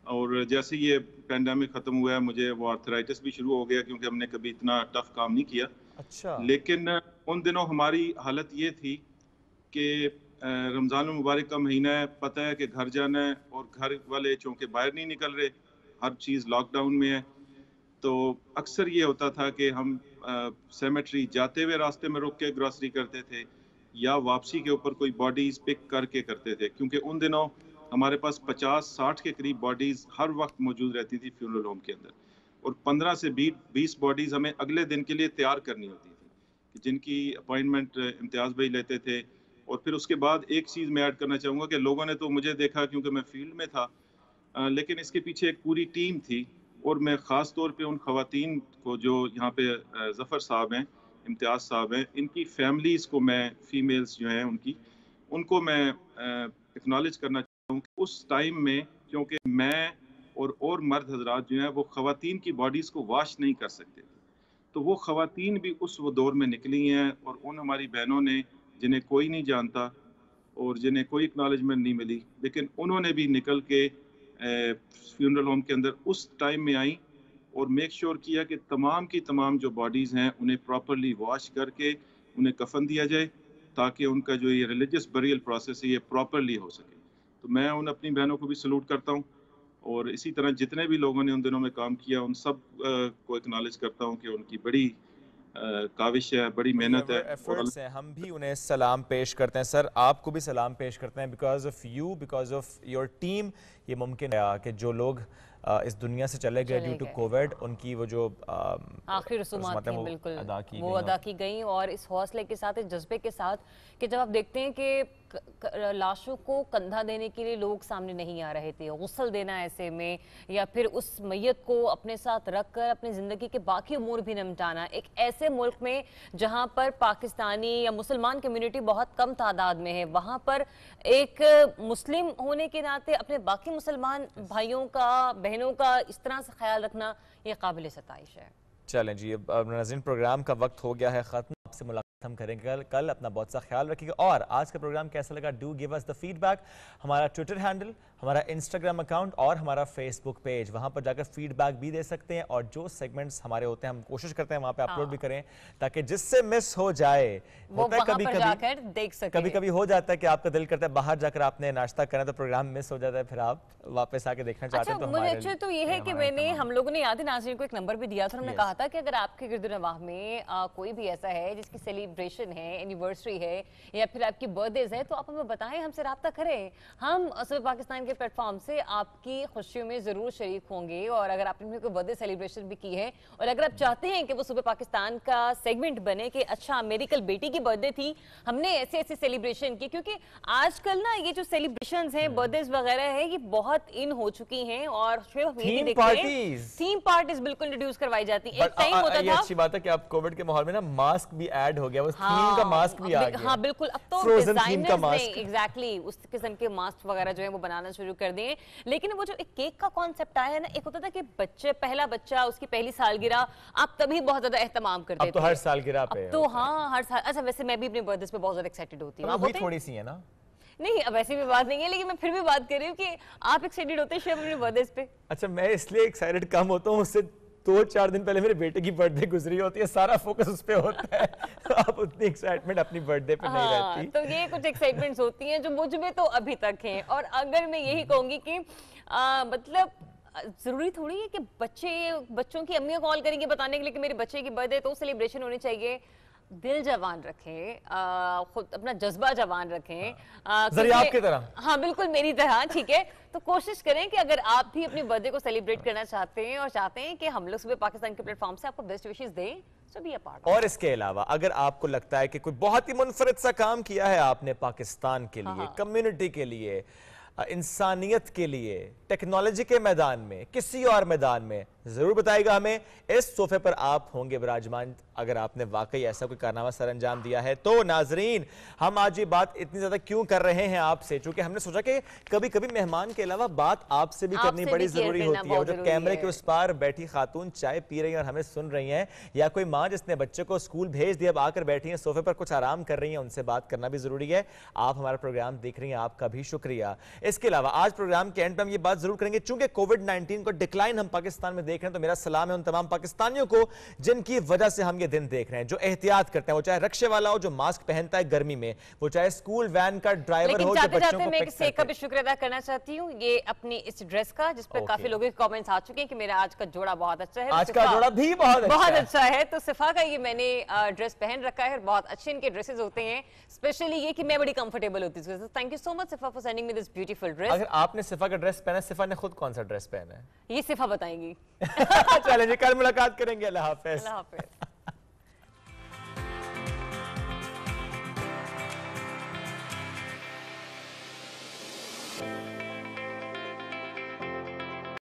और जैसे ये पेंडेमिक ख़त्म हुआ है मुझे वो आर्थराइटिस भी शुरू हो गया क्योंकि हमने कभी इतना टफ काम नहीं किया। अच्छा। लेकिन उन दिनों हमारी हालत ये थी कि रमज़ानुल मुबारक का महीना है, पता है कि घर जाना है और घर वाले चूँकि बाहर नहीं निकल रहे, हर चीज़ लॉकडाउन में है, तो अक्सर ये होता था कि हम सेमेट्री जाते हुए रास्ते में रुक के ग्रॉसरी करते थे या वापसी के ऊपर कोई बॉडीज़ पिक करके करते थे, क्योंकि उन दिनों हमारे पास 50-60 के करीब बॉडीज़ हर वक्त मौजूद रहती थी फ्यूनरल होम के अंदर, और 15 से 20 बॉडीज़ हमें अगले दिन के लिए तैयार करनी होती थी, जिनकी अपॉइंटमेंट इम्तियाज़ भाई लेते थे और फिर उसके बाद एक चीज़ मैं ऐड करना चाहूँगा कि लोगों ने तो मुझे देखा क्योंकि मैं फील्ड में था, लेकिन इसके पीछे एक पूरी टीम थी, और मैं ख़ास तौर पे उन ख़वातीन को जो यहाँ पे ज़फ़र साहब हैं, इम्तियाज़ साहब हैं, इनकी फैमिलीज़ को मैं, फीमेल्स जो हैं उनको मैं एक्नॉलेज करना चाहता हूँ कि उस टाइम में, क्योंकि मैं और मर्द हजरात जो हैं वो ख़वातीन की बॉडीज़ को वॉश नहीं कर सकते थे, तो वो ख़वातीन भी उस वो दौर में निकली हैं, और उन हमारी बहनों ने जिन्हें कोई नहीं जानता और जिन्हें कोई एक्नॉलेजमेंट नहीं मिली, लेकिन उन्होंने भी निकल के फ्यूनरल होम के अंदर उस टाइम में आई और मेक श्योर किया कि तमाम की तमाम जो बॉडीज़ हैं उन्हें प्रॉपरली वॉश करके उन्हें कफन दिया जाए, ताकि उनका जो ये रिलीजियस बरियल प्रोसेस है ये प्रॉपरली हो सके। तो मैं उन अपनी बहनों को भी सलूट करता हूँ, और इसी तरह जितने भी लोगों ने उन दिनों में काम किया उन सब को एक्नॉलेज करता हूँ कि उनकी बड़ी काविश है, बड़ी मेहनत है, एफर्ट्स हैं। हम भी उन्हें सलाम पेश करते हैं। सर, आपको भी सलाम पेश करते हैं। Because of you, because of your team ये मुमकिन है कि जो लोग इस दुनिया से चले गए ड्यू टू कोविड, उनकी वो जो आखिरी रसूमात थी बिल्कुल वो अदा की गई, और इस हौसले के साथ, इस जज्बे के साथ कि जब आप देखते हैं कि लाशों को कंधा देने के लिए लोग सामने नहीं आ रहे थे, गुस्ल देना ऐसे में, या फिर उस मैयत को अपने साथ रखकर अपनी ज़िंदगी के बाकी उमूर भी निपटाना, एक ऐसे मुल्क में जहां पर पाकिस्तानी या मुसलमान कम्युनिटी बहुत कम तादाद में है, वहां पर एक मुस्लिम होने के नाते अपने बाकी मुसलमान भाइयों का, बहनों का इस तरह से ख्याल रखना ये काबिल सताइश है। चलें जी, अब नाज़रीन प्रोग्राम का वक्त हो गया है ख़त्म। आपसे मुलाकात हम करेंगे कल। अपना बहुत सा ख्याल रखिएगा, और आज का प्रोग्राम कैसा लगा do give us the feedback. हमारा ट्विटर हैंडल, हमारा इंस्टाग्राम अकाउंट और हमारा फेसबुक पेज, वहाँ पर जाकर फीडबैक भी दे सकते हैं, और जो सेगमेंट्स हमारे होते हैं हम कोशिश करते हैं वहाँ पे अपलोड भी करें, ताकि जिससे मिस हो जाए, होता है कभी कभी देख सकें। कभी कभी हो जाता है कि आपका दिल करता है बाहर जाकर आपने नाश्ता करना, तो प्रोग्राम मिस हो जाता है, फिर आप वापस आके देखना चाहते हैं। तो मुझे अच्छा तो ये है कि मैंने, हम लोगों ने याद है नाज़रीन को एक नंबर भी दिया था, हमने कहा था कि अगर आपके गिरदुनवाह में कोई भी ऐसा है जिसकी सेलिब्रेशन है, एनिवर्सरी है, या फिर आपकी बर्थडेज है, तो आप हमें बताएं, हमसे रब्ता करें। हम सुबह पाकिस्तान के प्लेटफॉर्म से आपकी खुशियों में जरूर शरीक होंगे, और अगर आपने कोई बर्थडे सेलिब्रेशन भी की है और अगर आप चाहते हैं कि वो सुबह पाकिस्तान का सेगमेंट बने कि अच्छा मेरी कल बेटी की बर्थडे थी, हमने ऐसे ऐसे सेलिब्रेशन की, क्योंकि आजकल ना ये जो सेलिब्रेशंस हैं, बर्थडेज वगैरह है, ये बहुत इन हो चुकी हैं, और थीम पार्टीज बिल्कुल इंट्रोड्यूस करवाई जाती है। एक टाइम होता था, अच्छी बात है कि आप कोविड के माहौल में ना मास्क भी ऐड हो गया, वो थीम का मास्क भी आ गया। हाँ बिल्कुल, अब तो डिजाइनर्स ने एग्जैक्टली उस किस्म के मास्क वगैरह जो है वो बनाना शुरू कर दिए। लेकिन वो जो एक केक का कॉन्सेप्ट आया है ना, एक होता था कि बच्चे, पहला बच्चा, उसकी पहली सालगिरह, आप तभी बहुत ज्यादा एहतमाम करते थे। अब तो हर सालगिरह पे, तो हाँ हर साल। अच्छा वैसे मैं भी अपने बर्थडे पे बहुत ज्यादा एक्साइटेड होती हूँ। थोड़ी सी है ना, नहीं अब ऐसी भी बात नहीं है, लेकिन मैं फिर भी बात कर रही हूँ कि आप एक्साइटेड होते हैं अपने बर्थडे पे। अच्छा मैं इसलिए एक्साइटेड कम होता हूँ, उससे 2-4 दिन पहले मेरे बेटे की बर्थडे गुजरी होती है, सारा फोकस उस पे होता है। अब उतनी एक्साइटमेंट अपनी बर्थडे पे नहीं रहती। तो ये कुछ एक्साइटमेंट्स होती हैं जो मुझ में तो अभी तक हैं, और अगर मैं यही कहूंगी कि मतलब जरूरी थोड़ी है कि बच्चों की अम्मियां कॉल करेंगी बताने के लिए कि मेरे बच्चे की बर्थडे, तो सेलिब्रेशन होनी चाहिए। दिल जवान रखें, खुद अपना जज्बा जवान रखें, जरियाब की तरह। हाँ बिल्कुल मेरी तरह, ठीक है। तो कोशिश करें कि अगर आप भी अपनी बर्थडे को सेलिब्रेट करना चाहते हैं और चाहते हैं कि हम लोग सुबह पाकिस्तान के प्लेटफॉर्म से आपको बेस्ट विशेस दें, so be a part। और इसके अलावा अगर आपको लगता है कि कोई बहुत ही मुनफरद सा काम किया है आपने पाकिस्तान के लिए, कम्युनिटी के लिए, इंसानियत के लिए, टेक्नोलॉजी के मैदान में, किसी और मैदान में, जरूर बताइएगा हमें। इस सोफे पर आप होंगे विराजमान अगर आपने वाकई ऐसा कोई कारनामा सर अंजाम दिया है। तो नाजरीन, हम आज ये बात इतनी ज्यादा क्यों कर रहे हैं आपसे, क्योंकि हमने सोचा कि कभी कभी मेहमान के अलावा बात आपसे भी करनी बड़ी जरूरी होती है। जो कैमरे के उस पार बैठी खातून चाय पी रही है और हमें सुन रही हैं, या कोई माँ जिसने बच्चे को स्कूल भेज दिया, अब आकर बैठी है सोफे पर कुछ आराम कर रही है, उनसे बात करना भी जरूरी है। आप हमारा प्रोग्राम देख रही हैं, आपका भी शुक्रिया। इसके अलावा आज प्रोग्राम के एंड पर हम ये बात जरूर करेंगे, चूंकि कोविड-19 को डिक्लाइन हम पाकिस्तान में देख रहे हैं, तो मेरा सलाम है उन तमाम पाकिस्तानियों को जिनकी वजह से हम ये दिन देख रहे हैं, जो एहतियात करते हैं, वो चाहे रिक्शे वाला हो जो मास्क पहनता है गर्मी में, वो चाहे स्कूल वैन का ड्राइवर हो जो बच्चों को पिक करता है। मैं एक का भी शुक्र अदा करना चाहती हूँ ये अपनी इस ड्रेस का, जिस पर काफी लोगों के कमेंट्स आ चुके हैं कि मेरा आज का जोड़ा बहुत अच्छा है। आज का जोड़ा भी बहुत अच्छा है। तो सिफा का ये मैंने ड्रेस पहन रखा है, बहुत अच्छे इनके ड्रेसेस होते हैं, स्पेशली ये कि मैं बड़ी कंफर्टेबल होती हूँ। Thank you so much Sifa for sending me this beautiful dress. अगर आपने सिफा का ड्रेस पहना, सिफा ने खुद कौन सा ड्रेस पहना है ये सिफा बताएंगी। चलें जी, कल मुलाकात करेंगे। अल्लाह हाफिज।